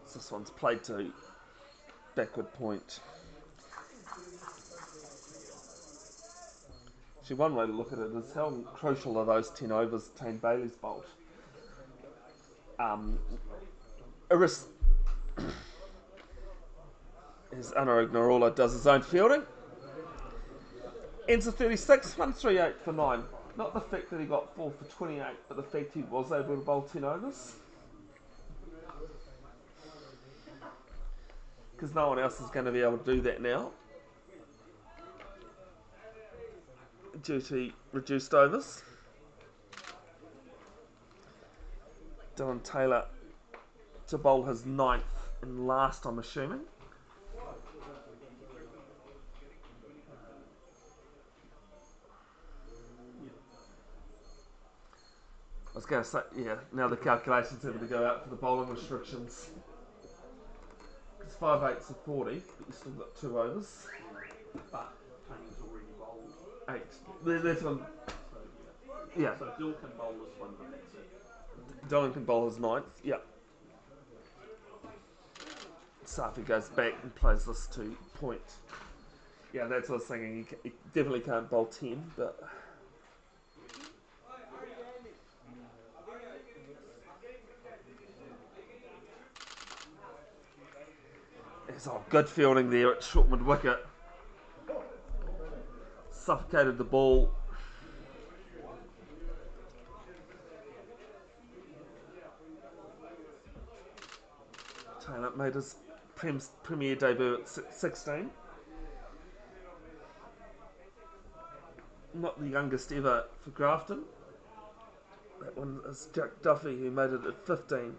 So this one's played to backward point. Actually, one way to look at it is how crucial are those 10 overs Tane Bailey's bowled. Is Anurag Narula does his own fielding. Ends a 36, 138 for 9. Not the fact that he got 4 for 28, but the fact he was able to bowl 10 overs. Because no one else is going to be able to do that now, due to reduced overs. Dylan Taylor to bowl his 9th and last, I'm assuming. I was going to say, yeah, now the calculations having to go out for the bowling restrictions. It's 5 8s are 40, but you still got 2 overs. But Tane's already bowled. 8. That's one. Yeah. So Dill can bowl this one, but that's it. Dylan can bowl his 9th, yeah. Safi goes back and plays this to point. Yeah, that's what I was thinking. He definitely can't bowl 10, but. It's good fielding there at short mid wicket. Suffocated the ball. Taylor made his premier debut at 16. Not the youngest ever for Grafton. That one is Jack Duffy, who made it at 15.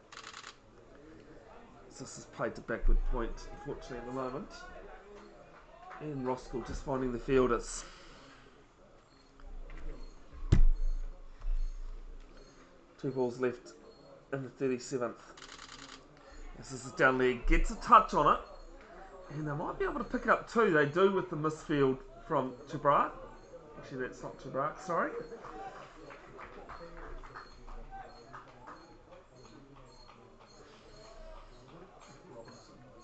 So this is played to backward point, unfortunately, at the moment. And Roskill just finding the fielders. Two balls left in the 37th. This is down leg, gets a touch on it. And they might be able to pick up 2. They do with the misfield from Chibrak. Actually, that's not Chibrak, sorry.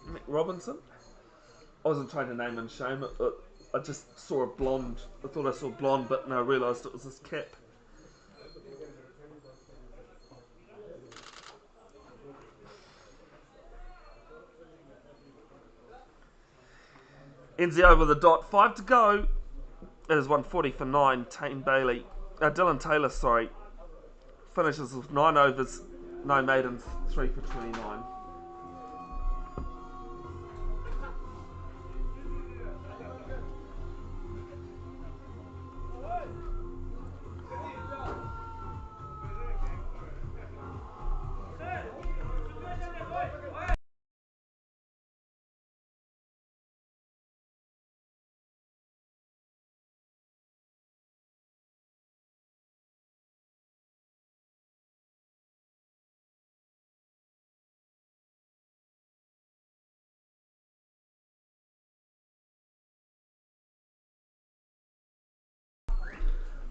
Mick Robinson. I wasn't trying to name and shame it. I just saw a blonde. I thought I saw blonde, but no, I realised it was this cap. Enzi over the dot. 5 to go. It is 140 for 9. Dylan Taylor, sorry, finishes with 9 overs, no maidens, 3 for 29.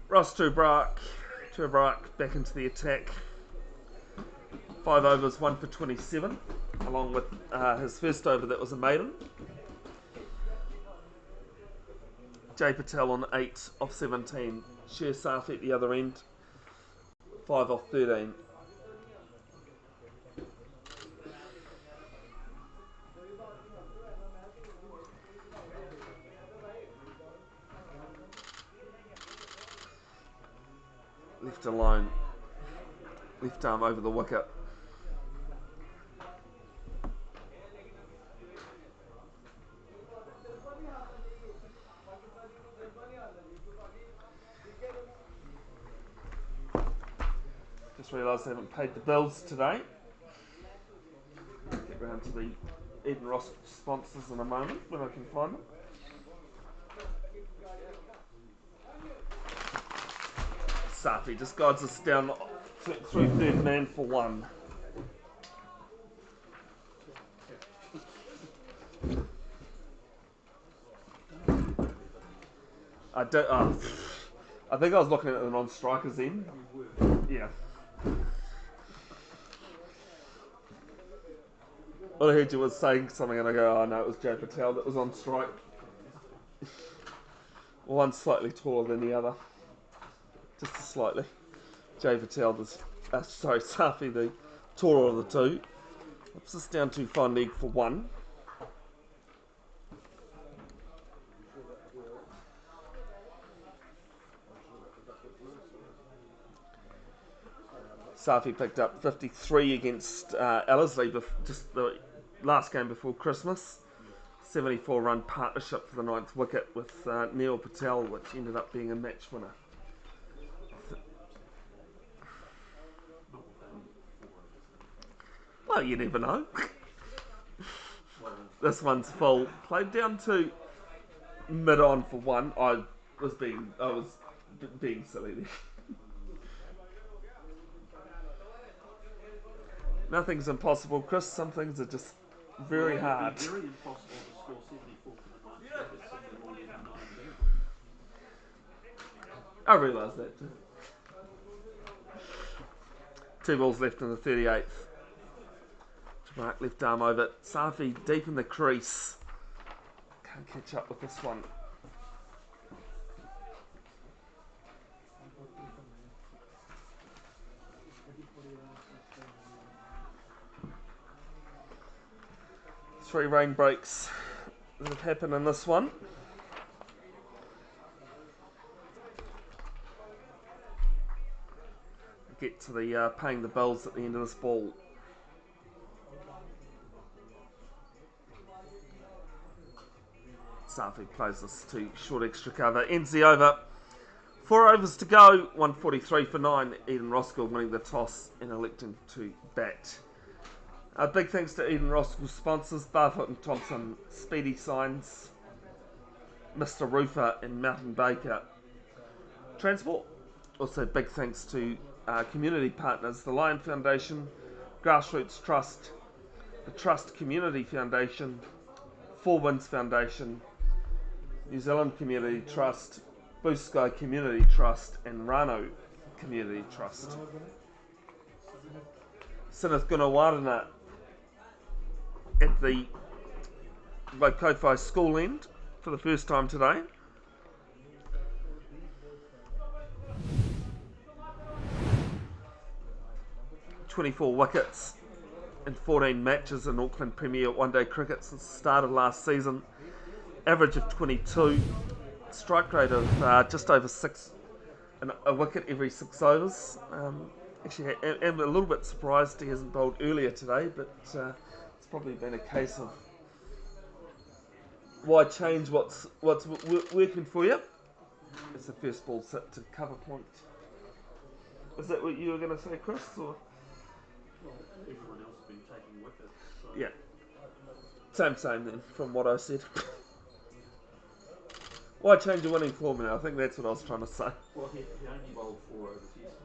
Ross Chibrak back into the attack. 5 overs, 1 for 27, along with his first over that was a maiden. Jay Patel on 8 off 17. Sher Safi at the other end, 5 off 13. Left alone. Left arm over the wicket. Just realised I haven't paid the bills today. Get round to the Eden Ross sponsors in a moment when I can find them. Safi just guides us down through third man for 1. I think I was looking at the non-strikers end. Yeah. Well, I heard you was saying something and I go, oh no, it was Jay Patel that was on strike. One slightly taller than the other. Just slightly. Jay Patel, Safi, the taller of the two. Ups us down to fine leg for 1. Safi picked up 53 against Ellerslie, just the last game before Christmas. 74 run partnership for the 9th wicket with Neil Patel, which ended up being a match winner. Well, you never know. This one's full. Played down to mid-on for 1. I was being silly there. Nothing's impossible, Chris. Some things are just very hard. It's very impossible to score 74 for the 9th wicket when they're already 9 down. I realise that too. 2 balls left in the 38th. Mark left arm over. Safi deep in the crease. Can't catch up with this one. Three rain breaks that have happened in this one. Get to the paying the bills at the end of this ball. Safi plays this to short extra cover. Ends the over. 4 overs to go. 143 for 9. Eden Roskill winning the toss and electing to bat. Big thanks to Eden Roskill sponsors, Barfoot and Thompson, Speedy Signs, Mr. Roofer and Mountain Baker Transport. Also big thanks to community partners, the Lion Foundation, Grassroots Trust, the Trust Community Foundation, Four Winds Foundation, New Zealand Community Trust, Blue Sky Community Trust, and Rano Community Trust. Sineth Gunawarana at the Waikowhai school end for the first time today. "24 wickets in 14 matches in Auckland Premier One-Day Cricket since the start of last season. Average of 22. Strike rate of just over 6, and a wicket every 6 overs. Actually, I'm a little bit surprised he hasn't bowled earlier today, but it's probably been a case of why change what's working for you. It's the first ball set to cover point. Is that what you were going to say, Chris? Or? Well, everyone else has been taking wickets. So Yeah. Same then, from what I said. Why change a winning formula? I think that's what I was trying to say. well, he only bowled 4 overs yesterday.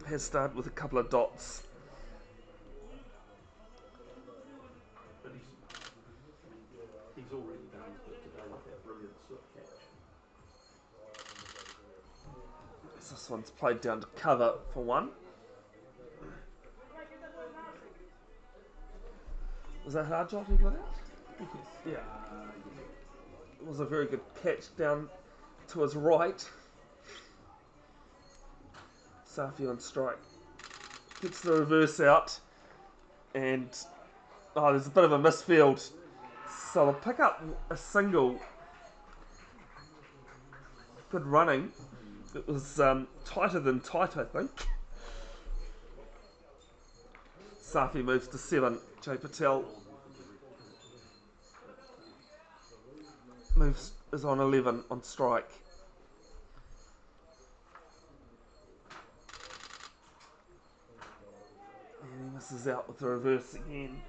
Has started with a couple of dots. But he's already done his bit today with that brilliant slip catch. This one's played down to cover for one. Was that hard shot he got out? Yeah. It was a very good catch down to his right. Safi on strike. Gets the reverse out. And there's a bit of a misfield. So they'll pick up a single. Good running. It was tighter than tight, I think. Safi moves to 7. Jay Patel is on 11 on strike. And he misses out with the reverse again.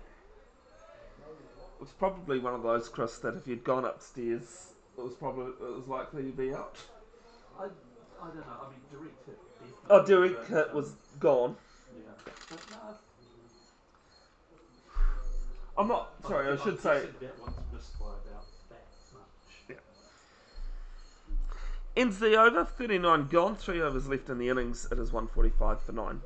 It was probably one of those, Chris, that if you'd gone upstairs, it was likely to be out. I don't know. I mean, direct hit definitely. Oh, Derek hit was gone. Yeah. But no, I'm not. Sorry, I should say. that one's missed by about that much. Yeah. Ends the over, 39 gone, 3 overs left in the innings. It is 145 for 9.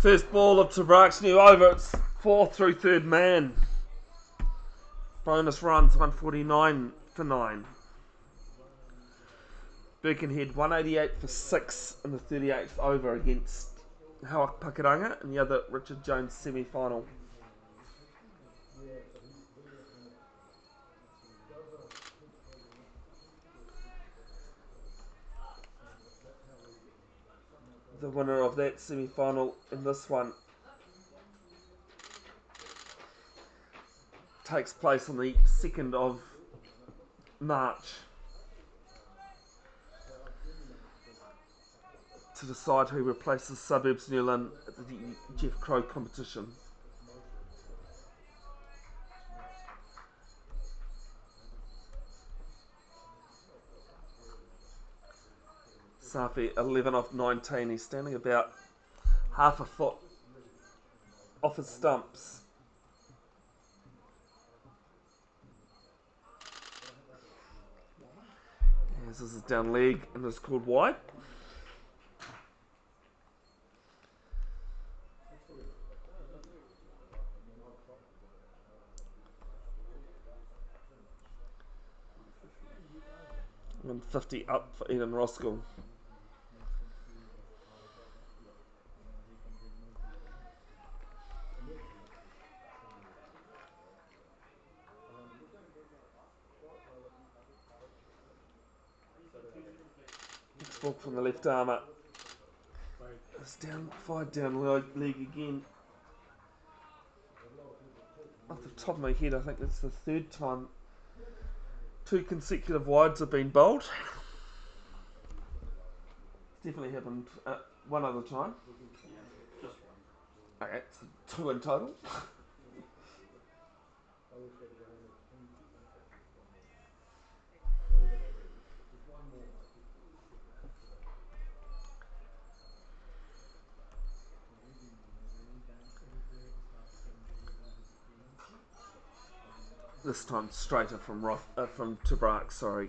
First ball of Tabrak's new over. It's 4th through 3rd man. Bonus runs 149 for 9. Birkenhead 188 for 6 in the 38th over against Hawak Pakaranga in the other Richard Jones semi-final. The winner of that semi-final in this one takes place on the 2nd of March to decide who replaces Suburbs Newland at the Jeff Crow competition. Safi 11 off 19. He's standing about half a foot off his stumps. As this is down leg and it's called wide. And 50 up for Eden Roskill. Ball from the left armour. Right. It's down, 5 down league again. Off the top of my head, I think it's the third time 2 consecutive wides have been bowled. It's definitely happened one other time. Yeah, just one. Okay, so 2 in total. This time straighter from Tabrak, sorry.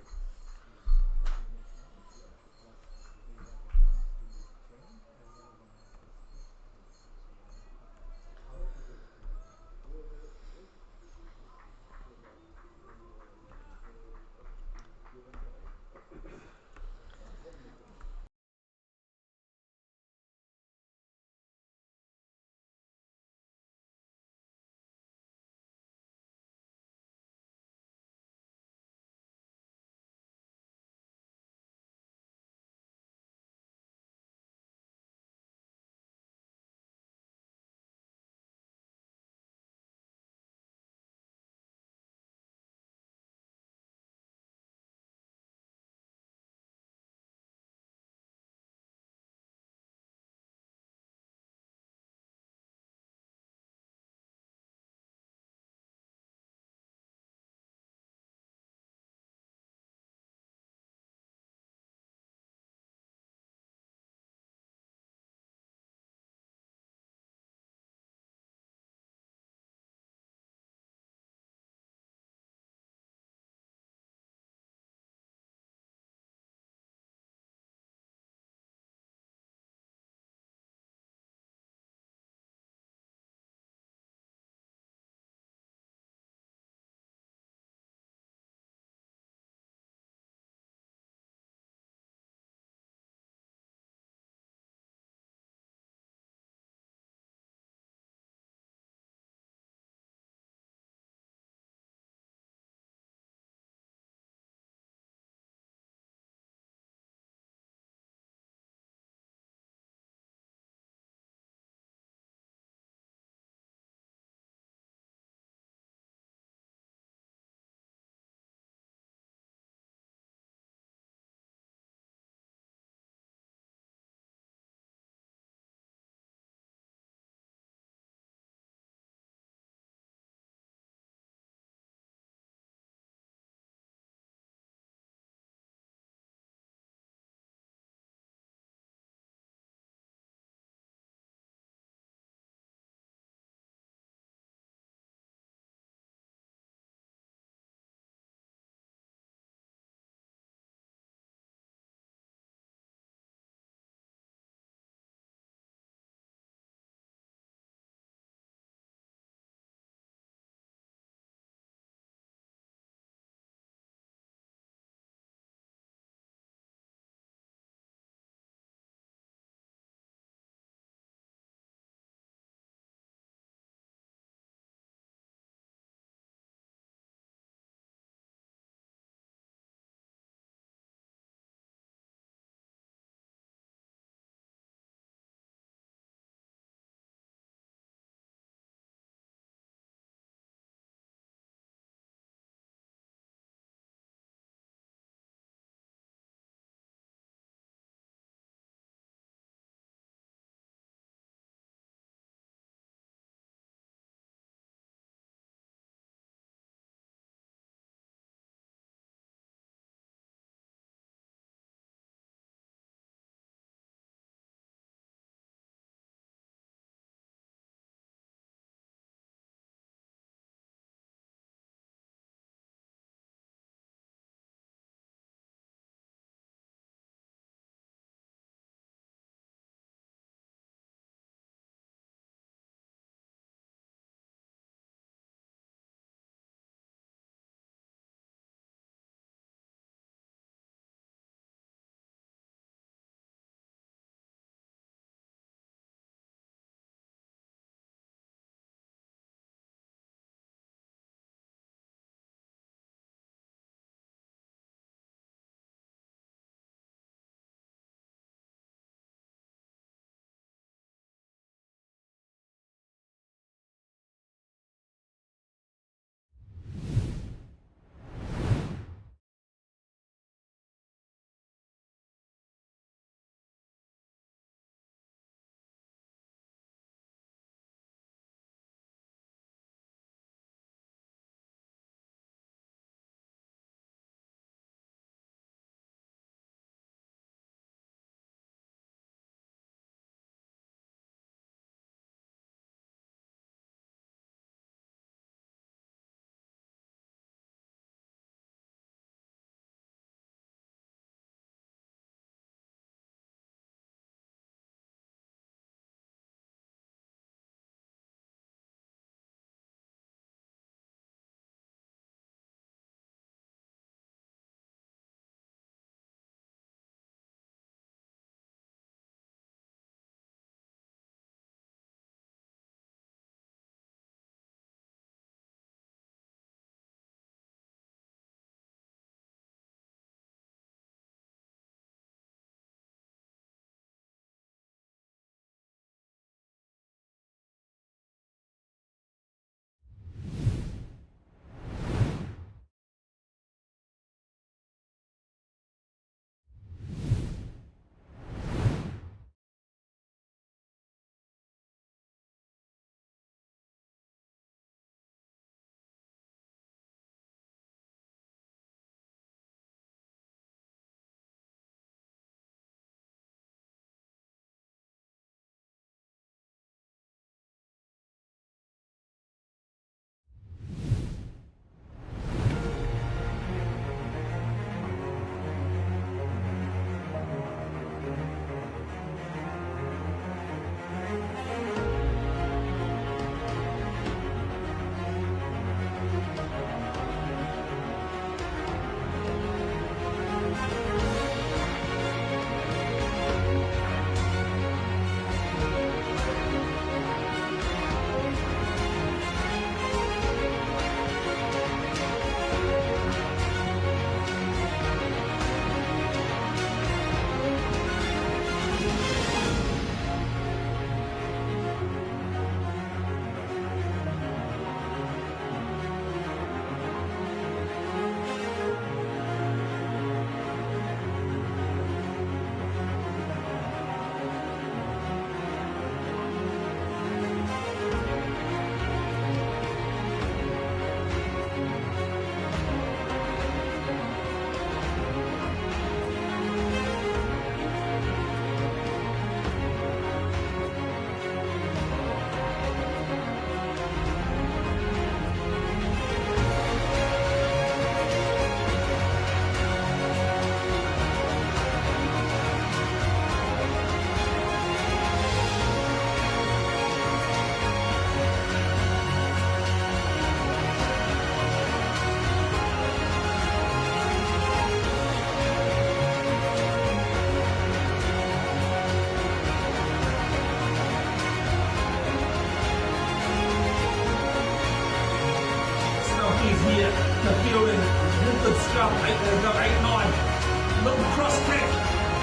scrum, 8-9. Little cross kick,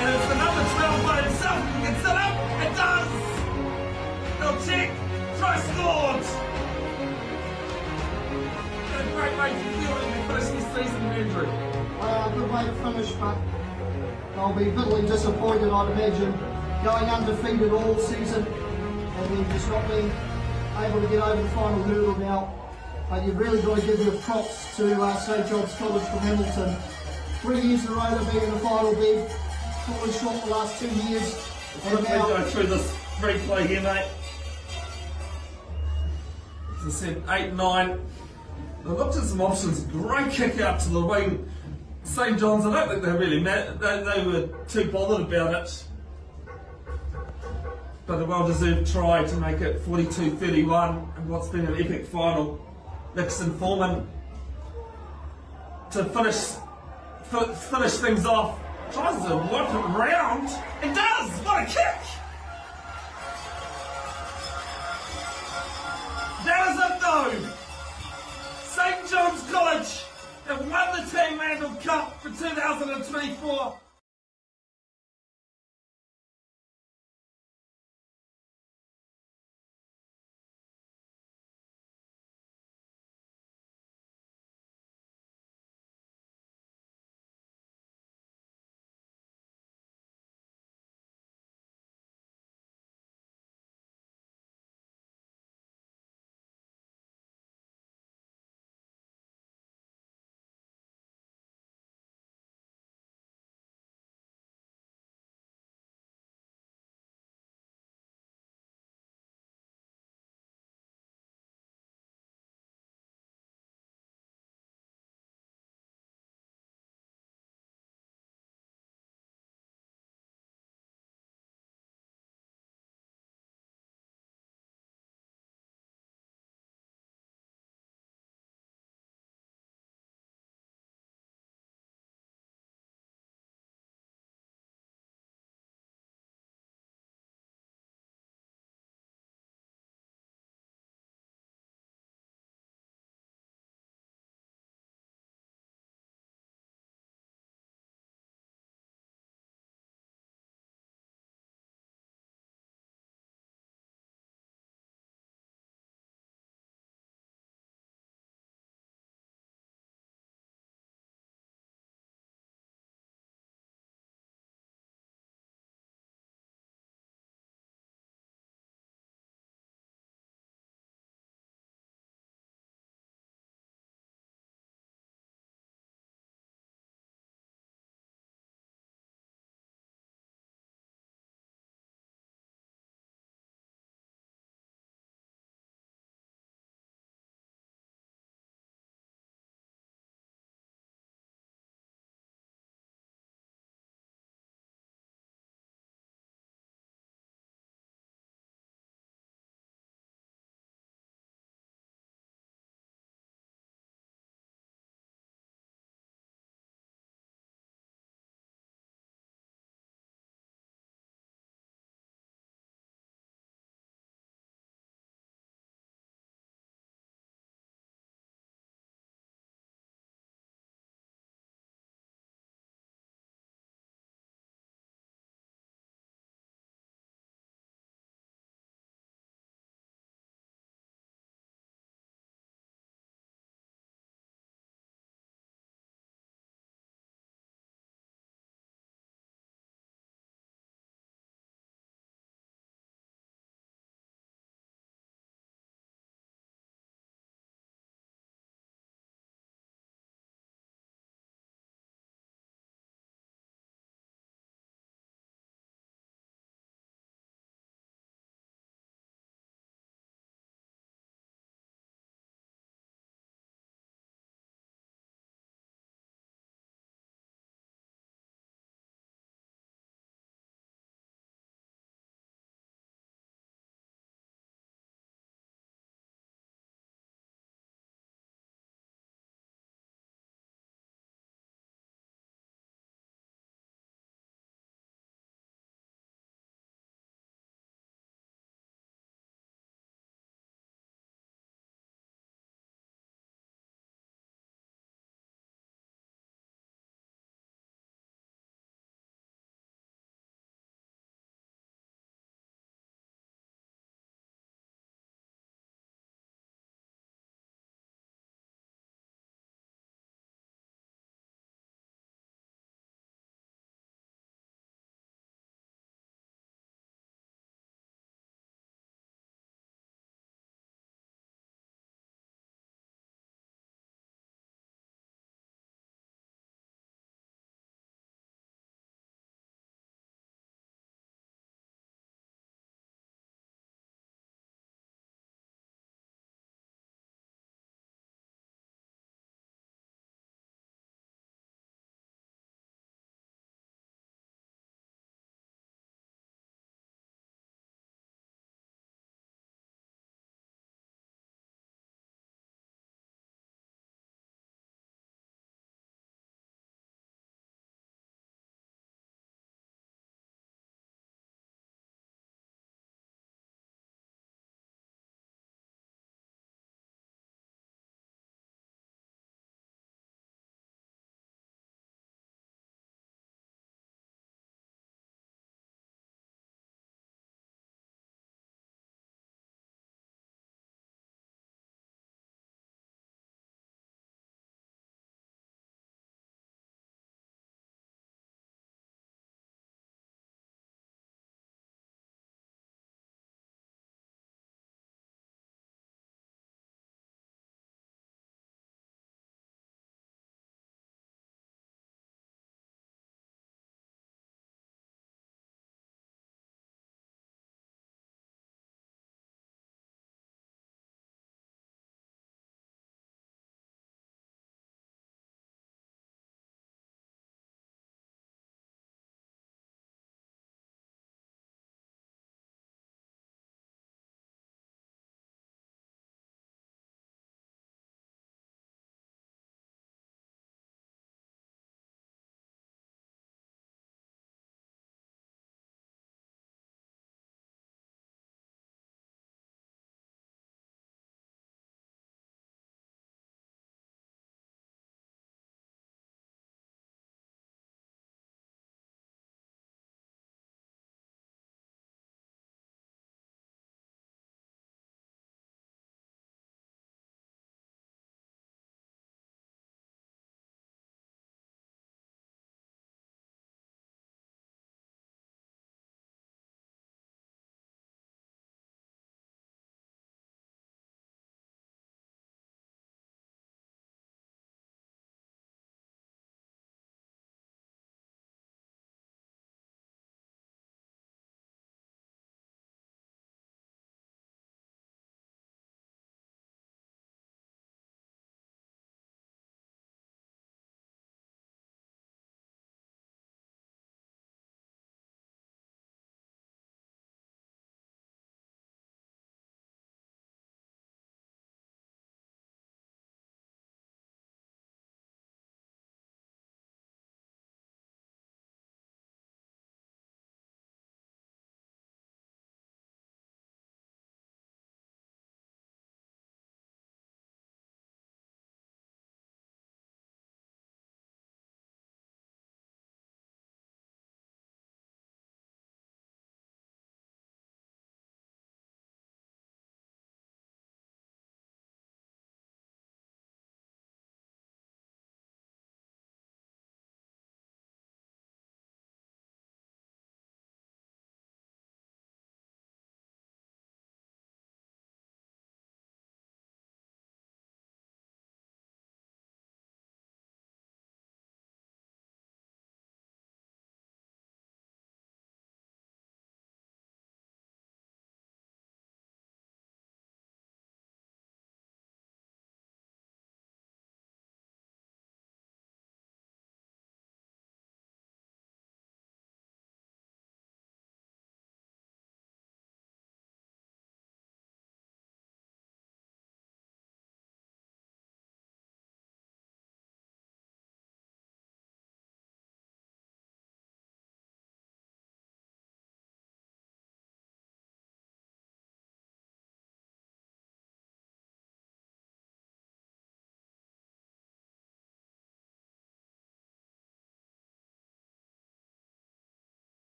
and it's the number 12 by himself. He gets it up, it does! They'll check, try scored! And a great way to feel it to finish this season, Andrew. Good way to finish, but they'll be bitterly disappointed, I'd imagine, going undefeated all season and then just not being able to get over the final hurdle now. But you've really got to give your props to St John's College from Hamilton. 3 years in a row they've been in the final bid, fallen short the last 2 years. And Quickly now, go through this replay here, mate. As I said, 8-9. They looked at some options. Great kick out to the wing. St John's, I don't think they really they were too bothered about it. But a well-deserved try to make it 42-31 and what's been an epic final. Nixon Foreman to finish things off. Tries to whip it round. It does! What a kick! That is it though! St John's College have won the Team Mandel Cup for 2024.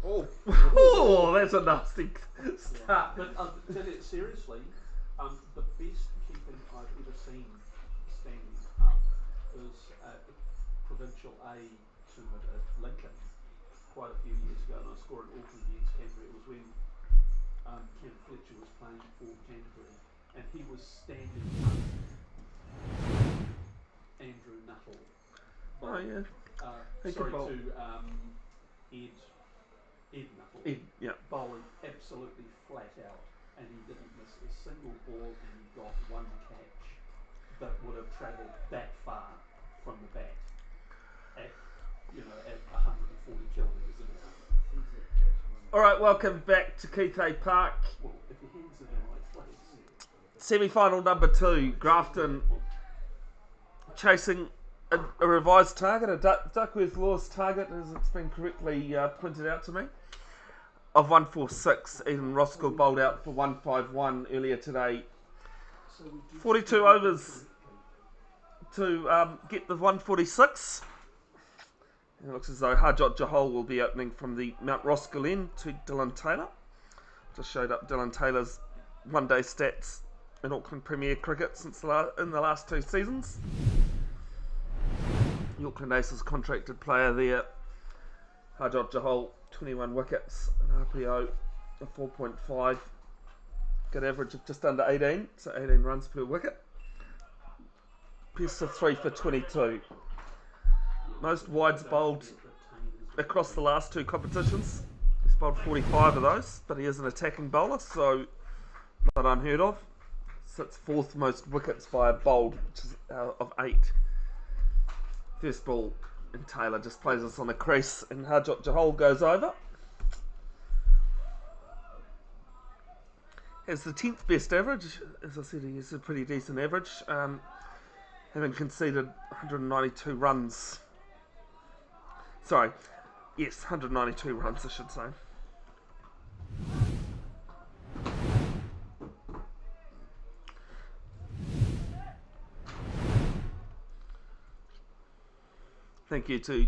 Oh, that's a nasty start. But tell you, seriously, the best keeping I've ever seen standing up is a provincial A tournament at Lincoln quite a few years ago, and I scored an Auckland against Canterbury. It was when Ken Fletcher was playing for Canterbury, and he was standing up Andrew Nuttall. Oh yeah. He Sorry could bowl. to Ed Nuttall. Ed, yeah. Bowling absolutely flat out, and he didn't miss a single ball, and he got one catch that would have travelled that far from the bat at 140 kilometres an hour. All right, welcome back to Kithay Park. Well, if your hands in the right place. Semi-final number 2, Grafton chasing a revised target, a Duckworth Laws target, as it's been correctly pointed out to me, of 146. Even Roskill bowled out for 151 earlier today. 42 overs to get the 146. It looks as though Harjot Johal will be opening from the Mount Roskill end to Dylan Taylor. Just showed up Dylan Taylor's one-day stats in Auckland Premier Cricket since in the last 2 seasons. The Auckland Aces contracted player there. Harjot Johal, 21 wickets, an RPO of 4.5. Good average of just under 18, so 18 runs per wicket. Best of 3 for 22. Most wides bowled across the last 2 competitions. He's bowled 45 of those, but he is an attacking bowler, so not unheard of. Sits 4th most wickets by a bowled, which is of 8. First ball, and Taylor just plays us on the crease, and Harjot Johal goes over. Has the 10th best average. As I said, he's a pretty decent average, having conceded 192 runs. Sorry, yes, 192 runs, I should say. Thank you to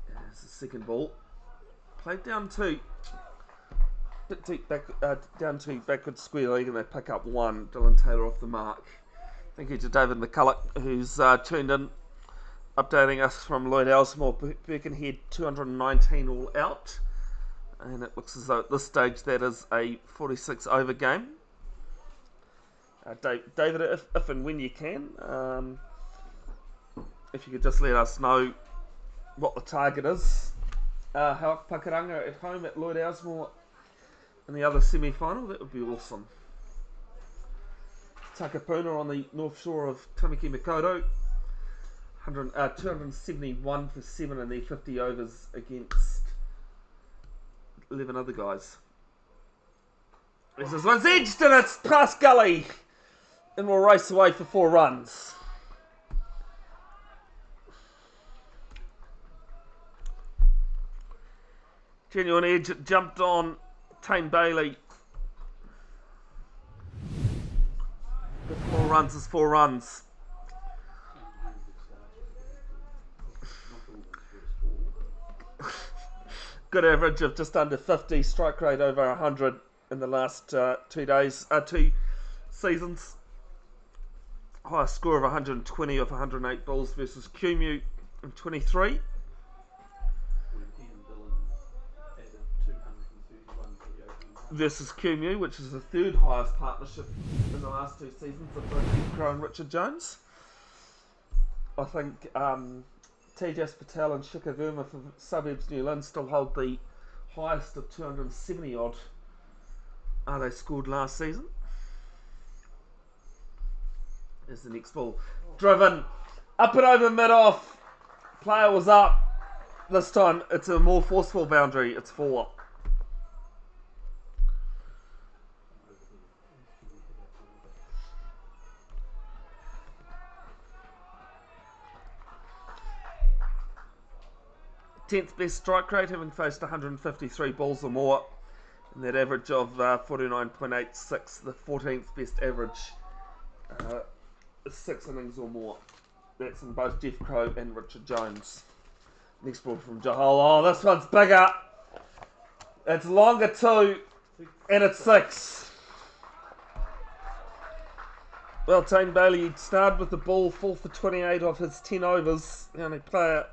there's the second ball. Played down to backward square leg, and they pick up 1. Dylan Taylor off the mark. Thank you to David McCulloch, who's tuned in, updating us from Lloyd Elsmore. Birkenhead 219 all out, and it looks as though at this stage that is a 46 over game. David, if and when you can, if you could just let us know what the target is. Hawk Pakaranga at home at Lloyd Elsmore in the other semi-final, that would be awesome. Takapuna on the north shore of Tamaki Makaurau, 271 for 7 in their 50 overs against 11 other guys. This one's edged and it's past gully, and we'll race away for 4 runs. Genuine edge, it jumped on Tame Bailey. 4 runs is 4 runs. Good average of just under 50, strike rate over 100 in the last 2 seasons. Highest score of 120 off 108 balls versus Cumu in 23. Versus Cumu, which is the 3rd highest partnership in the last 2 seasons of both Ed Crow and Richard Jones. I think Tejas Patel and Shikhar Verma for Suburbs New Lynn still hold the highest of 270 odd they scored last season. There's the next ball. Driven up and over mid-off. Player was up. This time it's a more forceful boundary. It's 4. Tenth best strike rate, having faced 153 balls or more, and that average of 49.86. The 14th best average, 6 innings or more. That's in both Jeff Crow and Richard Jones. Next ball from Jahal. Oh, this one's bigger. It's longer too, and it's 6. Well, Tane Bailey started with the ball 4 for 28 off his 10 overs. The only player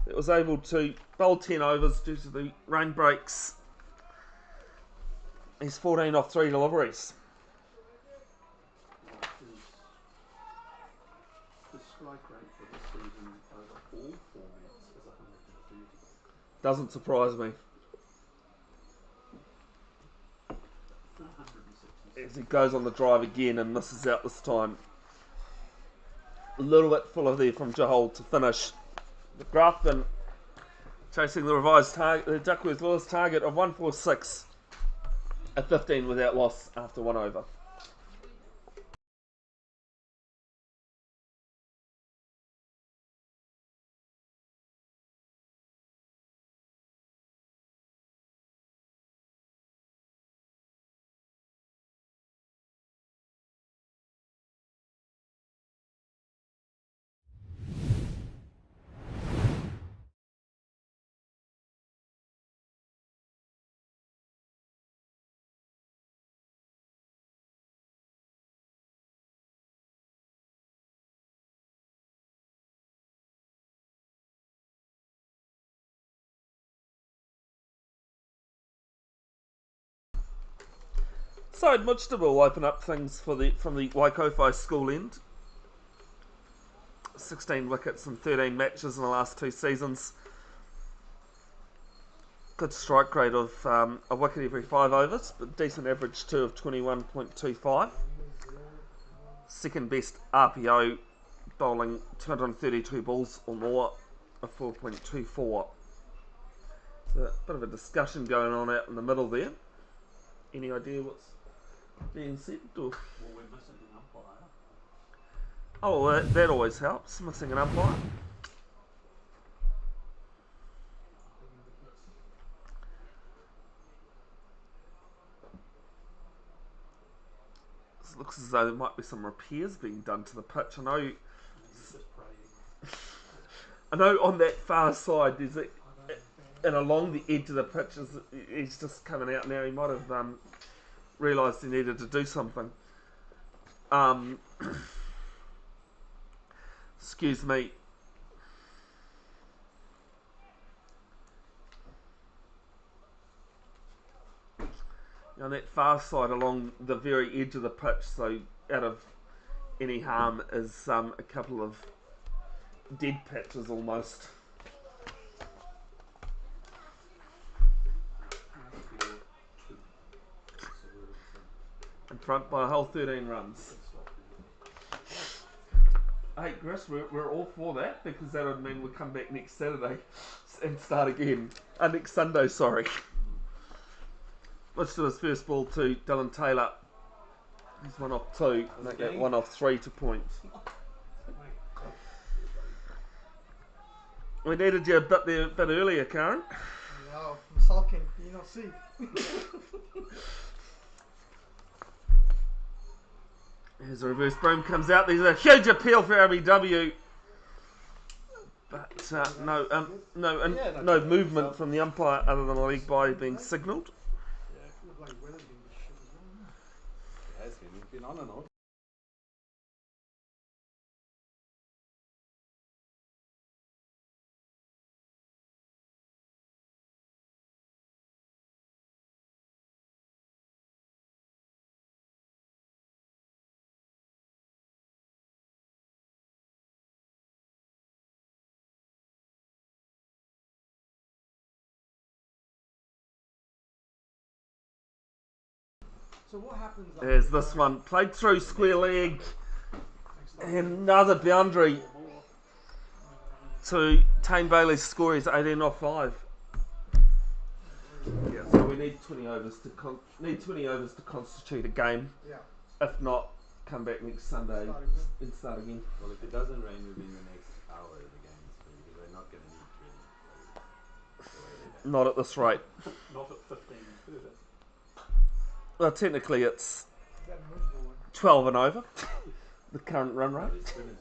that was able to bowl 10 overs due to the rain breaks. He's 14 off 3 deliveries. His strike rate for this season over all formats is 130. Doesn't surprise me. 466. As he goes on the drive again and misses out this time. A little bit fuller there from Jahal to finish. The Grafton chasing the revised target, the Duckworth Lewis target of 146 at 15 without loss after 1 over. So Mudgster will open up things from the Waikowhai school end. 16 wickets in 13 matches in the last 2 seasons. Good strike rate of a wicket every 5 overs, but decent average too of 21.25. Second best RPO, bowling 232 balls or more, of 4.24. So a bit of a discussion going on out in the middle there. Any idea what's being said? Or? Well, we're missing an umpire. Oh, that always helps, missing an umpire. This looks as though there might be some repairs being done to the pitch. I know on that far side there's and along the edge of the pitch he's just coming out now. He might have realised he needed to do something. Excuse me. On that far side along the very edge of the pitch, so out of any harm, is a couple of dead patches almost. In front by a whole 13 runs. Hey Chris, we're all for that, because that would mean we'll come back next Saturday and start again. Next Sunday, sorry. Let's do his first ball to Dylan Taylor. He's 1 off 2, make that 1 off 3 to points. We needed you a bit earlier, Karen. Yeah, I'm sulking. Can you not see? Here's a reverse broom comes out. There's a huge appeal for RBW. But no movement from the umpire other than a leg by being signalled. It has been. It's been on and off. So what happens? There's this one played through square leg. And another boundary to Tane Bailey's score is 18 off 5. Yeah, so we need 20 overs to constitute a game. Yeah. If not, come back next Sunday and start again. Well, if it doesn't rain within the next hour, the game's free, because we're not going to need 20. Not at this rate. Not at 15 further. Well, technically it's 12 and over, the current run rate. From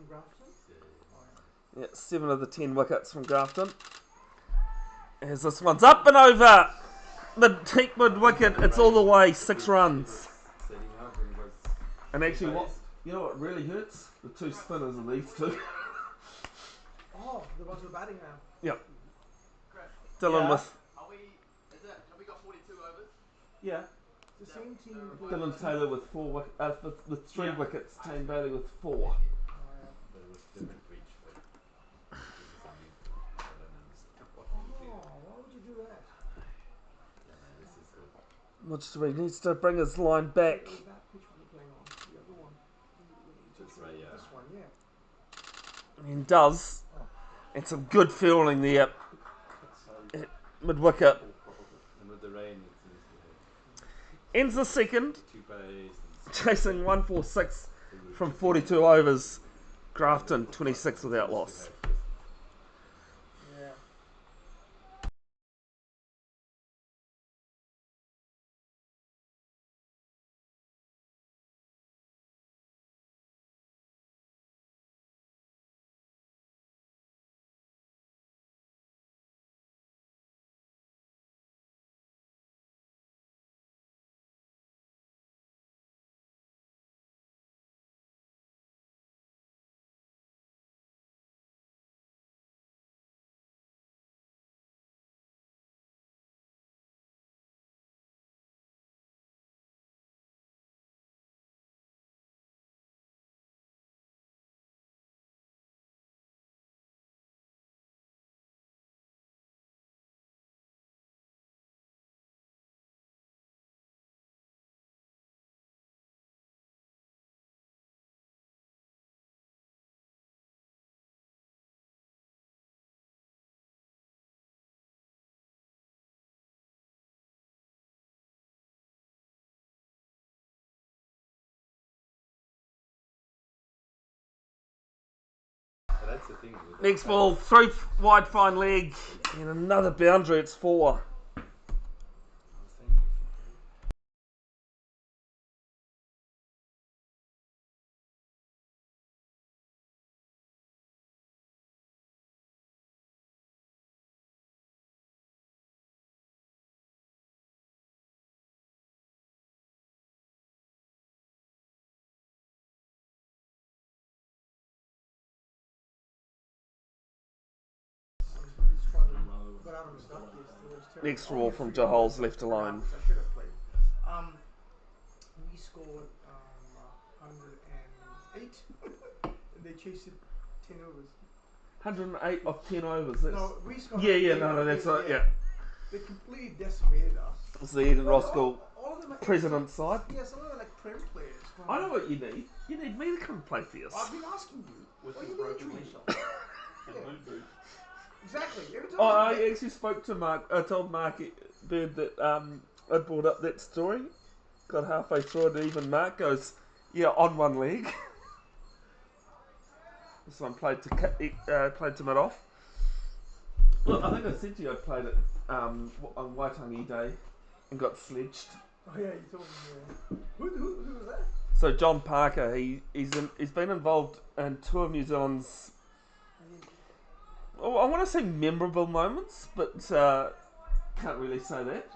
Grafton? Oh, Yeah, 7 of the 10 wickets from Grafton. As this one's up and over mid wicket, it's all the way, 6 runs. Setting up and he was And actually, what really hurts? The 2 spinners of these 2. Oh, the ones with batting now. Yep. Dylan with Have we got 42 overs? yeah. The same team. Dylan Taylor with 4 with 3 wickets. Tane Bailey with 4. but it was different for each fight. This is something I don't understand what we do. Why would you do that? Yeah, man, this is good. Which he needs to bring his line back. That pitch were you playing on? The other one. This right, yeah. This one, yeah. And he does. And some good fielding there. Mid wicket. And with the rain, it seems to have Ends the second. 2 plays. Chasing 146 from 42 overs. Grafton 26 without loss. Yeah. But that's the thing. With Next ball, 3 wide fine leg. And another boundary, it's 4. I was saying Got out of his duck yesterday. It was terrible. Next ball from Jahol's left alone. I should have played. We scored 108 and they chased it 10 overs. 108 of 10 overs. That's, No, we scored. no, that's right, yeah. They completely decimated us. It's the Eden Roskill All of them are president's side. Yeah, some of them are like Prem players. I know what you need. You need me to come play for you. I've been asking you. With What his do you broken mean whistle injury? and moon boot. Exactly. Every time Oh, you I actually spoke to Mark. I told Mark Bird that I'd brought up that story. Got halfway through it, and even Mark goes, "Yeah, on one leg." This one played to mid off. Look, I think I said to you I played it on Waitangi Day and got sledged. Oh yeah, you told me. Yeah. Who was that? So John Parker, he's been involved in 2 of New Zealand's, I want to say memorable moments, but can't really say that.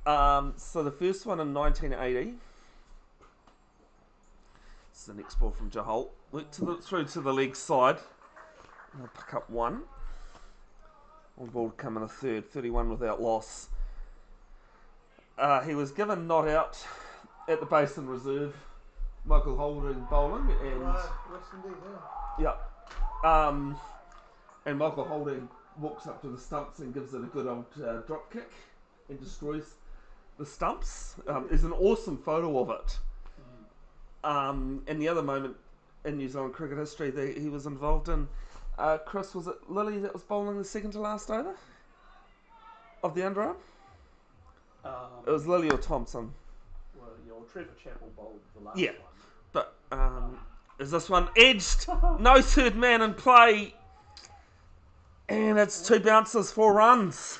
Yeah. So the first one in 1980. This is the next ball from Jahol. Went through to the leg side. And I'll pick up 1. One ball to come in a third, 31 without loss. He was given not out at the Basin Reserve. Michael Holding bowling and Right. Yes, indeed. Yeah. and Michael Holding walks up to the stumps and gives it a good old drop kick and destroys the stumps. There's an awesome photo of it. And the other moment in New Zealand cricket history that he was involved in, Chris, was it Lilly that was bowling the second to last over of the underarm? It was Lilly or Thompson. Well, Trevor Chappell bowled the last Yeah. one. But is this one edged? No third man in play. And it's 2 bounces, 4 runs.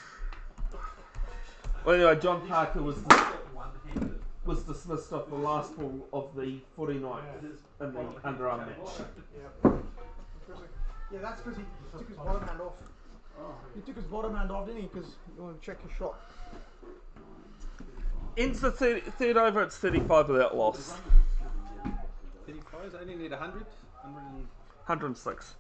Well, anyway, John Parker was dismissed off the last ball of the 49th in the underarm match. Yeah. Interesting. Yeah, that's because he took his bottom hand off. He took his bottom hand off, didn't he? Because you want to check his shot. Ends the third over, it's 35 without loss. 35, I only need 100. 106.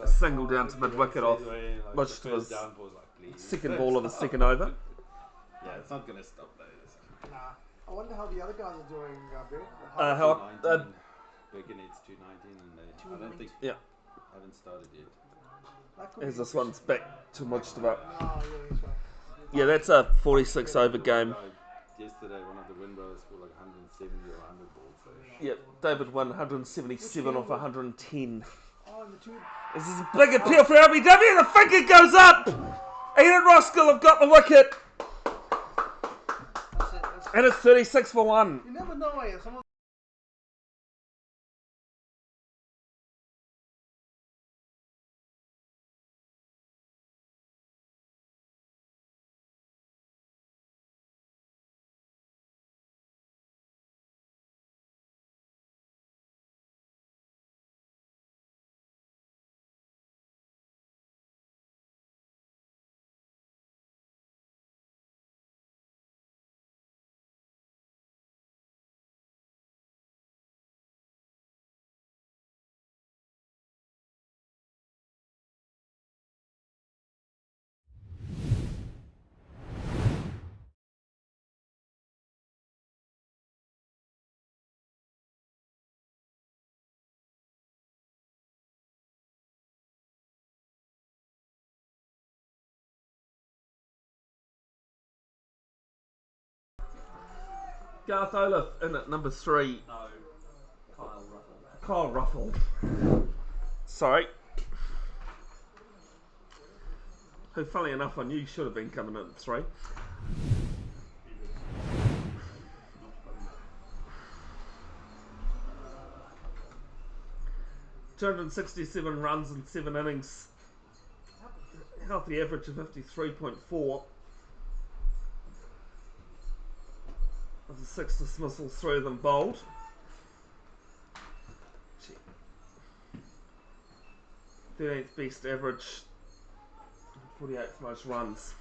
A single down to mid wicket off, which was second ball of the second over. Yeah, it's not gonna stop though. Nah. I wonder how the other guys are doing, Bill. How? 219. Wigan needs 219 and they, I don't think, Yeah. haven't started yet. As this one's back to Mujtaba. Oh, yeah, that's right. Yeah, that's a 46 over game. Yesterday, one of the Winbrows scored like 170 or 100 balls. So. Yep, David won 177 off 110. Oh, and the two. This is a big appeal for LBW. The finger goes up. Ian and Roskill have got the wicket. That's it. And it's 36 for 1. You never know, eh? Someone. Garth Olaf in at number 3. No, Kyle Ruffle. Kyle Ruffle. Sorry. Who, funny enough, I knew should have been coming in at 3. ...267 runs in 7 innings. Healthy average of 53.4. With 6 dismissals, 3 of them bowled. 13th best average, 48th most runs.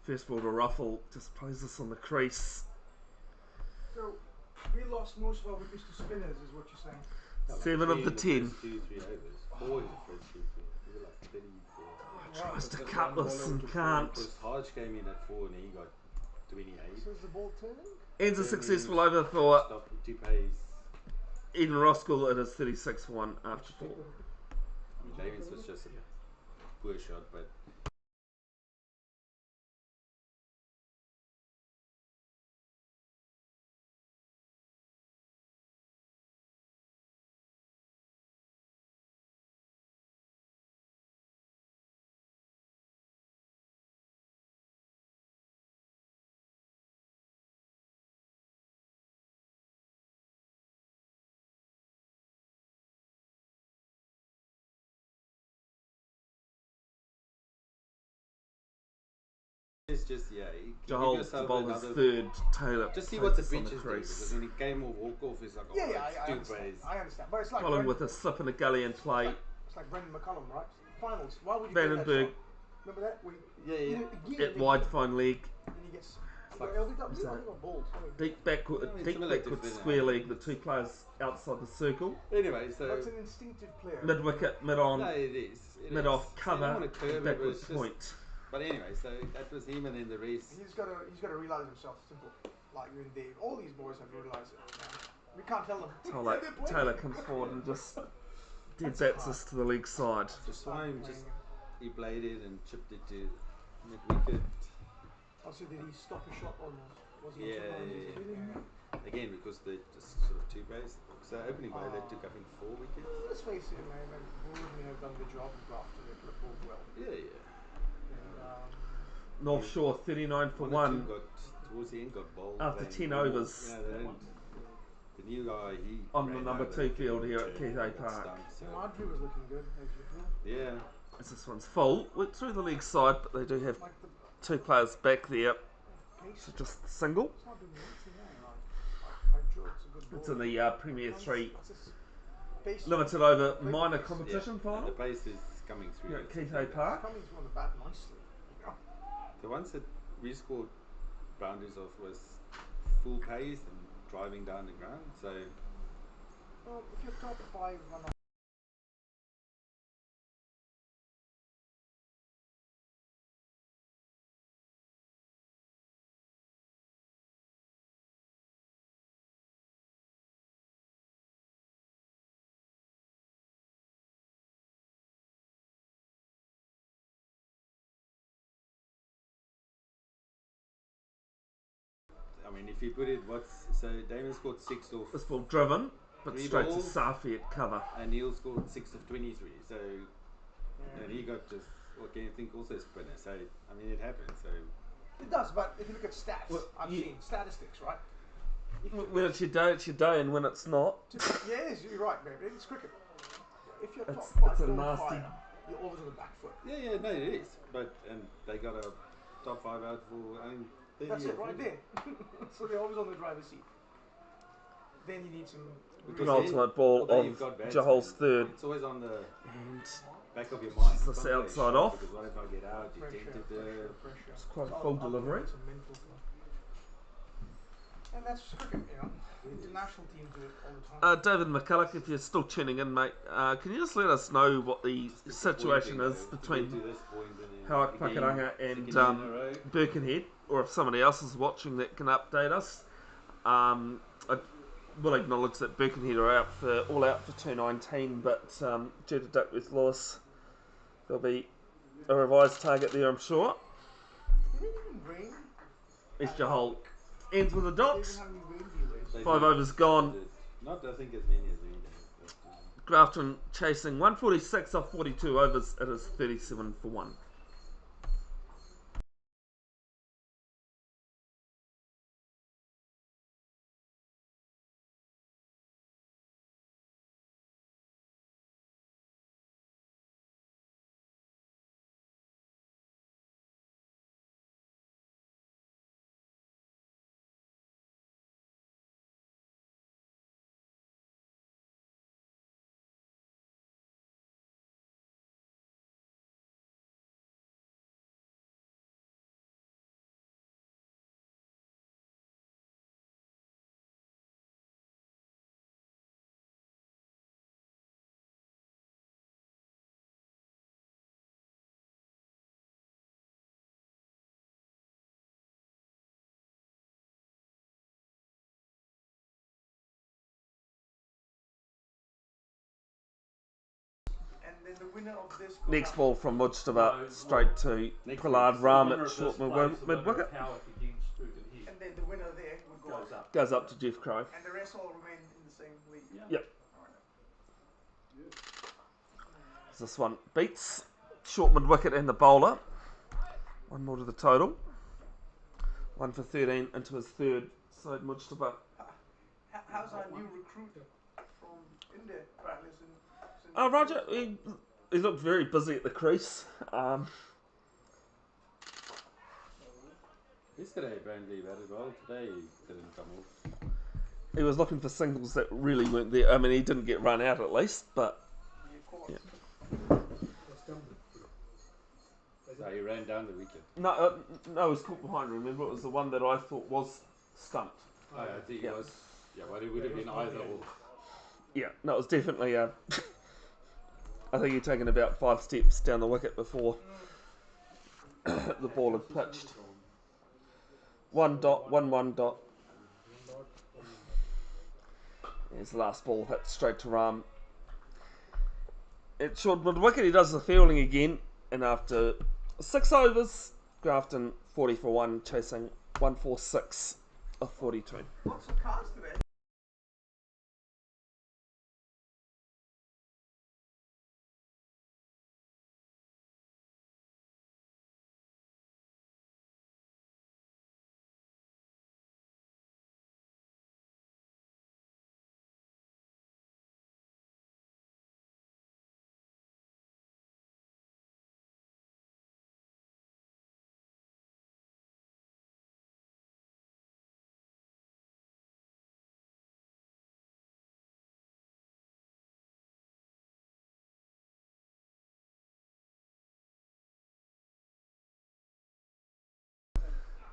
First ball to Ruffle, just plays this on the crease. So, we lost most of our wickets to spinners, is what you're saying. No, like 7 of the 10. 2-3 overs. 4 in the first 2-3. We were like 34. Tries to cut this and can't. Because Hodge came in at 4 and he got 28. So is the ball turning? Ends a successful over for Stop 2 pays. Eden Roskill. It is 36 for 1 after 4. I mean, Davies was just a poor shot, but it's just, yeah. Give Joel, the yourself bowler's another. third, Taylor. Just see plays what the this on pitches do. Because when he came or walk off, it's like, oh, Yeah, yeah, it's I 2 understand. pays. I understand. But it's like Following with a slip and a gully and play. it's like Brendan McCullum, right? Finals. Why would you get that Vandenberg shot? Remember that? Yeah, yeah. You know, at wide fine leg. and he gets like LBW, I think I balled. Deep backward, Yeah, I mean, deep similar to backward Finland. square leg, the two players outside the circle. anyway, so That's an instinctive player. Mid wicket, mid on, no, it is. It mid is. off, So you don't cover, wanna curve and it, but backward it's just- point. But anyway, so that was him, and then the rest. He's got to realise himself. Simple. Like you and Dave. All these boys have to realise it. We can't tell them. Taylor comes forward and just dead bats us to the leg side. So Swime just he bladed and chipped it to mid wicket. Also, did he stop a shot almost? Was he Yeah. Again, because they just sort of two bays. So opening bowler took I think 4 wickets. Let's face it, man. Woodman have done the job of Grafton. They could have pulled well. Yeah. And, North Shore 39 for One or two 1 got towards the end got bowled after playing 10 ball. overs. Yeah, they don't. The new guy he On the ran number over 2 and field here at turned Keithay that Park. stump, so- Marjorie was looking good, as usual. Yeah. As this one's full, went through the leg side, but they do have Like the two players back there. pace. So just single. It's not doing anything, I'm sure it's a good ball. It's in the Premier 3 It's just pace. limited over minor competition And final the pace is coming through. here at It's Keithay Park. Coming from the bat nicely. Yeah. The ones that we scored boundaries off was full pace and driving down the ground. So Well, if you're top 5 run off. I mean, if you put it, so Damon scored 6 off, This ball driven, but 3 straight to balls. Safi at cover. and Neil scored 6 of 23. So and he got just what can you think also spinner. So I mean, it happens. So It does, but if you look at stats, Well, I've you- seen statistics, right? If you, When it's your day, it's your day, and when it's not, yes, you're right, baby. It's cricket. If you're top It's- 5 it's a don't nasty- fire, you're always on the back foot. yeah, no, it is. But and they got a top 5 out for I mean. 30 That's or it, right 40. there. So they're always on the driver's seat. Then you need some. Because an then, ultimate ball although of you've got batsmen, Jahol's third. It's always on the And back of your mind. Just You this can't play outside short off. Because what if I get out? You're tempted to. it's quite a full delivery. It's a mental thing. And that's cricket, you know. International teams do it all the time. David McCulloch, if you're still tuning in, mate, can you just let us know what the situation is between Howard Pakaranga and Birkenhead, or if somebody else is watching that can update us? I will acknowledge that Birkenhead are all out for 2019, but due to Duckworth Lewis, there'll be a revised target there, I'm sure. Did it even rain? Is Jahol ends with a They dot. didn't have any rain delays. 5 overs gone. Not, I think, as many as we did. But, Grafton chasing 146 off 42 overs. It is 37 for 1. And then the winner of this. Next ball from Mujtaba straight to Prahlad Ram at short mid wicket. And then the winner there would go up. Goes up to Jeff Crow. And the rest all remain in the same league. Yep. This one beats short mid wicket and the bowler. One more to the total. 1 for 13 into his third side Mujtaba. How's our new recruit from India, Bradley? Roger, he looked very busy at the crease. yesterday, Brandy batted well. Today, he didn't come off. He was looking for singles that really weren't there. I mean, he didn't get run out at least, but yeah. So he ran ran down the wicket. No, it was caught behind. Remember, it was the one that I thought was stumped. Oh, I think Yeah. it was. Yeah, but it would have been either or. Yeah, no, it was definitely. I think he'd taken about 5 steps down the wicket before the ball had pitched. 1 dot, 1 dot. Here's the last ball, hit straight to Ram. It's short mid wicket, he does the fielding again, and after 6 overs, Grafton 40 for 1, chasing 146 of 42. What's the cost of it?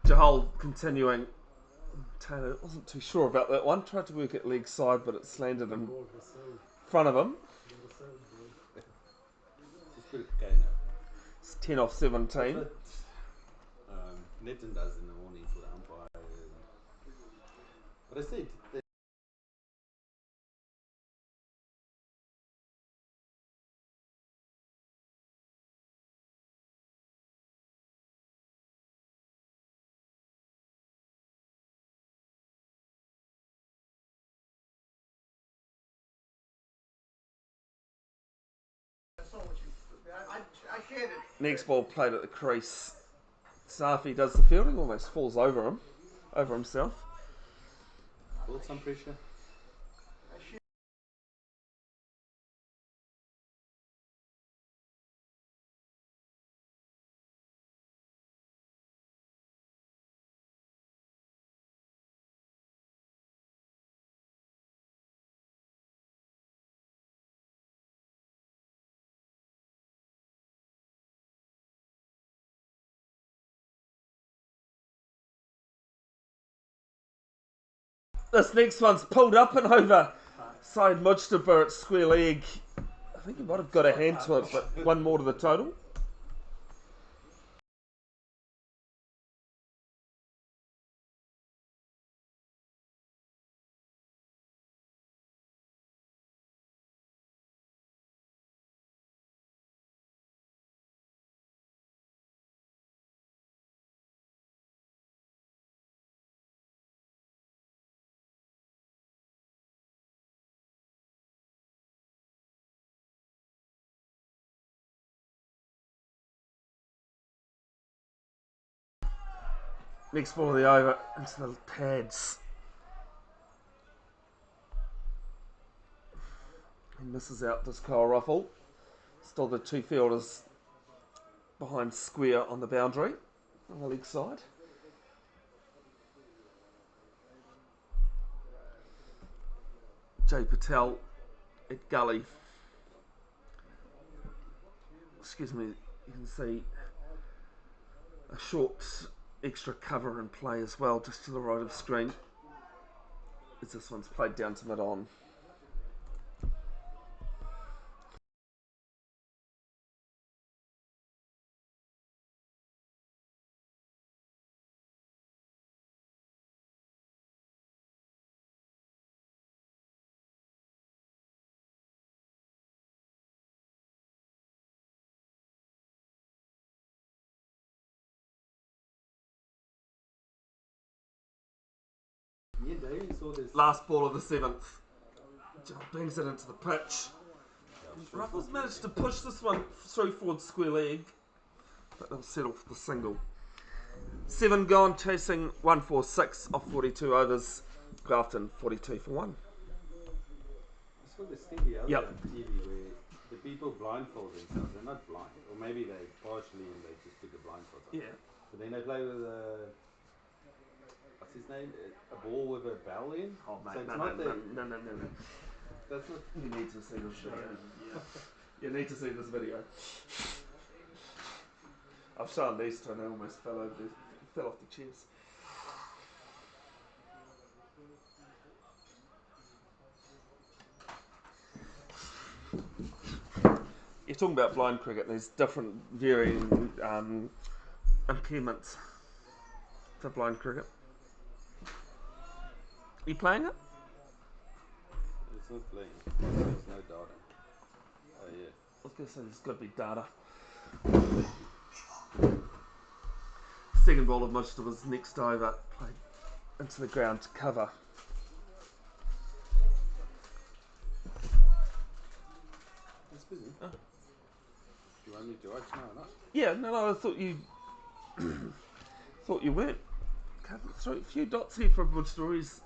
Jahal continuing. Taylor wasn't too sure about that one. Tried to work it leg side, but it's landed in front of him. Just put a cane up. It's 10 off 17. That's what Nathan does in the morning for the umpires. But I said, I shared it. Next ball played at the crease. Safi does the fielding, almost falls over himself. build some pressure. This next one's pulled up and over. Side Mujtabur at square leg. I think he might have got a hand to it, but one more to the total. Next ball of the over into the pads. He misses out, does Kyle Ruffle. Still the 2 fielders behind square on the boundary on the leg side. Jay Patel at gully. Excuse me, you can see a short extra cover in play as well, just to the right of screen, as this one's played down to mid-on. Yeah, Dave, you saw this. Last ball of the 7th. John bangs it into the pitch. Ruffles managed to push this one through forward square leg, but they'll settle for the single. 7 gone, chasing 146 off 42 overs. Grafton 42 for 1. I saw this thing the other Yep. day on TV where the people blindfold themselves. They're not blind, or maybe they partially and they just took a blindfold on. Yeah. But then they play with what's his name? A ball with a bell in. Oh mate, So it's no. not the- No. That's not. You need to see this video. You need to see this video. I've shown these two and they almost fell off the chairs. You're talking about blind cricket. There's different varying impairments for blind cricket. Are you playing it? It's not playing. There's no data. Oh yeah. I was going to say there's got to be data. Second ball of Mujtaba's next over played into the ground to cover. It's busy. Do you want me to watch now or not? Yeah, no, I thought you thought you weren't. Through a few dots here for Mujtaba. He's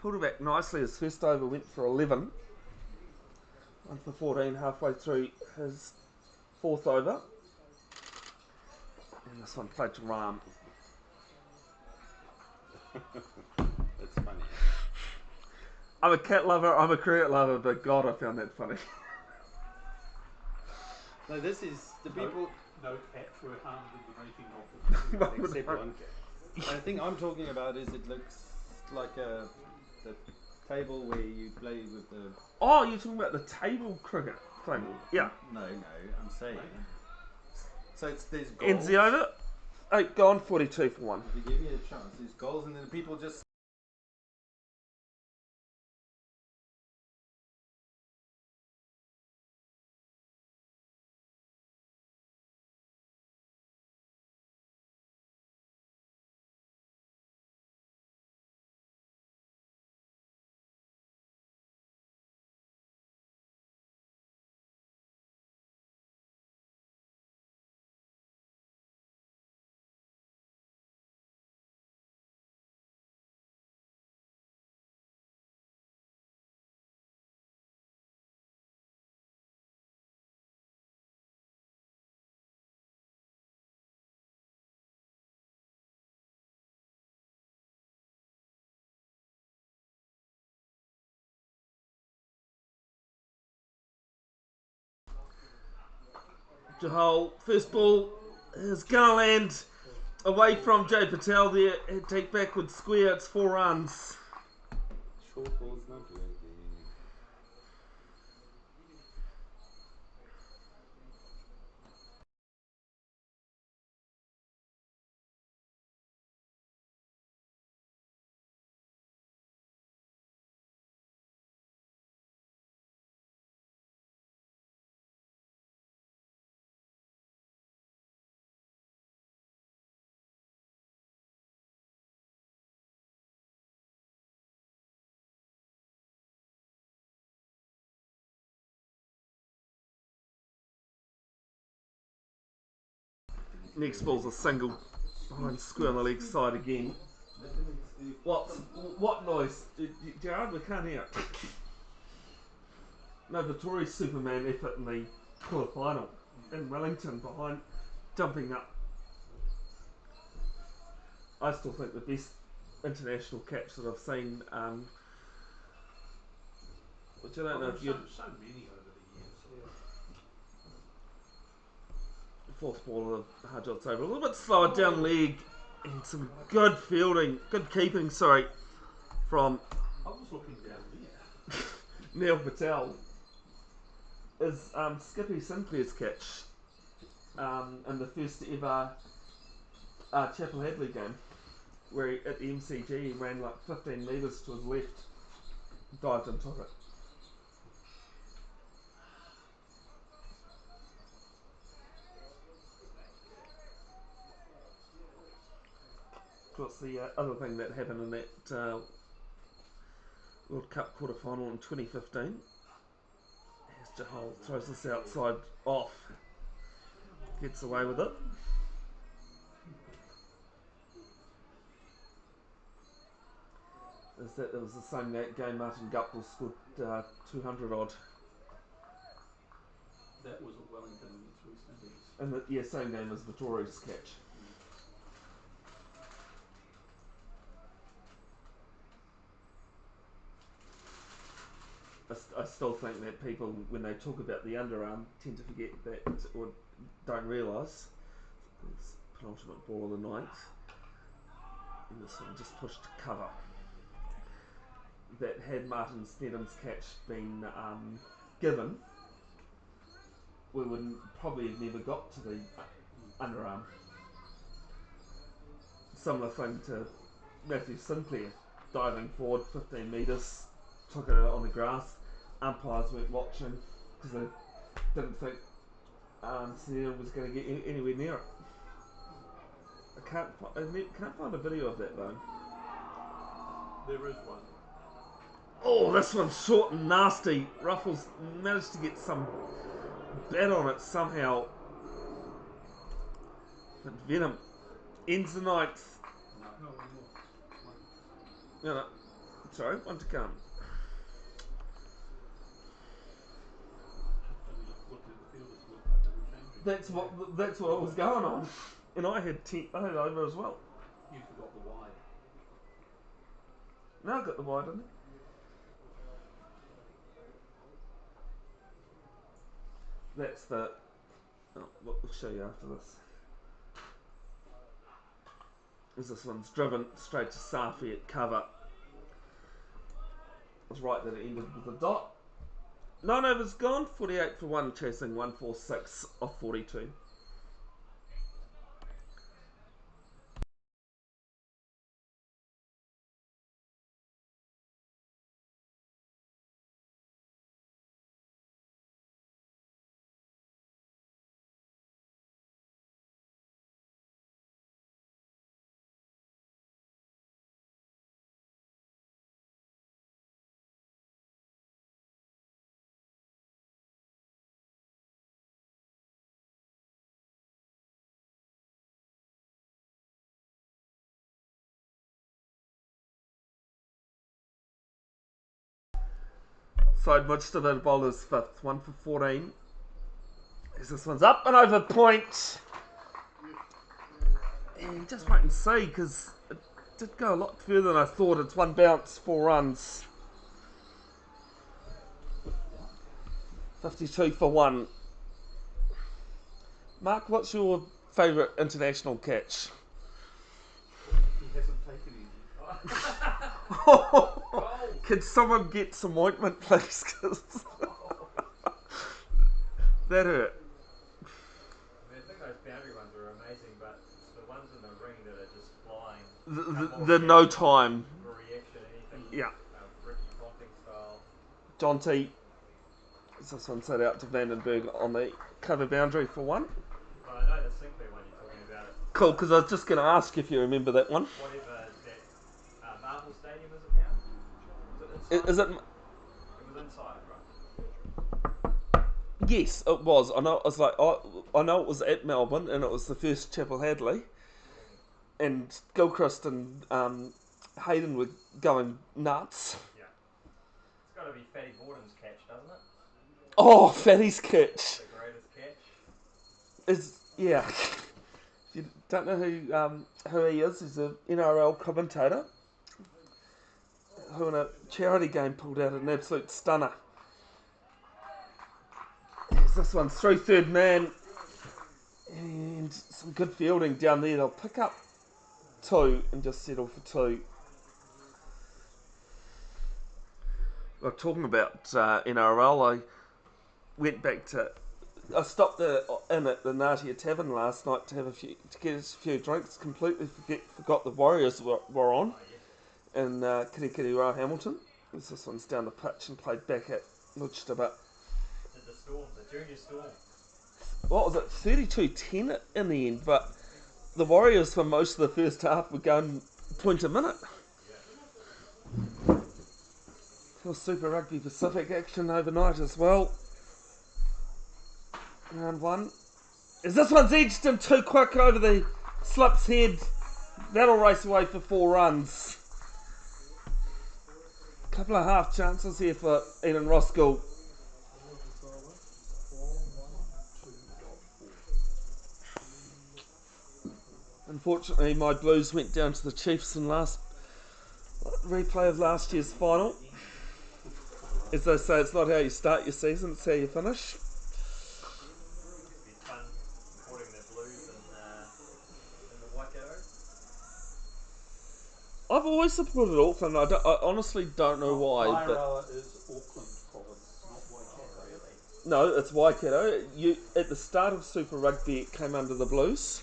pulled it back nicely. His first over went for 11. 1 for 14 halfway through his fourth over. And this one played to Ram. That's funny. I'm a cat lover, I'm a cricket lover, but God, I found that funny. No, this is the people. No cats were harmed in the making of the Except one cat. The thing I'm talking about is it looks like the table where you play with the. Oh, you're talking about the table cricket thing? Yeah. No, I'm saying. So there's goals. Ends the over. 8 gone, 42 for 1. If you give me a chance, there's goals, and then the people just. Jahal, first ball is going to land away from Jay Patel there. Take backward square, it's 4 runs. Short ball's not working. Next ball's a single behind square on the leg side again. What noise? Gerard, we can't hear it. No, Vittoria's Superman effort in the quarter final in Wellington behind jumping up. I still think the best international catch that I've seen, which I don't know if you'd. So many over the years. Fourth ball of Harjot's over a little bit slower down leg and some good fielding, good keeping, sorry, from I was looking down there. Neil Patel. Is Skippy Sinclair's catch in the first ever Chapel Hadley game, where he, at the MCG he ran like 15 metres to his left, dived and took it. Of course, the other thing that happened in that World Cup quarter final in 2015, as Jahal throws this outside off, gets away with it. Is that it was the same game Martin Guptill scored 200 odd. That was at Wellington against West Indies. And the same game as Vittoria's catch. I still think that people, when they talk about the underarm, tend to forget that, or don't realise, His penultimate ball of the night. And this one just pushed to cover. That had Martin Snedham's catch been given, we would probably have never got to the underarm. Similar thing to Matthew Sinclair diving forward 15 metres, took it out on the grass. Umpires weren't watching because they didn't think Snedham was going to get anywhere near it. I can't find a video of that though. There is one. Oh, this one's short and nasty. Ruffles managed to get some bat on it somehow. But Venom ends the ninth. No, no. No, sorry, one to come. What did the fielders look like? They were changing. That's what I was going on. And I had over as well. You forgot the wide. No, I got the wide, didn't I? That's the... Oh, we'll show you after this. As this one's driven straight to Safi at cover. I was right that it ended with a dot. 9 overs gone, 48 for 1, chasing 146 off 42. Side much to the bowler's fifth, 1 for 14. As this one's up and over point. And just wait and see, because it did go a lot further than I thought. It's one bounce, 4 runs. 52 for 1. Mark, what's your favourite international catch? He hasn't taken any. Can someone get some ointment, please? 'Cause that hurt. I think those boundary ones are amazing, but it's the ones in the ring that are just flying. The no time. For reaction, anything. Yeah. Ricky Ponting style. Jonty. This one set out to Vandenberg on the cover boundary for 1. But I know the Sinclair one you're talking about. It. Cool, because I was just going to ask if you remember that one. Whatever that Marvel Stadium is it now? Was it inside? Is it? It was inside, right? Yes, it was. I know. It was like I know it was at Melbourne, and it was the first Chapel Hadley, and Gilchrist and Hayden were going nuts. Yeah. It's got to be Fatty Borden's catch, doesn't it? Oh, Fatty's catch The greatest catch. is If you don't know who he is, he's a NRL commentator who in a charity game pulled out an absolute stunner. Yes, this one's through third man, and some good fielding down there. They'll pick up 2 and just settle for 2. Well, talking about NRL, I went back to. I stopped in at the Natia Tavern last night to get a few drinks. Completely forgot the Warriors were on, in Kirikiriroa Hamilton. This one's down the pitch and played back at Lodged a bit. Did the Storm, the Junior Storm. What was it, 32-10 in the end, but the Warriors for most of the first half were going point a minute. For Super Rugby Pacific action overnight as well. Round 1. As this one's edged him too quick over the slip's head, that'll race away for 4 runs. Couple of half chances here for Ian Roskill. Unfortunately, my Blues went down to the Chiefs in last replay of last year's final. As they say, it's not how you start your season, it's how you finish. It'd be fun supporting the Blues and always supported Auckland. I honestly don't know why, but Wairoa is Auckland province, not Waikato. no, it's Waikato. At the start of Super Rugby, it came under the Blues.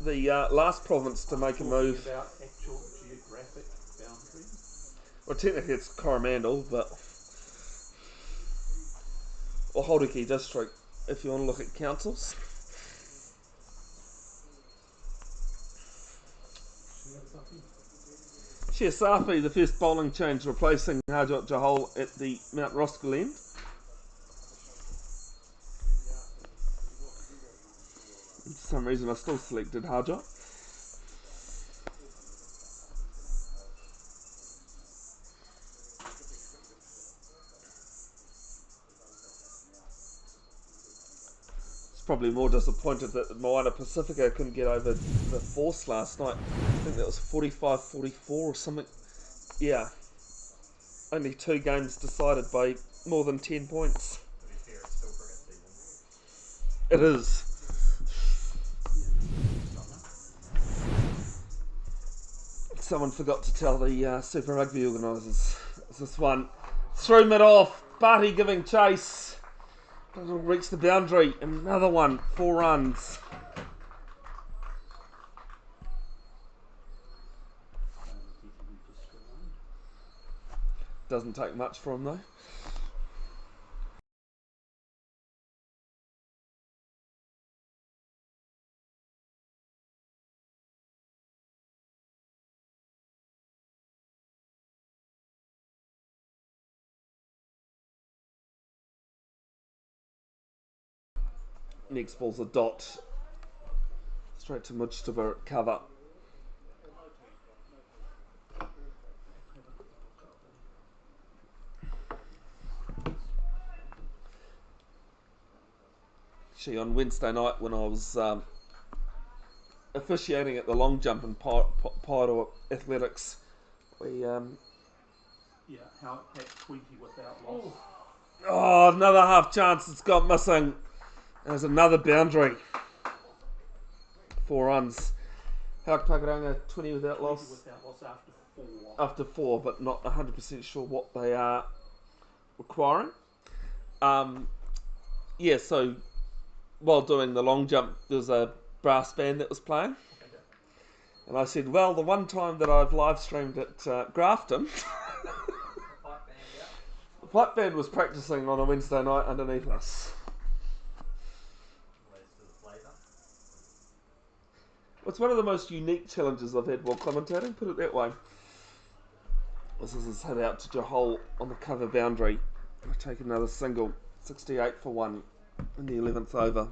The last province to make a Talking move. about actual geographic boundaries. Well, technically it's Coromandel, but or Hauriki District, if you want to look at councils. Shiasafi, the first bowling change, replacing Harjot Jahal at the Mount Roskill end. For some reason I still selected Harjot. Probably more disappointed that Moana Pacifica couldn't get over the Force last night. I think that was 45-44 or something. Yeah. Only 2 games decided by more than 10 points. To be fair, it's still cricket season. It is. Someone forgot to tell the Super Rugby organisers. It's this one. Threw mid off. Barty giving chase. Doesn't reach the boundary. Another one. 4 runs. Doesn't take much for him though. Next ball's a dot. Straight to Mujtaba at cover. Actually, on Wednesday night when I was officiating at the long jump in Paeroa Athletics, we Yeah, how at 20 without loss. oh, another half chance it's got missing. There's another boundary. 4 runs. How Pakuranga 20 without 20 loss without loss after 4. after 4, but not 100% sure what they are requiring. Yeah, so while doing the long jump, there was a brass band that was playing. And I said, well, the one time that I've live streamed at Grafton, the pipe band was practicing on a Wednesday night underneath us. It's one of the most unique challenges I've had while commentating, put it that way. This is his hit out to Jahal on the cover boundary. I take another single, 68 for 1 in the 11th over.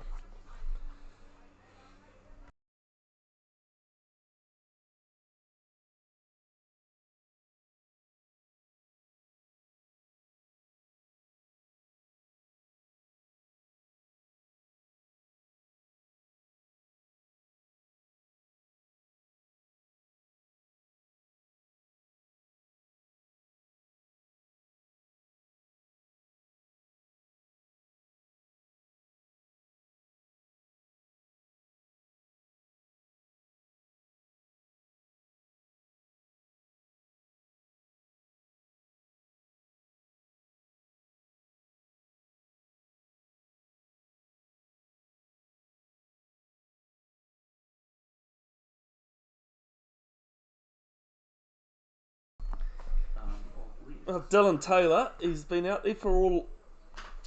Dylan Taylor, he's been out there for all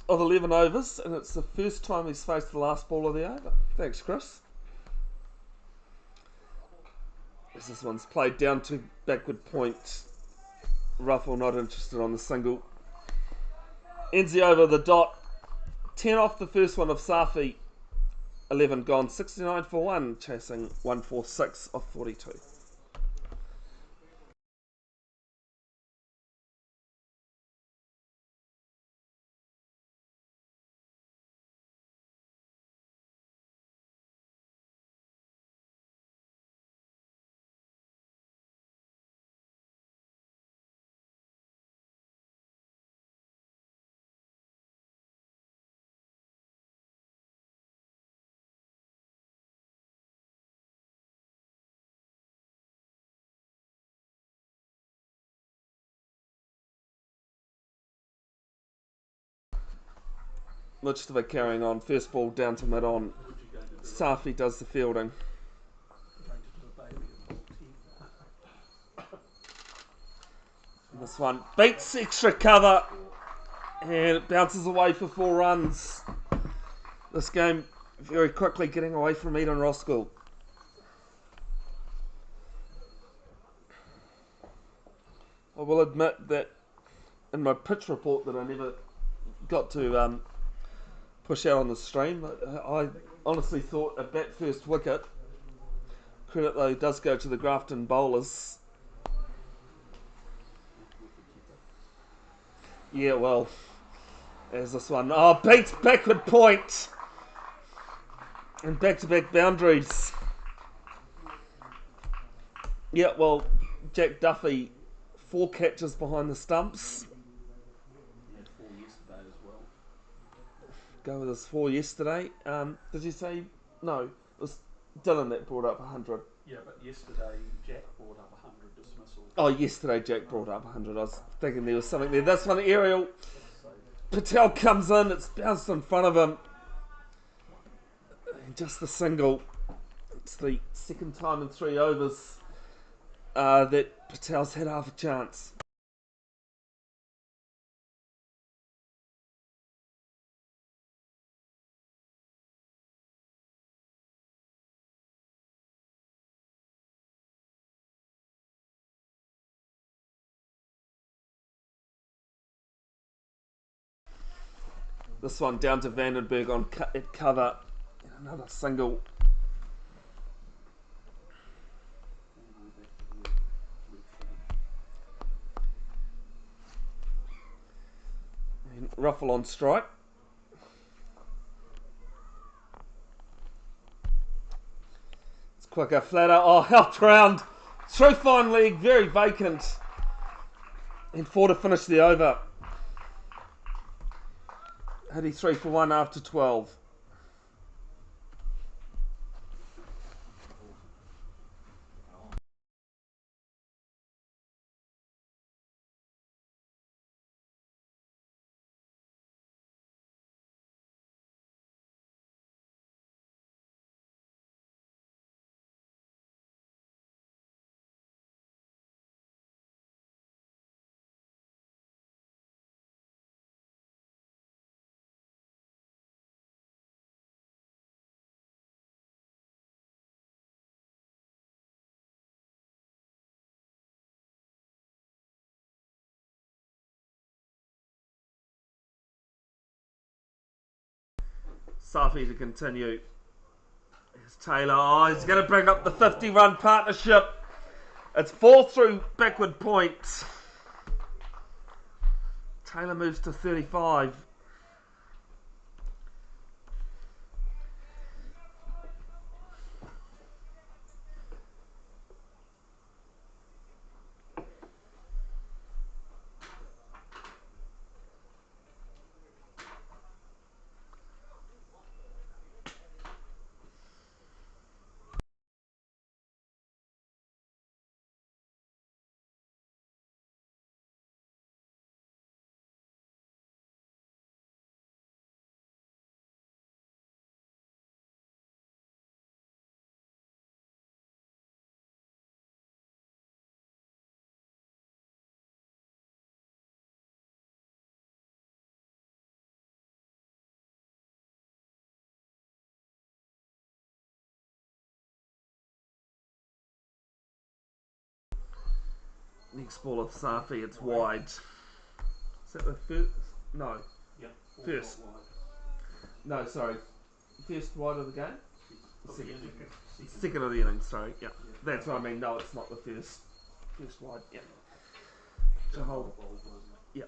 of 11 overs, and it's the first time he's faced the last ball of the over. Thanks, Chris. As this one's played down to backward point. Ruffle not interested on the single. Ends the over the dot. 10 off the first one of Safi. 11 gone. 69 for 1, chasing 146 off 42. Much carrying on. First ball down to mid on. What you going to do? Safi does the fielding. Going to do a Bailey and ball 10. This one beats extra cover and it bounces away for 4 runs. This game very quickly getting away from Eden Roskill. I will admit that in my pitch report that I never got to push out on the stream, I honestly thought a bat first wicket. Credit though does go to the Grafton bowlers. Yeah, well, there's this one. Oh, beats backward point. And back-to-back boundaries. Yeah, well, Jack Duffy, 4 catches behind the stumps. He had 4 yesterday as well. Go with his 4 yesterday. Did you say no? It was Dylan that brought up 100. Yeah, but yesterday Jack brought up 100 dismissals. Oh, yesterday Jack brought up 100. I was thinking there was something there. This one, Ariel Patel comes in. It's bounced in front of him. And just the single. It's the second time in 3 overs that Patel's had half a chance. This one down to Vandenberg on at cover. And another single. And Ruffle on strike. It's quicker, flatter. Oh, helped round. Through fine leg, very vacant. And 4 to finish the over. 83 for 1 after 12. Safi to continue. Here's Taylor. Oh, he's going to bring up the 50-run partnership. It's 4 through backward point. Taylor moves to 35. Next ball of Safi, it's wide. Is that the first? No. Yep. First. No, sorry. First wide of the game? Second of the innings, sorry. Yeah. That's what I mean. No, it's not the first. First wide, yeah. To hold. Yeah.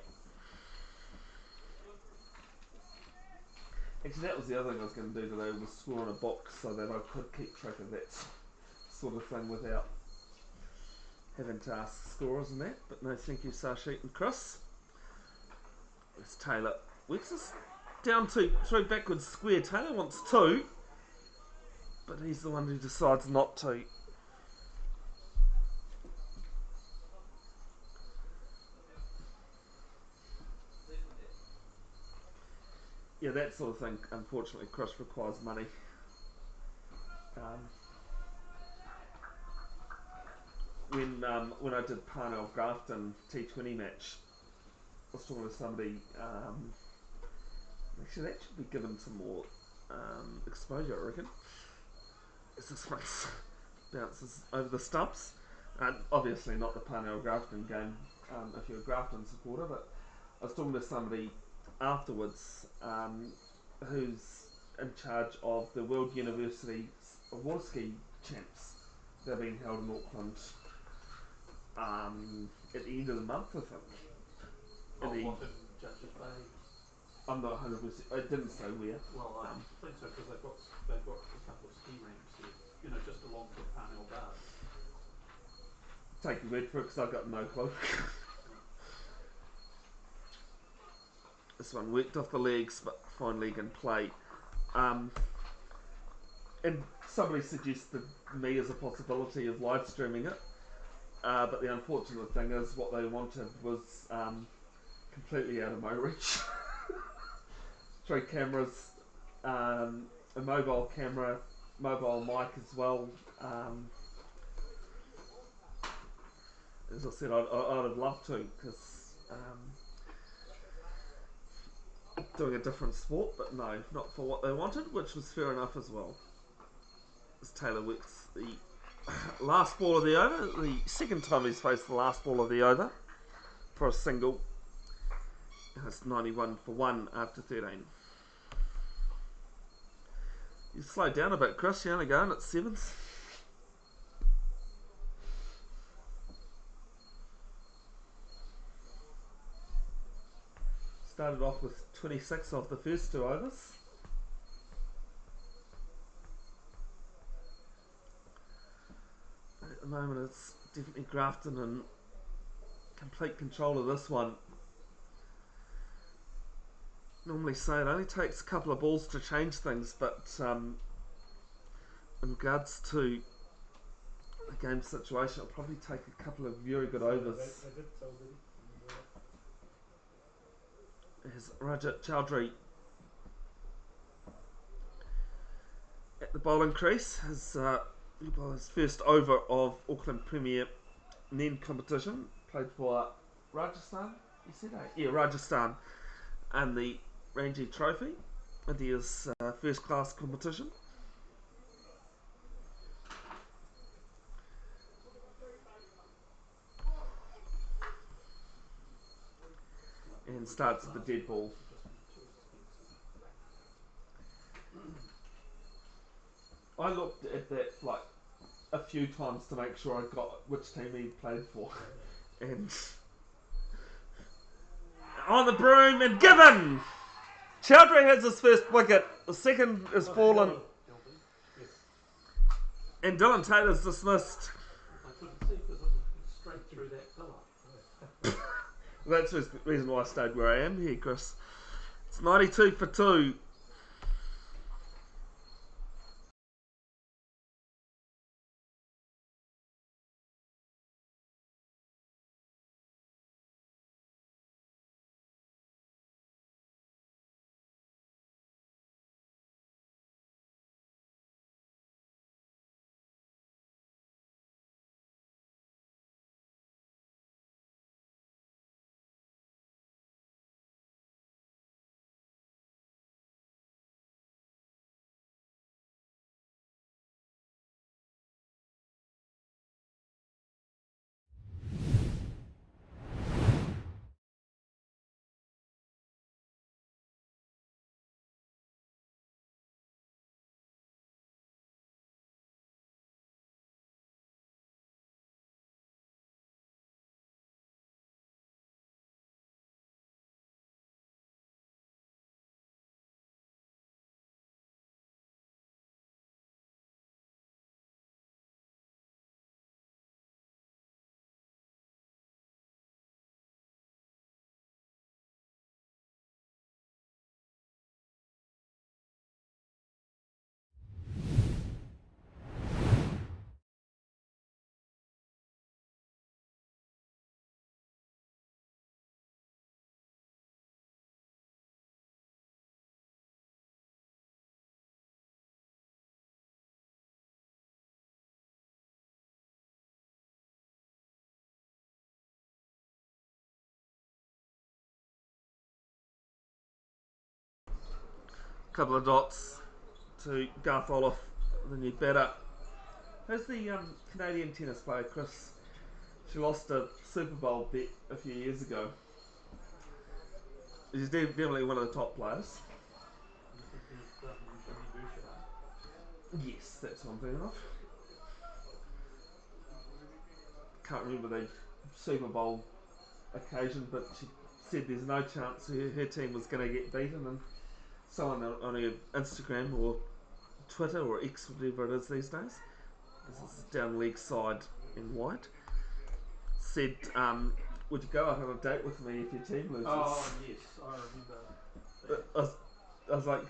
Actually, that was the other thing I was going to do today, was score in a box so that I could keep track of that sort of thing without having to ask scorers and that. But no, thank you, Sarshit and Chris. It's Taylor. Works this down to 3 backwards square. Taylor wants 2, but he's the one who decides not to. yeah, that sort of thing, unfortunately, Chris, requires money. Um, when I did Parnell Grafton T20 match, I was talking to somebody. Actually, that should be given some more exposure, I reckon. As this one bounces over the stumps. Obviously, not the Parnell Grafton game if you're a Grafton supporter, but I was talking to somebody afterwards who's in charge of the World University Roskill champs that are being held in Auckland at the end of the month, I think. What in Judges Bay? I'm not 100%. It didn't say where. Well, I think so because they've got a couple of ski ramps there, you know, just along from Parnell Gardens. Take your word for it because I've got no clue. This one worked off the legs, but fine leg in play. And somebody suggested me as a possibility of live streaming it, but the unfortunate thing is what they wanted was completely out of my reach. 3 cameras, a mobile camera, mobile mic as well. As I said, I'd have loved to because doing a different sport, but no, not for what they wanted, which was fair enough as well. As Taylor works the last ball of the over, the second time he's faced the last ball of the over for a single. And it's 91 for 1 after 13. You slowed down a bit, Chris. You're only going at 7s. Started off with 26 off the first 2 overs. At the moment, it's definitely Grafton in complete control of this one. Normally say it only takes a couple of balls to change things, but in regards to the game situation, it'll probably take a couple of very good overs. As Rajat Chowdhury at the bowling crease, his first over of Auckland Premier Nen competition, played for Rajasthan, you said? Yeah, Rajasthan, and the Ranji Trophy, India's first class competition. And starts at the dead ball. I looked at that like a few times to make sure I got which team he played for. And on the broom and given! Chowdhury has his first wicket. The second is fallen. And Dylan Taylor's dismissed. I couldn't see because it was straight through that pillar. That's the reason why I stayed where I am here, Chris. It's 92 for 2. couple of dots to Garth Olaf, the new batter. Who's the Canadian tennis player, Chris? She lost a Super Bowl bet a few years ago. She's definitely one of the top players. Yes, that's what I'm thinking of. Can't remember the Super Bowl occasion, but she said there's no chance her team was going to get beaten, and someone on her Instagram or Twitter or X, whatever it is these days, this is down leg side in white, said, would you go out on a date with me if your team loses? Oh, yes, I remember. I was like,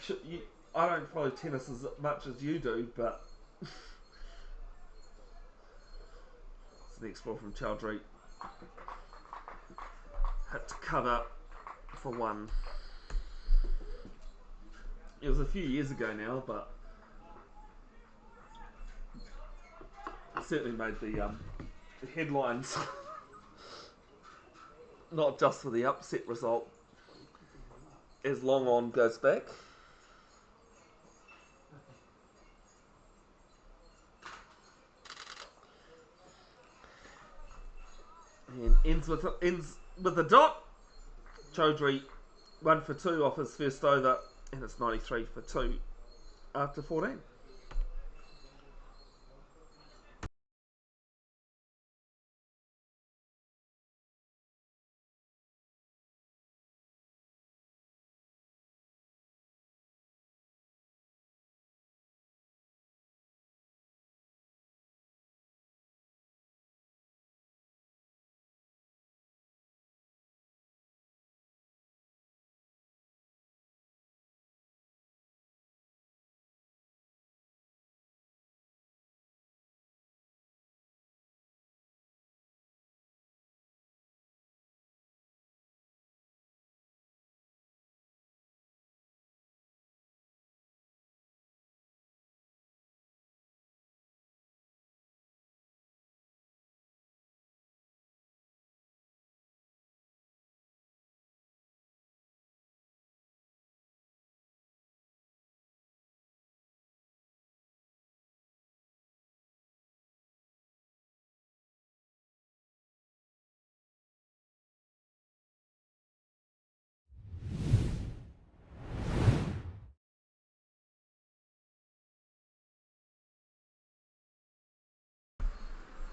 I don't follow tennis as much as you do, but it's the next ball from Chowdhury. Had to cover for one. It was a few years ago now, but it certainly made the headlines. Not just for the upset result, as long on goes back. And ends with a dot. Chowdhury 1 for 2 off his first over, and it's 93 for 2 after 14.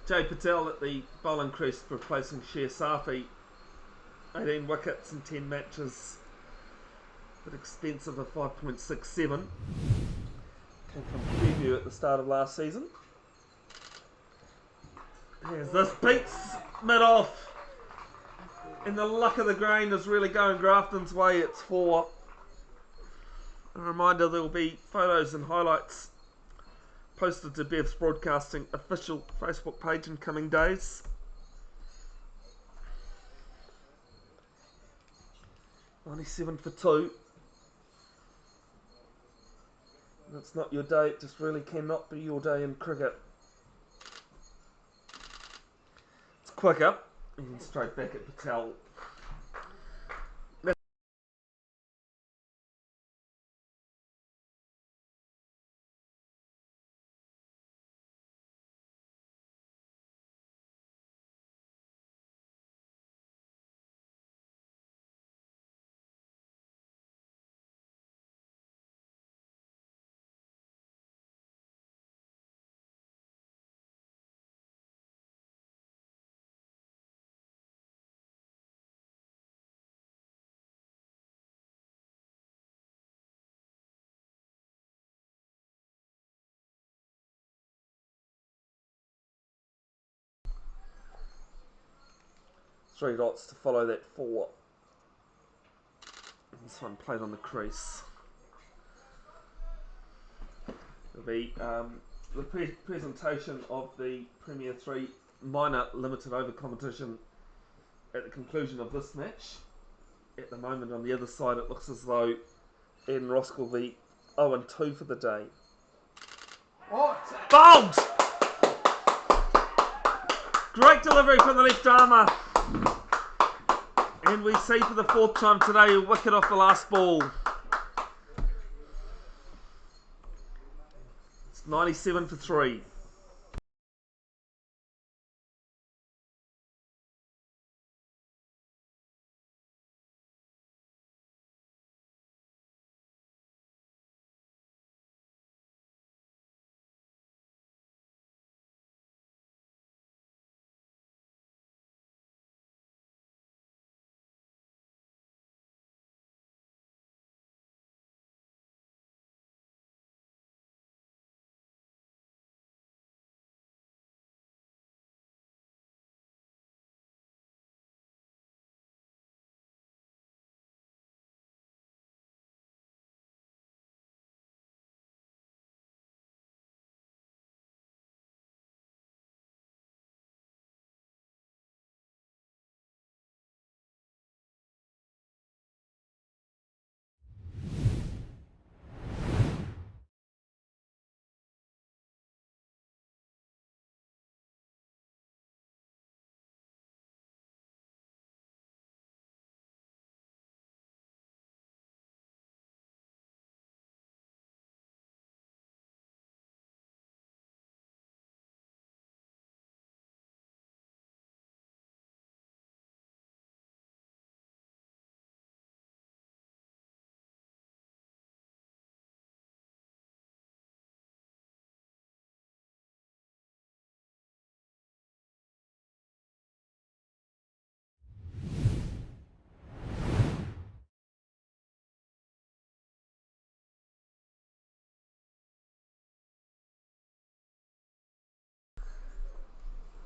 Jay Patel at the bowling crease replacing Sher Safi. 18 wickets in 10 matches. But expensive of 5.67. Came from Preview at the start of last season. As this beats mid-off. And the luck of the grain is really going Grafton's way. It's 4. A reminder, there will be photos and highlights posted to Bev's Broadcasting official Facebook page in coming days. $97 for 2. That's not your day, it just really cannot be your day in cricket. It's quicker, and straight back at Patel. Three dots to follow that 4. This one played on the crease. It'll be the presentation of the Premier 3 minor limited over competition at the conclusion of this match. At the moment on the other side it looks as though Eden Roskill will be 0-2 for the day. Bowled! Great delivery from the left armour. And we see for the 4th time today a wicket off the last ball. 97 for 3.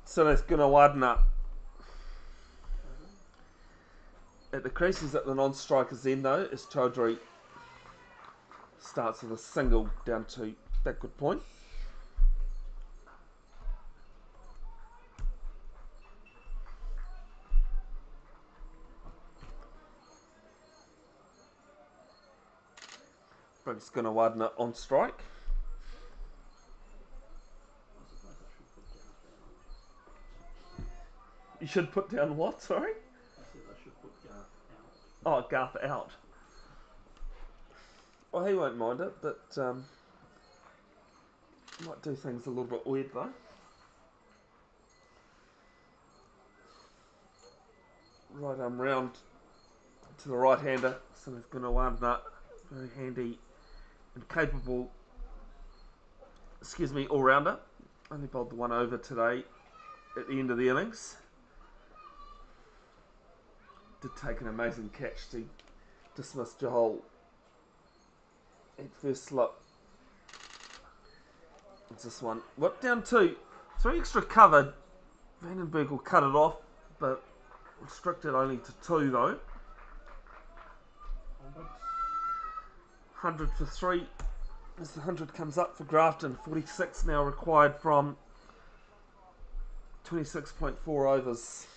So that's going to widen up. At the creases at the non-striker's end though, as Chaudhry starts with a single down to backward point. But it's going to widen it on strike. You should put down what, sorry? I said I should put Garth out. Oh, Garth out. Well, he won't mind it, but might do things a little bit weird though. Right arm round to the right hander, so he's going to widen up. Very handy and capable, all rounder. Only bowled the one over today at the end of the innings. Did take an amazing catch to dismiss Johal at first slip. It's this one. What down to 3 extra covered. Vandenberg will cut it off, but restricted only to 2 though. 100 for 3. As the 100 comes up for Grafton, 46 now required from 26.4 overs.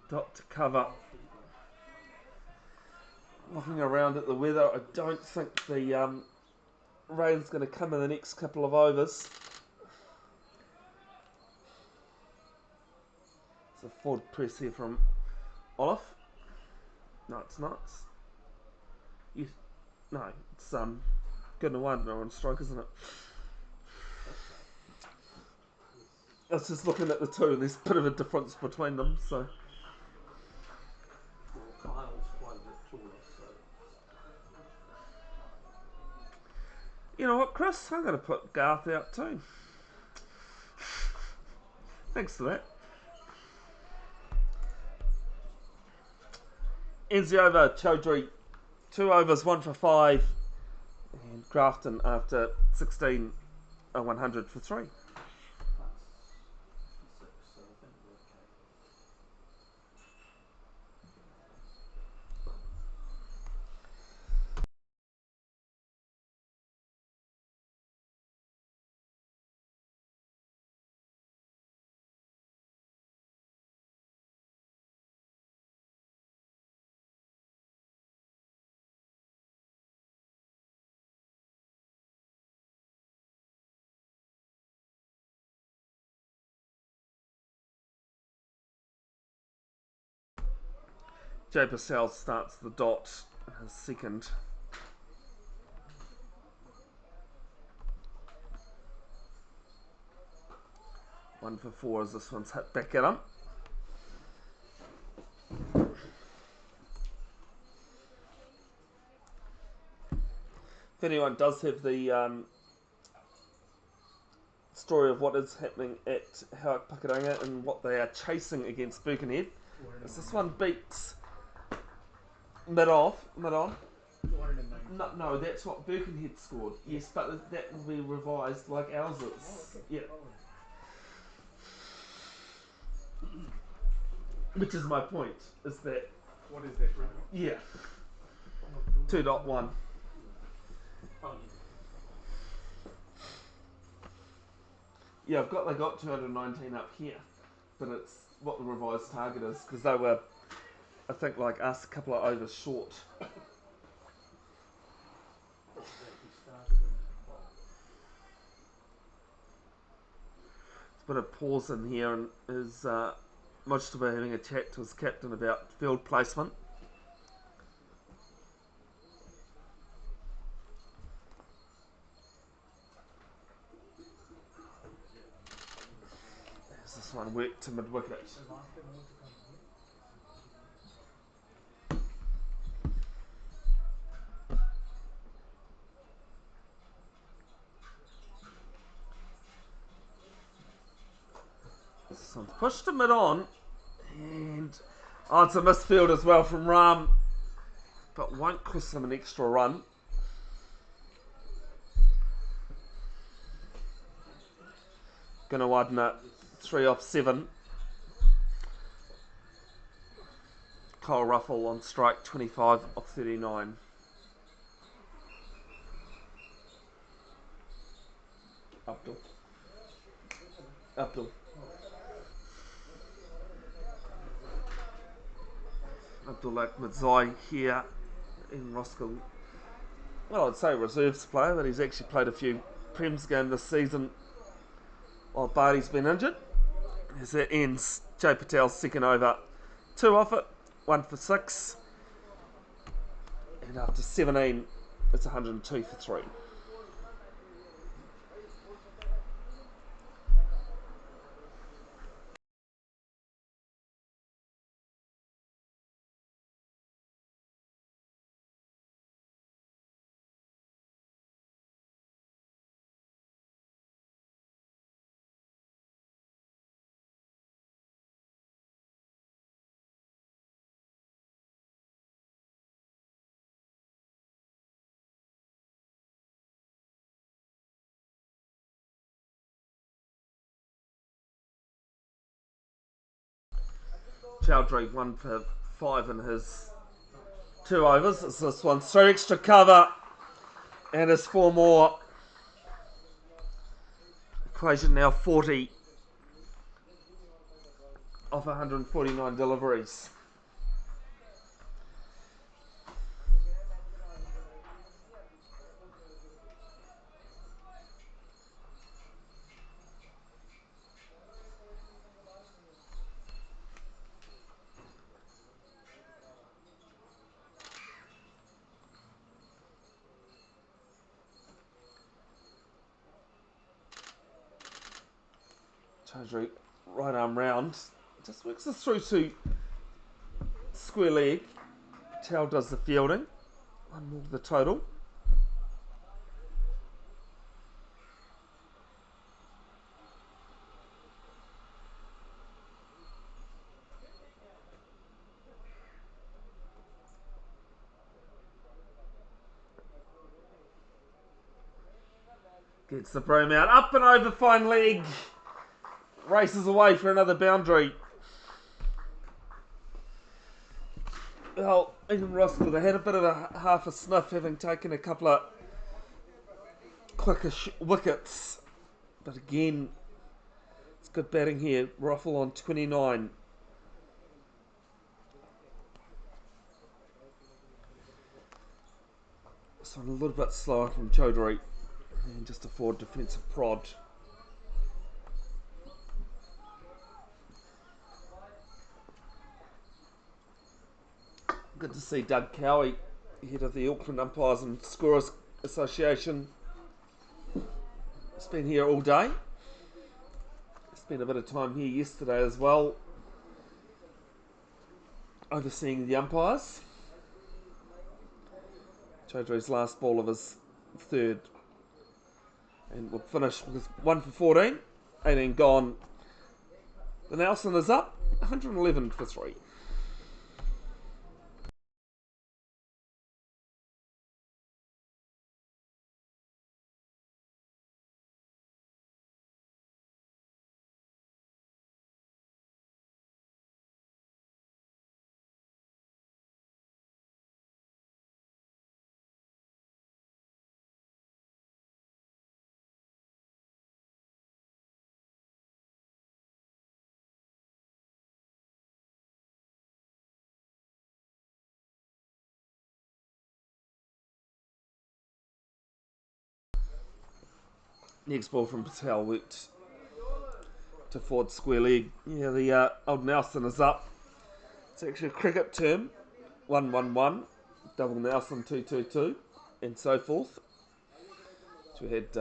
Dot to cover. Looking around at the weather, I don't think the rain's going to come in the next couple of overs. It's a forward press here from Olaf. No, it's not. No, it's good and one on strike, isn't it? I was just looking at the two, and there's a bit of a difference between them. So, Well, Kyle's quite a bit taller, so you know what, Chris? I'm going to put Garth out too. Thanks for that. Ends the over. Chaudhry 2 overs, 1 for 5, and Grafton after 16, a 100 for 3. Jay Purcell starts the dot, his second. One for four as this one's hit back at him. If anyone does have the story of what is happening at Hauck Pakuranga and what they are chasing against Birkenhead, as this one beats mid-on. 209. No, that's what Birkenhead scored. Yes, but that will be revised like ours is. Yeah. Which is my point, is that, What is that? yeah, No, 2.1. Oh, Yeah, they got 219 up here, but it's what the revised target is, because they were, I think, like us, a couple of overs short. yeah. He started in, well, It's been a pause in here, and is Mojtaba having a chat to his captain about field placement. As this one worked to mid-wicket. I've asked them all to come here. This one's pushed to mid-on, and it's a misfield as well from Ram, but won't cost him an extra run. Gonna widen it 3 off 7. Kyle Ruffle on strike 25 off 39. Abdul. Abdul Madzai here in Roskill. Well, I'd say reserves player, but he's actually played a few Prems games this season while Barty's been injured. As it ends, Jay Patel's second over. 2 off it, 1 for 6. And after 17, it's 102 for 3. Chowdhury 1 for 5 in his 2 overs. It's this one straight extra cover, and it's 4 more. Equation now 40 off 149 deliveries. Chowdhury right arm round, just works this through to square leg. Chow does the fielding. 1 more to the total. Gets the broom out, up and over fine leg. Races away for another boundary. Well, even Roskill, they had a bit of a half a sniff, having taken a couple of quicker wickets. But again, it's good batting here. Ruffle on 29. So a little bit slower from Chowdhury. And just a forward defensive prod. Good to see Doug Cowie, head of the Auckland Umpires and Scorers Association. He's been here all day. Spent a bit of time here yesterday as well, overseeing the umpires. Jojo's last ball of his third. And we'll finish with 1 for 14, 18 gone. The Nelson is up, 111 for 3. Next ball from Patel worked to forward square leg. Yeah, the old Nelson is up. It's actually a cricket term. 1-1-1, double Nelson 2-2-2, and so forth. So we had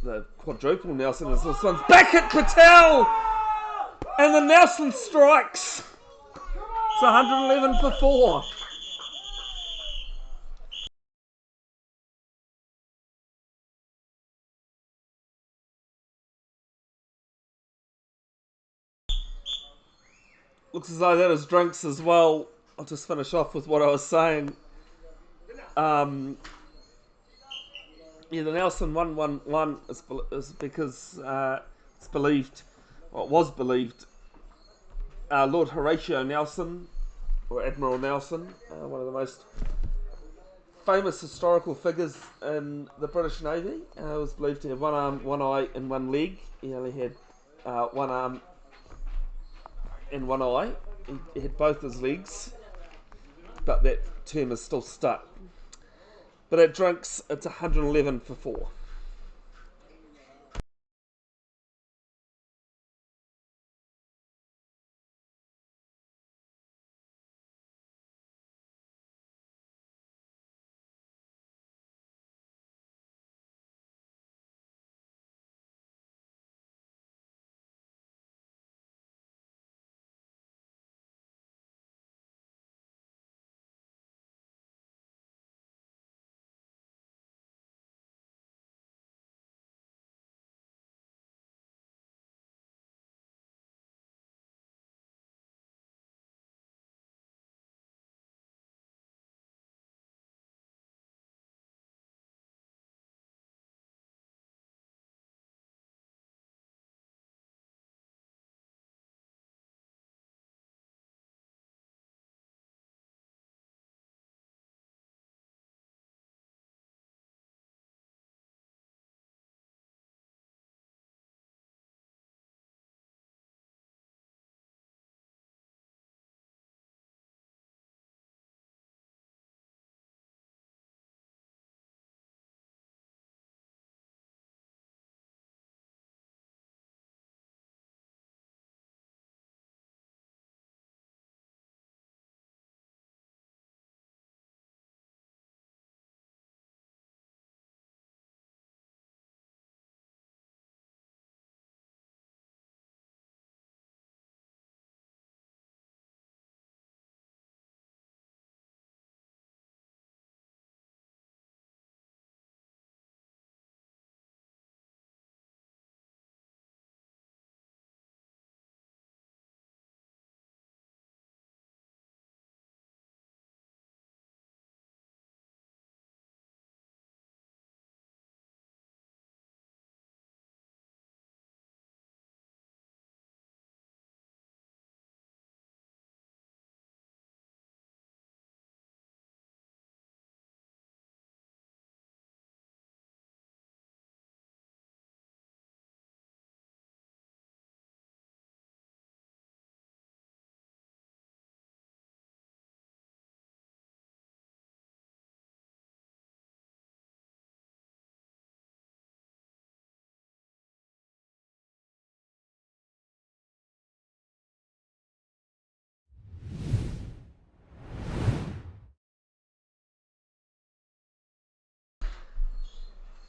the quadruple Nelson as this one's back at Patel! And the Nelson strikes! It's 111 for 4. Looks as though that is drinks as well. I'll just finish off with what I was saying. Yeah, the Nelson 1-1-1 is because it's believed, well, it was believed, Lord Horatio Nelson, or Admiral Nelson, one of the most famous historical figures in the British Navy, was believed to have one arm, one eye, and one leg. He only had one arm and one eye. He had both his legs, but that term is still stuck. But at drinks, it's 111 for 4.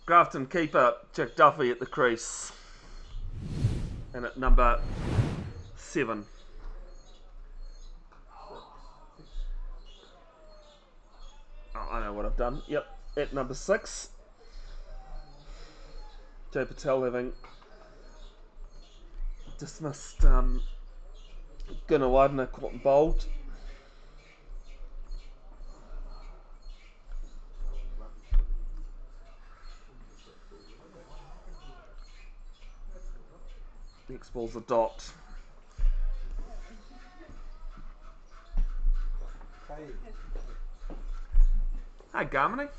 Grafton keeper Jack Duffy at the crease. And at number 7. Oh, I know what I've done. Yep, at number 6. Jay Patel having dismissed Gunnar caught and bowled. Next ball's a dot. Hi, Garmini.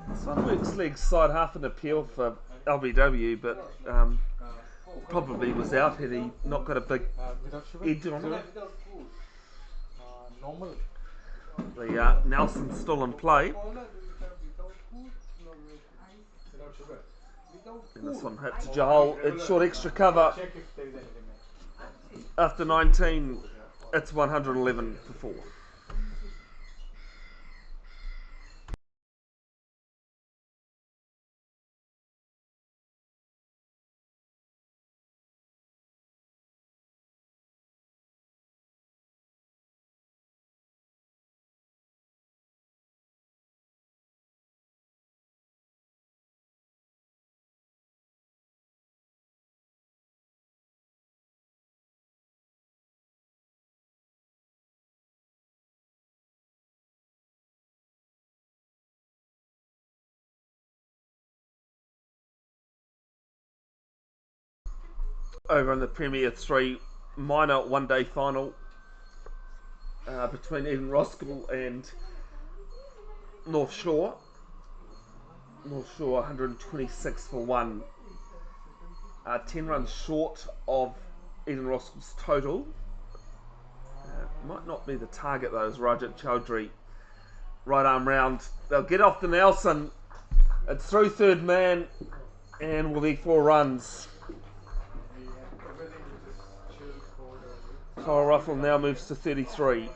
This one works leg side half an appeal for LBW, but probably was out had he not got a big edge on it. Normal. The Nelson's still in play. And this one hit to Jahal. It's short extra cover. Check if there is anything. After 19, it's 111 for 4. Over in the Premier 3 minor one-day final between Eden Roskill and North Shore. North Shore 126 for 1. 10 runs short of Eden Roskill's total. Might not be the target though, as Rajat Chowdhury right arm round. They'll get off the Nelson. It's through third man and will be 4 runs. Kyle Ruffle now moves to 33.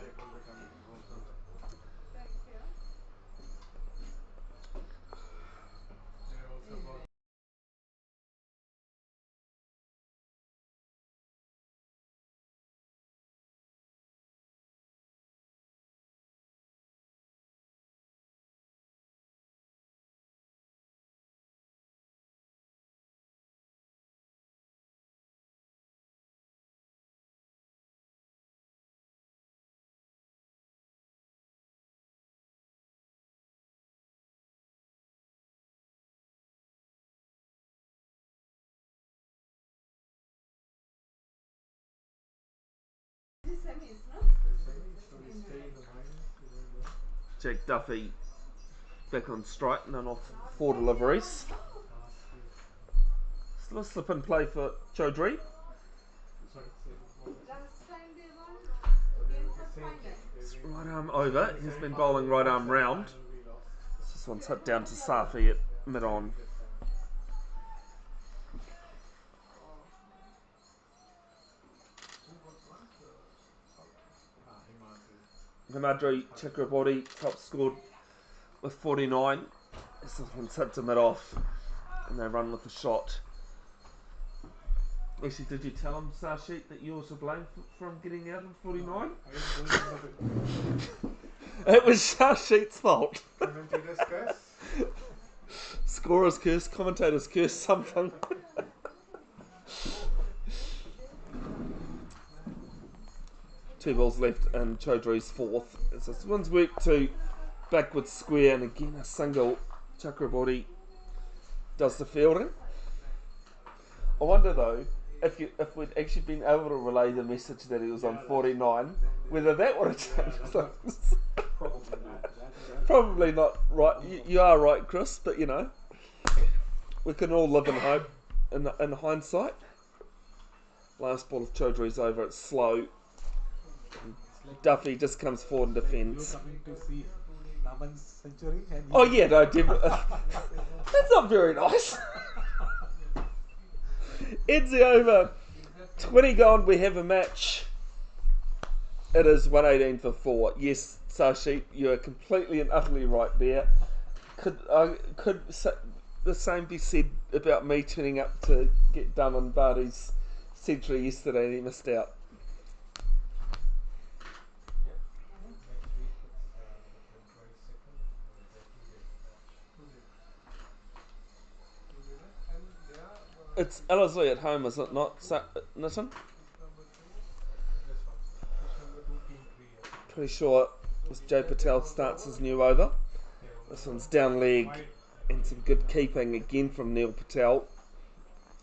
Jack Duffy back on strike, none off 4 deliveries. Still a slip and play for Chowdhury. Right arm over, he's been bowling right arm round. This one's hit down to Safi at mid on. Himadri Chakraborty top scored with 49. This one's hit to mid off and they run with the shot. Actually, did you tell him, Sarshit, that you were to blame for him getting out in 49? It was Sarshit's fault. Scorer's curse, commentator's curse, something. Two balls left and Chowdhury's 4th. So this one's worked to backward square and again a single. Chakraborty does the fielding. I wonder though if we'd actually been able to relay the message that he was on 49, whether that would have changed. Probably not. Right, you are right, Chris, but you know, we can all live in hope in hindsight. Last ball of Chowdhury's over, it's slow. Duffy just comes forward and defends. Oh yeah, no, definitely. That's not very nice. Edsy over. 20 gone, we have a match. It is 118 for 4. Yes, So you're completely and utterly right there. Could the same be said about me turning up to get done on Vardy's century yesterday and he missed out? Next week it's the 22nd, the Jackie Day match. Who's in it? And they are. It's Ellerslie at home, is it not, Nitin? Which number 2? This one. Which number 2? Team 3. I think. Pretty sure as Jay Patel starts his new over. Yeah, This one's down leg and some good keeping again from Neil Patel.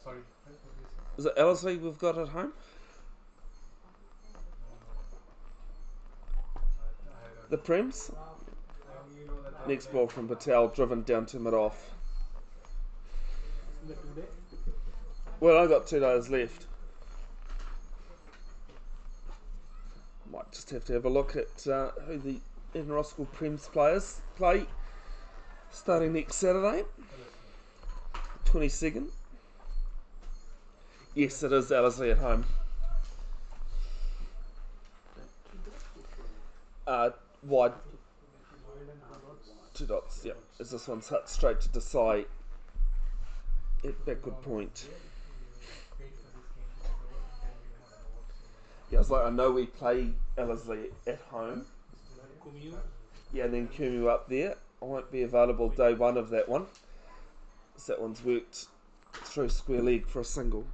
Sorry, what did you say? Is it Ellerslie we've got at home? I don't The Prems? I only know that Next ball from Patel, driven down to mid-off. in the 2 day. Well, I've got 2 days left. Might just have to have a look at who the Eden Roskill Prems players play starting next Saturday, 22nd. Yes, it is Ellerslie at home. Wide. 2 dots, yep. As this one's hit straight to Desai at backward point. Wait for this game to get over and then we'll have an award ceremony. Yeah, I was like, I know we play Ellerslie at home. Kumiu. Yeah, and then Kumu up there. I won't be available day one of that one. So that one's worked through square leg for a single.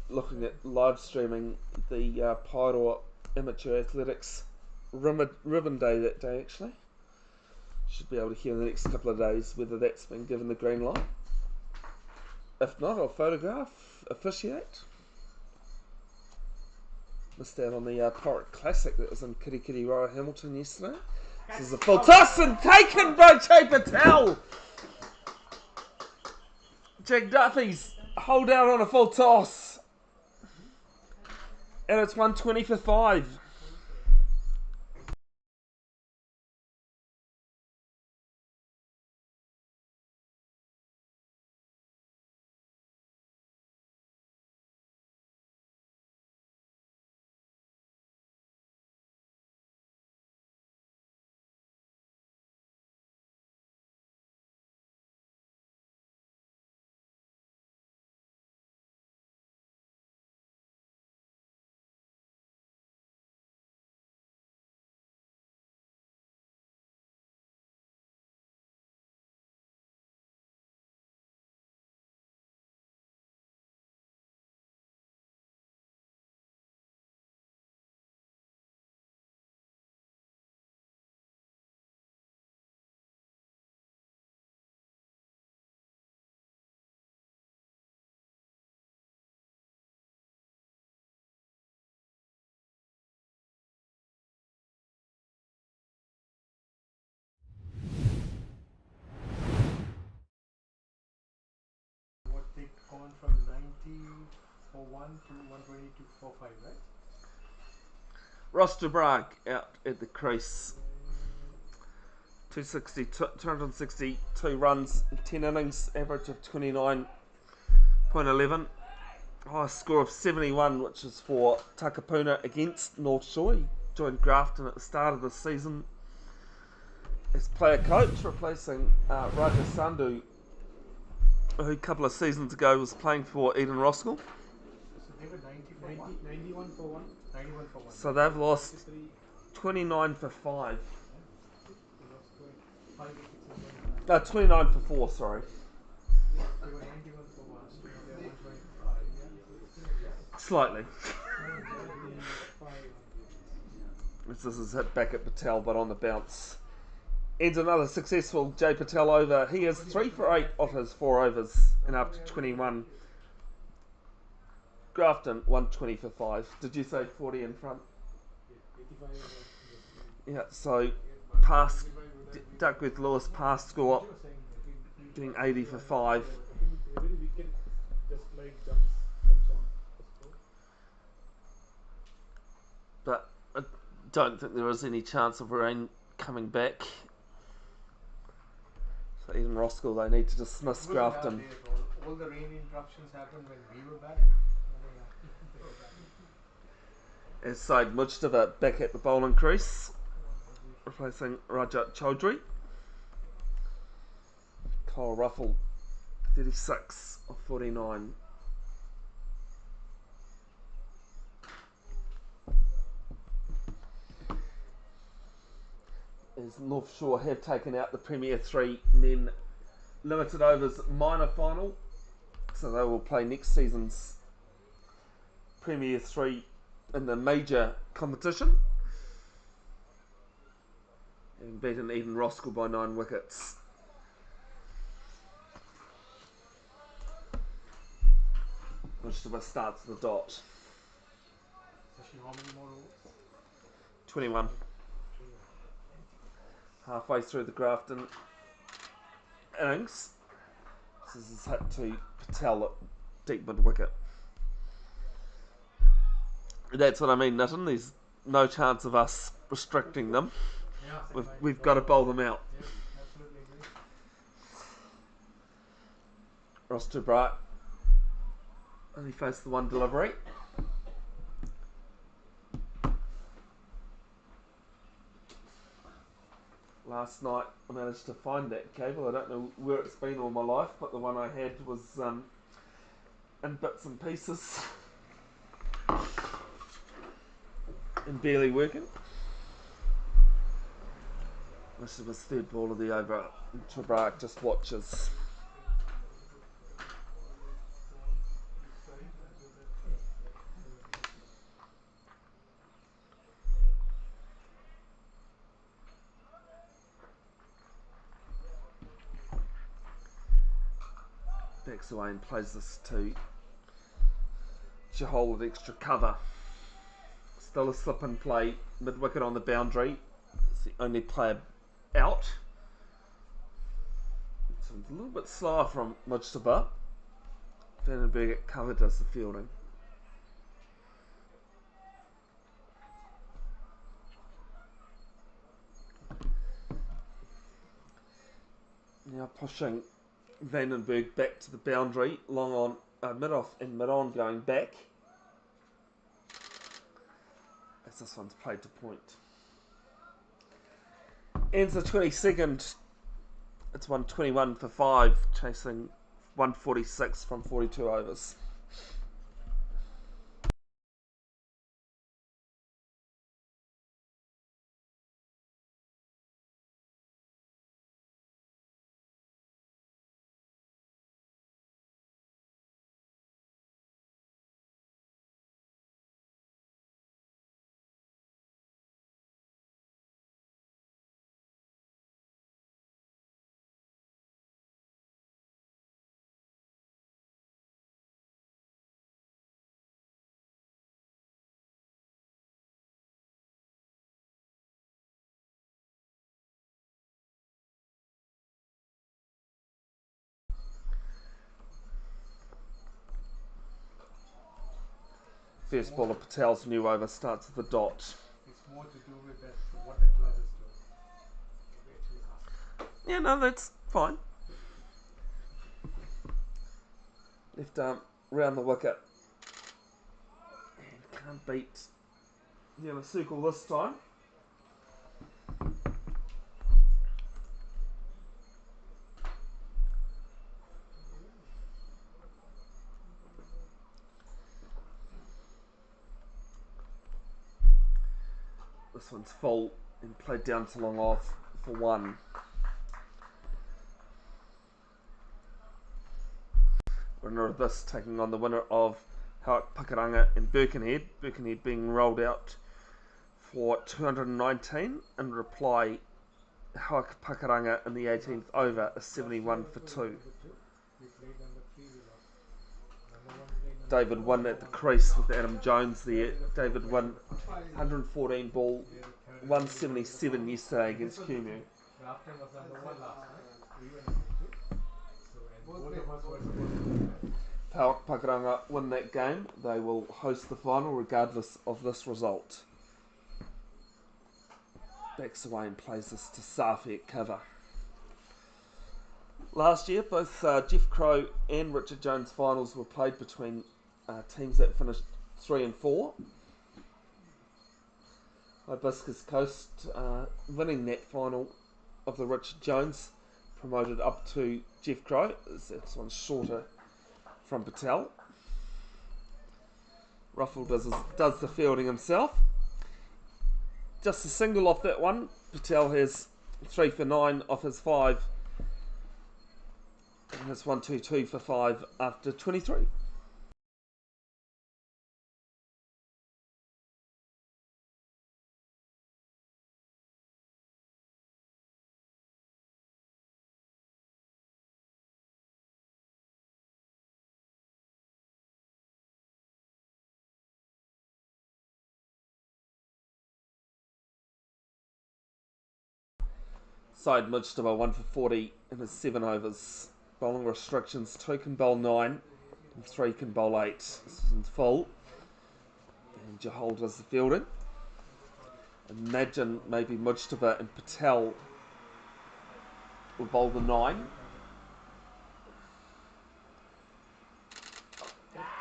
Looking at live streaming the Pyro Amateur Athletics ribbon day that day actually. Should be able to hear in the next couple of days whether that's been given the green light. If not, I'll photograph, officiate. Missed out on the Pirate Classic that was in Kitty Royal Hamilton yesterday. This is a full toss and taken by Jay Patel. Jack Duffy's hold out on a full toss. And it's 120 for 5. What they gone from 90 for 1 to 120 to 45, right? Ross de Brague out at the crease. 262 runs, 10 innings, average of 29.11. Highest score of 71, which is for Takapuna against North Shore. He joined Grafton at the start of the season as player coach, replacing Raja Sandhu, who a couple of seasons ago was playing for Eden Roskill. So they were 91 for 1. 91 for 1. So they've lost 63. 29 for 5. They lost 5 wickets in 25. No, 29 for 4, sorry. They were 91 for 1. So now they are 125. Yeah. Slightly. 125. This is hit back at Patel, but on the bounce. Ends another successful Jay Patel over. He is 3 for 8 off his 4 overs and after 21. Grafton 120 for 5. Did you say 40 in front? 85. Yeah, so past Duckworth Lewis past score getting 80 for 5. Every wicket just like jumps on. But I don't think there is any chance of rain coming back. So even Roskill, they need to dismiss Grafton. All the rain interruptions happened when we were batting. As Said Mujtaba back at the bowling crease, replacing Rajat Chaudhry. Kyle Ruffle, 36 of 49. As North Shore have taken out the Premier 3 men limited overs minor final, so they will play next season's Premier 3 in the major competition, having beaten Eden Roskill by 9 wickets. Mujtaba starts the dot. Sashi, how many more overs? 21. Halfway through the Grafton innings. This is hit to Patel at deep mid wicket. That's what I mean, Nitin. There's no chance of us restricting them. Yeah, We've got to bowl them out. Yes, absolutely agree. Ross too bright. Only faced the one delivery. Last night I managed to find that cable. I don't know where it's been all my life, but the one I had was in bits and pieces and barely working. This was third ball of the over. Tabrak just watches. Backs away and plays this to Chahal with extra cover. Still a slip and play, mid wicket on the boundary. It's the only player out. So it's a little bit slower from Mujtaba. Vandenberg at cover does the fielding. Now pushing Vandenberg back to the boundary, long on, mid off and mid on going back. As this one's played to point. Ends the 22nd. It's 121 for 5, chasing 146 from 42 overs. First ball of Patel's new over starts at the dot. It's more to do with that, what the club is doing. Way too fast. Yeah, no, that's fine. Left arm round the wicket. And can't beat the other circle this time. This one's full and played down to long off for 1. Winner of this taking on the winner of Hawk Pakaranga and Birkenhead. Birkenhead being rolled out for 219. In reply, Hawk Pakaranga in the 18th over a 71 for 2. We played number 3, we lost. Number 1 played number David won at the crease with Adam Jones there. David won 114 ball, 177 yesterday against QMU. Grafton was number 1 last night. We were number 2. So, and both of us were supposed to win that. Hawk Pakaranga win that game. They will host the final regardless of this result. Backs away and plays this to Safi at cover. Last year, both Jeff Crow and Richard Jones finals were played between teams that finished 3 and 4. Hibiscus Coast winning that final of the Richard Jones, promoted up to Jeff Crow. This one's shorter from Patel. Ruffle does the fielding himself. Just a single off that one. Patel has 3 for 9 off his 5. And it's 1-2-2 for 5 after 23. Side Mujtaba 1 for 40 in his 7 overs. Bowling restrictions: 2 can bowl 9 and 3 can bowl 8. This is in full. And Jahal does the fielding. Imagine maybe Mujtaba and Patel will bowl the 9.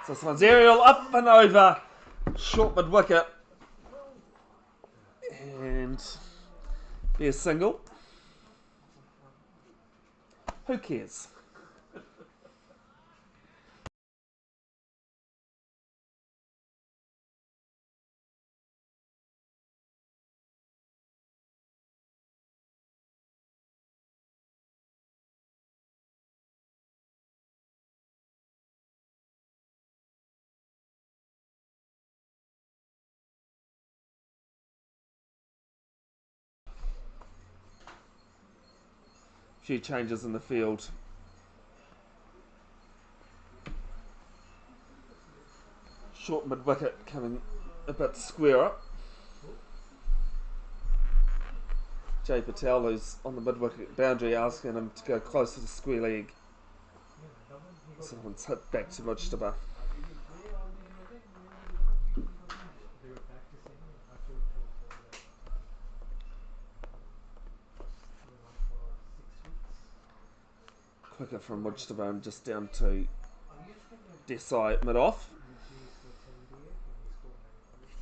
So this one's aerial, up and over. Short mid wicket. And be a single. Who cares? Few changes in the field. Short mid wicket coming a bit squarer. Jay Patel, who's on the mid wicket boundary, asking him to go closer to square leg. Someone's hit back to Mujtaba. They were practicing after for 6 weeks. Quicker from Mujtaba and just down to Desai mid off. He scored 78 and he scored 95.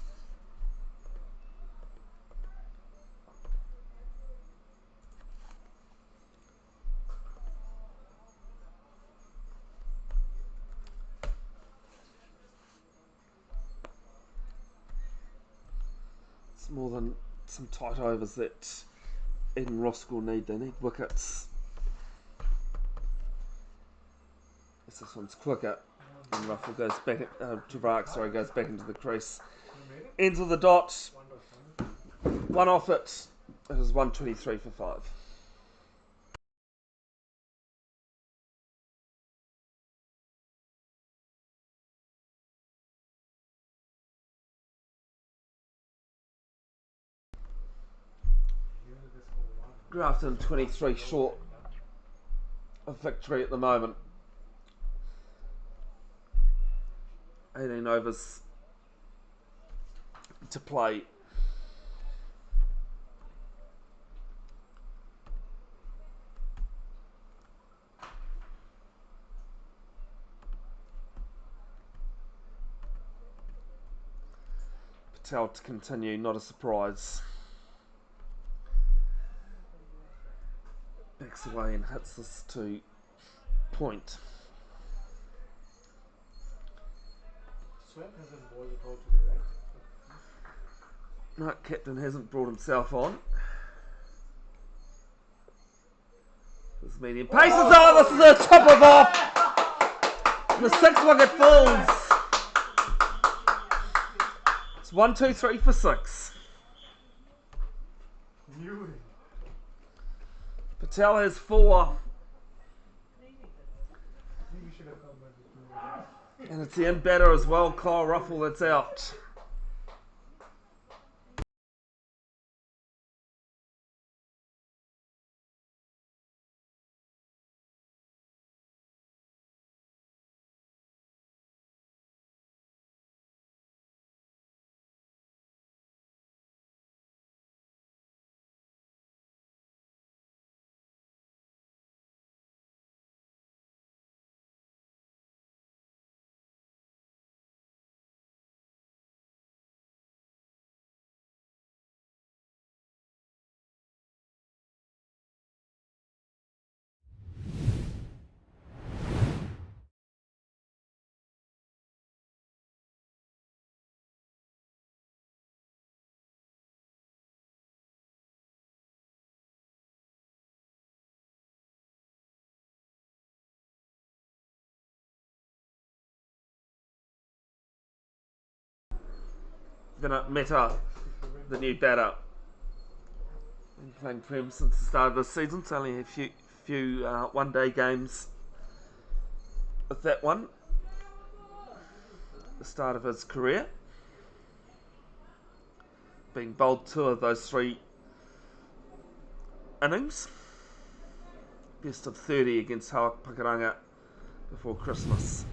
It's more than some tight overs that Eden Roskill need. They need wickets. This one's quicker. And Ruffle goes back, goes back into the crease. Ends of the dot. One off it. It is 123 for 5. Grafton 23 short of victory at the moment. 18 overs to play. Patel to continue, not a surprise. Backs away and hits this to point. Swen hasn't bowled at all today, right? No, captain hasn't brought himself on. This medium pace is on. This is a top of off. The 6 wicket falls. It's 1-2-3 for 6. Knew it. Patel has 4. Maybe should have come back with 2 wickets. And it's the in batter as well, Kyle Ruffle, that's out. Gonna Meta, the new batter. Been playing Prem since the start of the season, so only a few one-day games with that one. The start of his career. Being bowled 2 of those 3 innings. Best of 30 against Pakuranga before Christmas.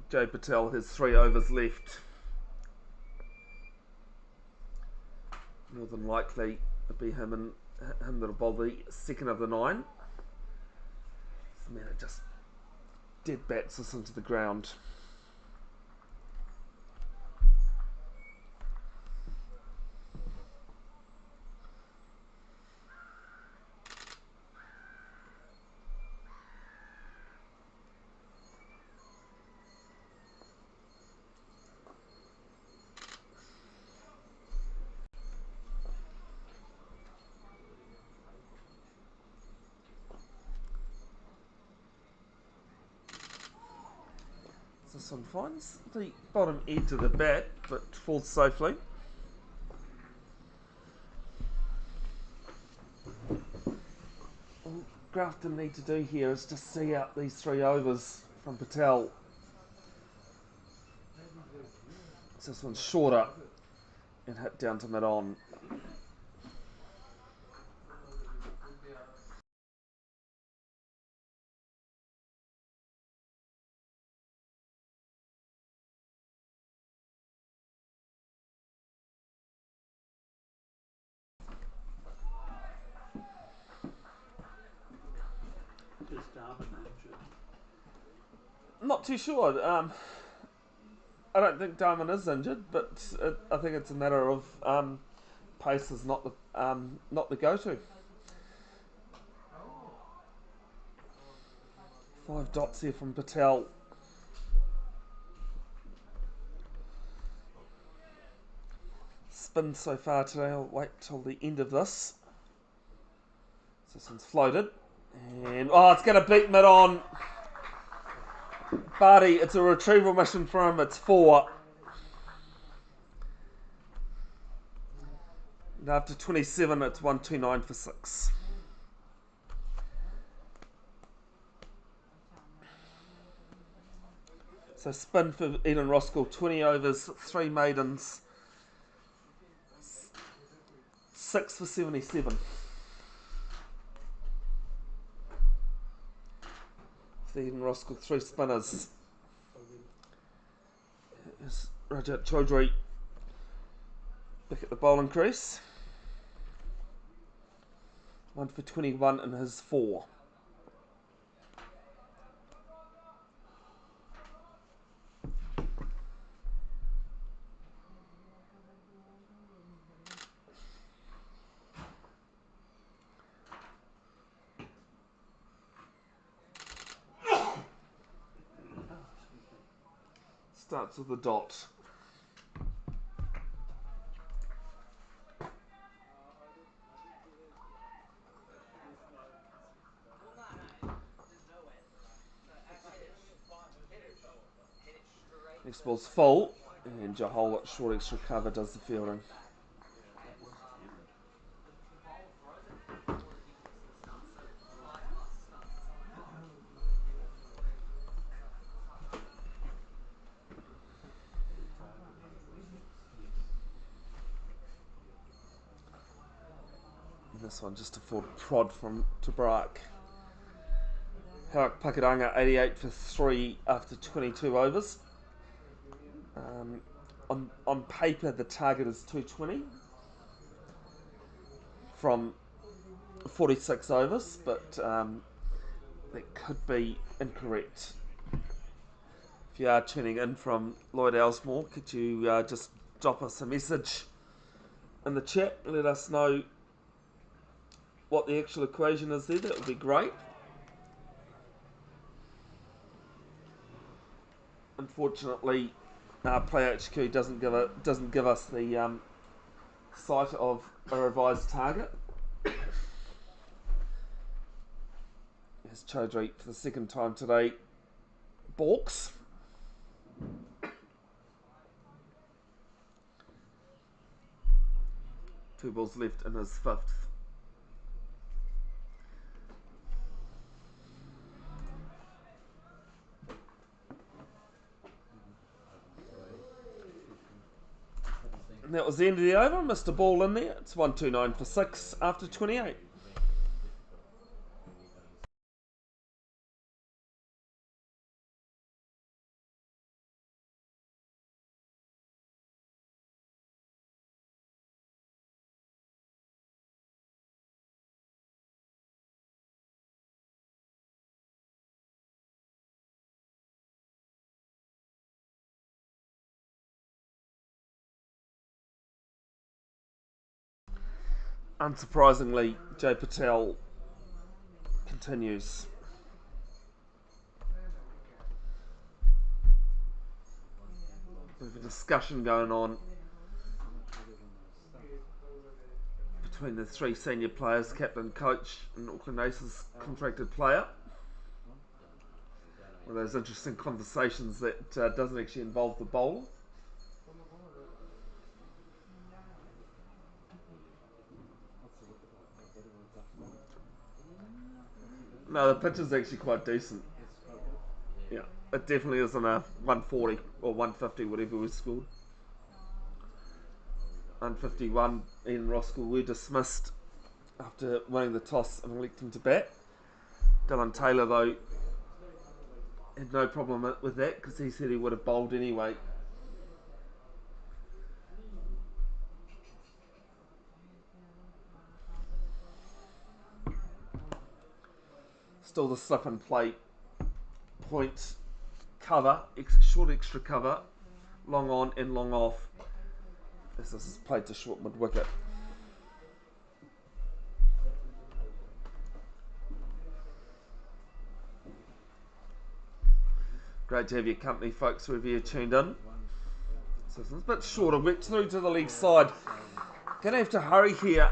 Jay Patel has 3 overs left. More than likely it'll be him that'll bowl the second of the 9. This man just dead bats us into the ground. This one finds the bottom edge of the bat but falls safely. All Grafton need to do here is just see out these 3 overs from Patel. So this one's shorter and hit down to mid-on. Is Darwin injured? Not too sure. I don't think Darwin is injured, but I think it's a matter of pace is not the go-to. 5 dots here from Patel. Spin so far today. I'll wait till the end of this. So this one's floated, and it's going to beat mid-on. Barty, it's a retrieval mission for him. It's 4. And after 27, it's 129 for 6. So spin for Eden Roskill, 20 overs, 3 maidens, 6 for 77. For Eden Roskill, 3 spinners. Here's Rajat Chaudhry back at the bowling crease. 1 for 21 in his 4. Starts with a dot. Next ball's full, and Jahol at short extra cover does the fielding. And this one just a full prod from Tabrak. Howak Pakaranga 88 for 3 after 22 overs. On paper, the target is 220 from 46 overs, but that could be incorrect. If you are tuning in from Lloyd Elsmore, could you just drop us a message in the chat and let us know what the actual equation is there? That would be great. Unfortunately, Play HQ doesn't give us the site of a revised target. Here's Chaudhry for the second time today. Balks. 2 balls left in his 5th. And that was the end of the over. Mr. Ball in there. It's 129 for 6 after 28. unsurprisingly, Joe Patel continues. There's a discussion going on between the three senior players, captain, coach, and Auckland Aces contracted player. One of those interesting conversations that doesn't actually involve the bowler. No, the pitch is actually quite decent. Yeah, it definitely isn't a 140 or 150, whatever was scored. 151 in Roskill were dismissed after winning the toss and electing to bat. Dylan Taylor, though, had no problem with that because he said he would have bowled anyway. Still the slip and play point cover, short extra cover, long on and long off, as this is played to short mid wicket. Great to have your company, folks, whoever you're tuned in. So it's a bit shorter, wet through to the leg side. Gonna have to hurry here.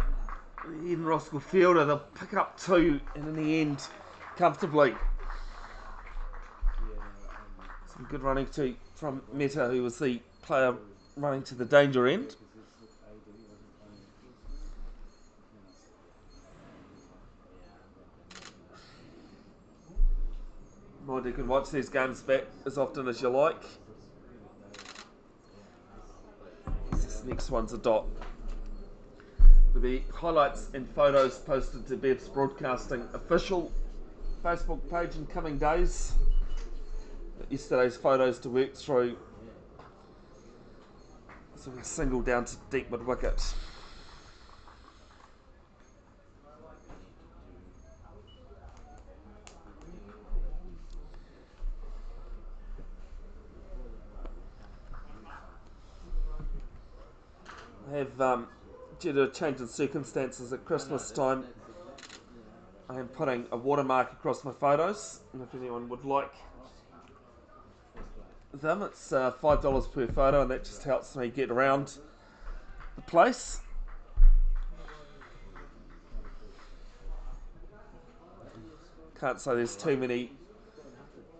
The Eden Roskill fielder, they'll pick up two, and in the end, comfortably. Some good running too from Meta, who was the player running to the danger end. Mind you can watch these games back as often as you like. This next one's a dot. There'll be highlights and photos posted to Bev's Broadcasting official Facebook page in coming days. Yesterday's photos to work through. So a single down to deep mid wicket. I have, due to a change in circumstances at Christmas time, I am putting a watermark across my photos, and if anyone would like them, it's $5 per photo, and that just helps me get around the place. Can't say there's too many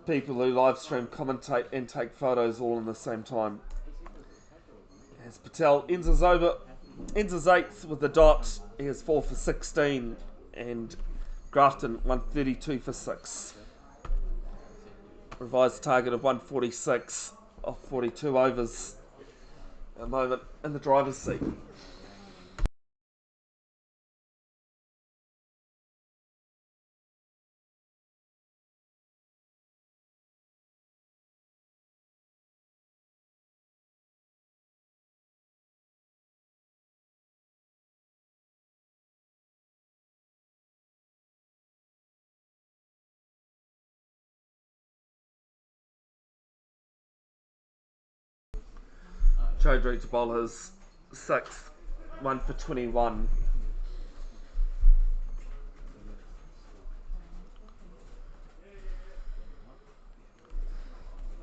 people who live stream, commentate and take photos all in the same time. As Patel ends his over, ends his 8th with the dot. He has 4 for 16, and Grafton 132 for 6. Revised target of 146 off 42 overs. At the moment in the driver's seat. Chaudhry to bowl his 6th, 1 for 21.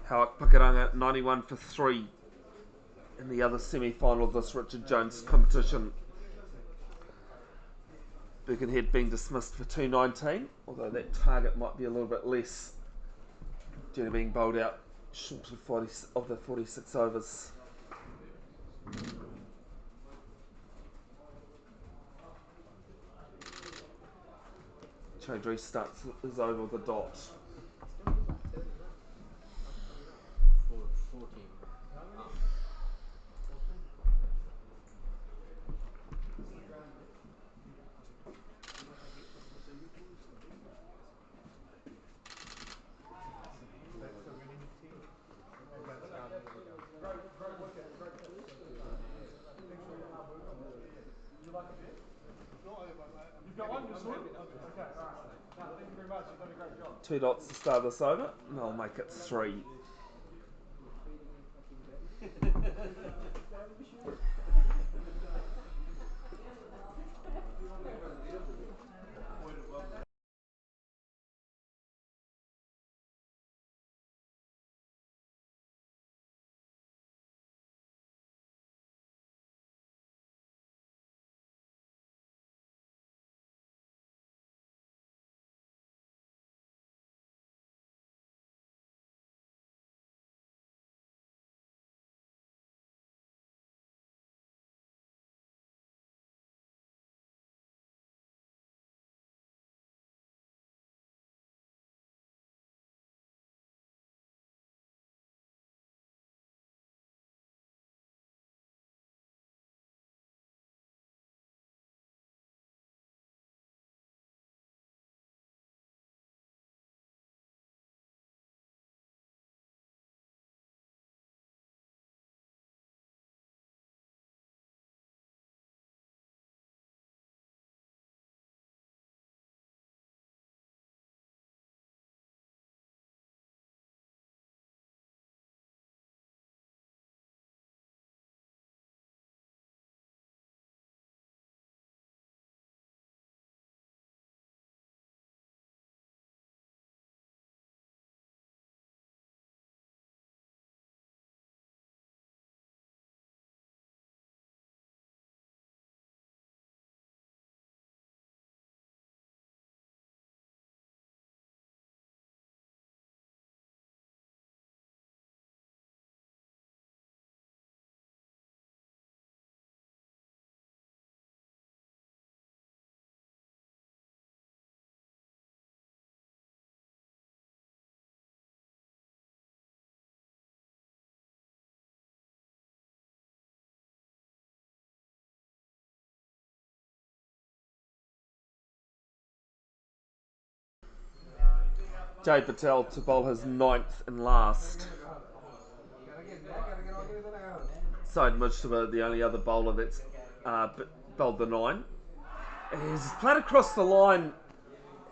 Howard Pakaranga 91 for 3 in the other semi-final of this Richard Jones competition. Birkenhead being dismissed for 219, although that target might be a little bit less due to being bowled out short of the 46 overs. Chaudhry starts his over with a dot. 14. That's the winning team. And that's You've got one, you're sorted? Okay, alright. No, thank you very much. You've done a great job. 2 dots to start this over, and I'll make it 3. Jay Patel to bowl his 9th and last. Syed Mujtaba, the only other bowler that's bowled the 9. He's played across the line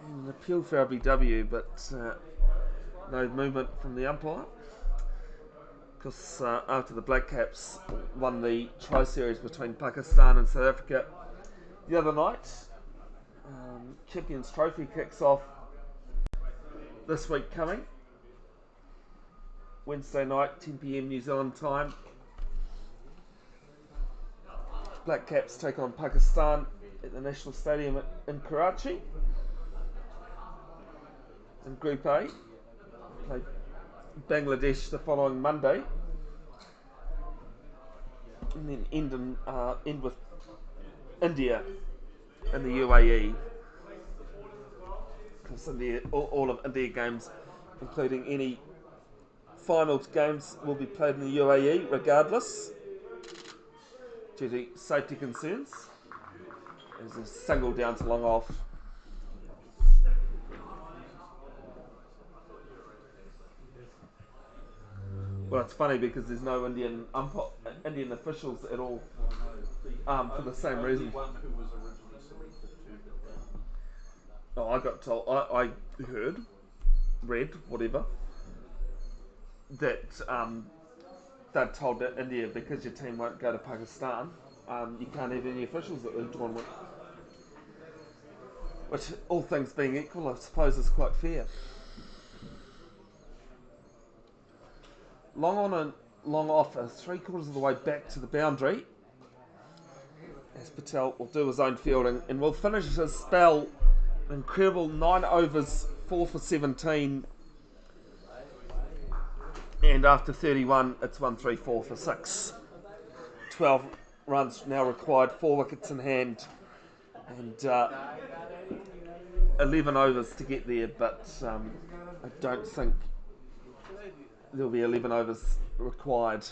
and appealed for LBW, but no movement from the umpire. Because after the Black Caps won the Tri-Series between Pakistan and South Africa the other night, Champions Trophy kicks off this week coming. Wednesday night, 10 PM New Zealand time. Black Caps take on Pakistan at the National Stadium in Karachi. In Group A, play Bangladesh the following Monday. And then end with India in the UAE. Because all of India games, including any finals games, will be played in the UAE regardless, due to safety concerns. There's a single down to long off. Well, it's funny because there's no Indian officials at all, for the same reason. One who was originally selected to Oh, I got told, I read, whatever, that they'd told that India, because your team won't go to Pakistan, you can't have any officials at the tournament. Which, all things being equal, I suppose is quite fair. Long on and long off, 3/4 of the way back to the boundary, as Patel will do his own fielding and will finish his spell. Incredible 9 overs, 4 for 17. And after 31, it's 1-3, 4 for 6. 12 runs now required, 4 wickets in hand, and 11 overs to get there, but I don't think there'll be 11 overs required.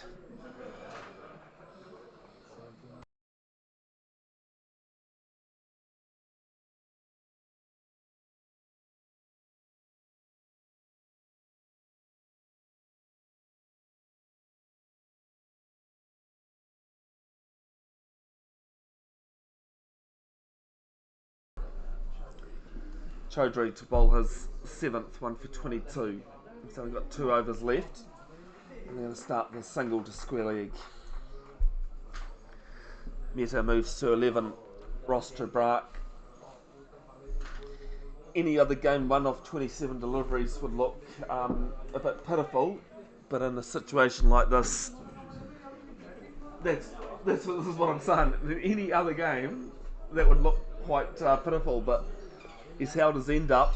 Chaudhry to bowl his 7th, 1 for 22. So we've got 2 overs left. And they're going to start the single to square leg. Mehta moves to 11. Ross to Brack. Any other game, 1 off 27 deliveries would look a bit pitiful, but in a situation like this, this is what I'm saying. In any other game, that would look quite pitiful, but he's held his end up.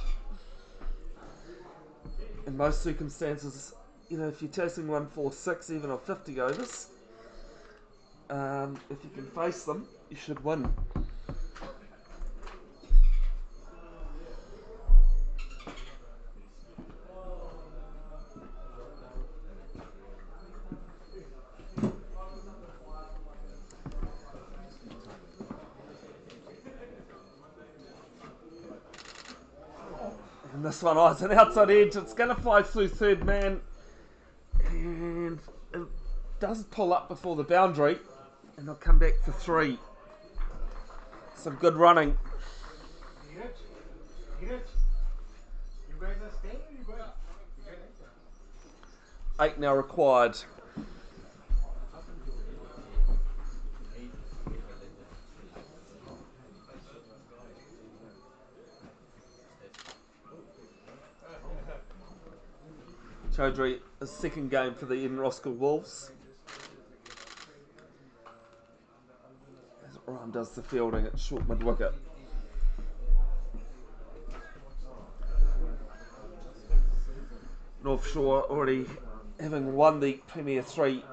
In most circumstances, if you're chasing 146, even on 50 overs, if you can face them, you should win. And this one, it's an outside edge. It's going to fly through third man. And it does pull up before the boundary. And they'll come back for 3. Some good running. You guys are staying or you going? 8 now required. Chaudhry, his second game for the Eden Roskill Wolves. As Ryan does the fielding at short mid-wicket. North Shore already having won the Premier 3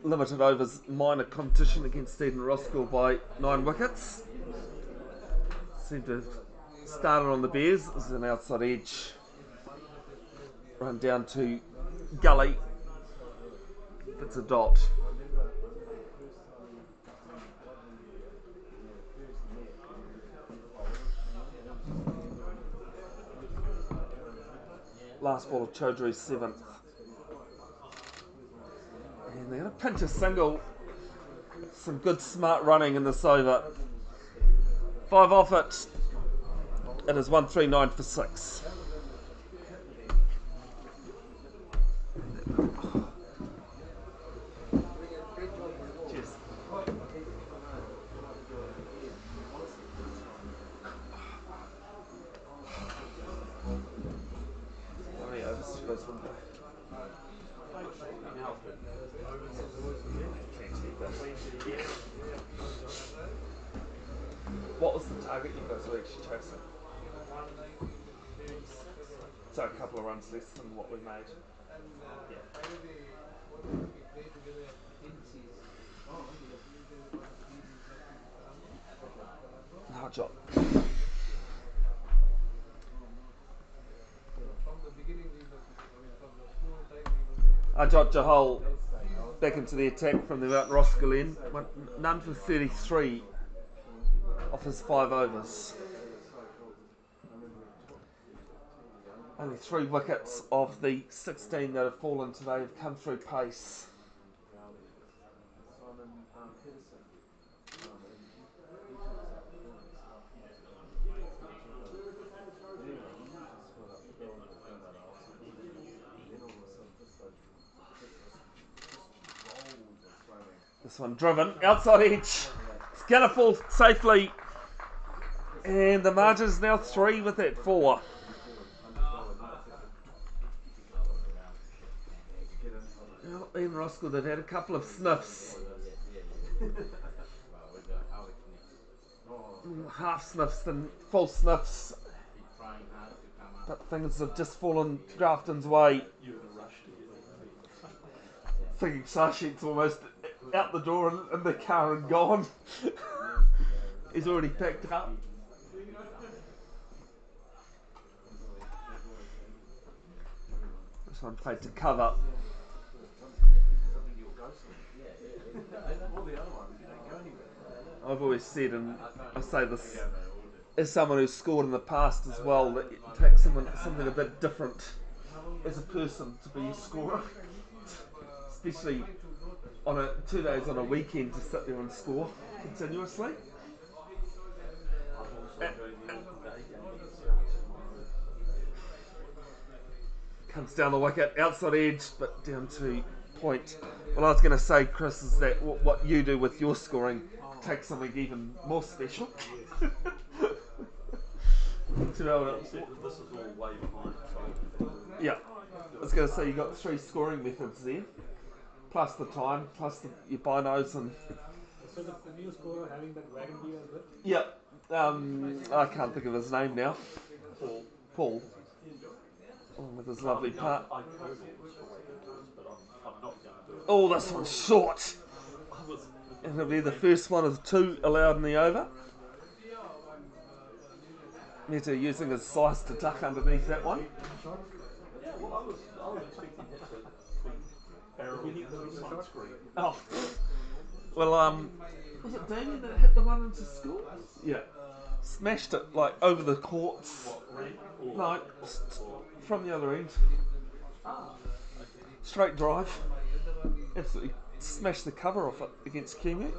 limited overs minor competition against Eden Roskill by 9 wickets. Seem to have started on the Bears. This is an outside edge. Run down to Gully. It's a dot. last ball of Chaudhury's 7th. And they're going to pinch a single. Some good smart running in this over. 5 off it. It is 139 for 6. Cheers. How many overs do you guys want to go? What was the target you guys were actually chasing? So a couple of runs less than what we made. No job. I dropped Jahal back into the attack from the out Roskill end. None for 33 off his 5 overs. Only 3 wickets of the 16 that have fallen today have come through pace. This one driven, outside edge. It's going to fall safely. And the margin is now 3 with that 4. Well, Ian Roskill, they've had a couple of sniffs. Half sniffs and full sniffs. But things have just fallen Grafton's way. Thinking Sashik's almost out the door in the car and gone. He's already packed up. This one played to cover. I've always said, and I say this as someone who's scored in the past as well, that it takes something a bit different as a person to be a scorer. Especially on 2 days on a weekend to sit there and score continuously. Comes down the wicket, outside edge, but down to point. What I was going to say, Chris, is that what you do with your scoring takes something even more special. To be able to, This is all way behind. yeah, I was going to say you got 3 scoring methods there, plus the time, plus your binos and. So the new scorer having that wagon wheel as well? Yeah, I can't think of his name now. Paul. Oh, with his lovely part. I've heard all the stories, but I'm not going to do it. Oh, this one's short. And it'll be the first one of 2 allowed in the over. Meta using his size to duck underneath that one. Yeah, well, I was expecting that to be barreling into the sunscreen. Oh. Well, was it Damien that hit the one into school? Yeah. Smashed it like over the courts. No, from the other end. Straight drive. Absolutely smashed the cover off it against Kimu.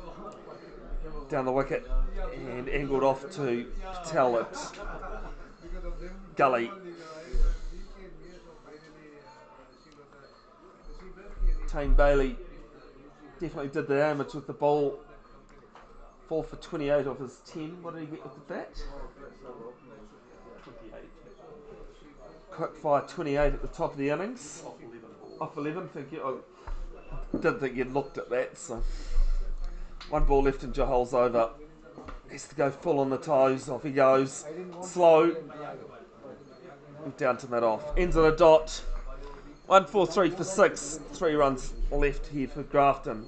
Down the wicket and angled off to Patel at Gully. Tane Bailey definitely did the damage with the ball. 4 for 28 off his 10. What did he get with the bat? 28. Quick fire 28 at the top of the innings. Off 11, thank you. I didn't think you'd looked at that, so. 1 ball left in Jahal's over. Has to go full on the toes. Off he goes. Slow. Down to mid-off. Ends on a dot. 1-4-3 for 6. 3 runs left here for Grafton.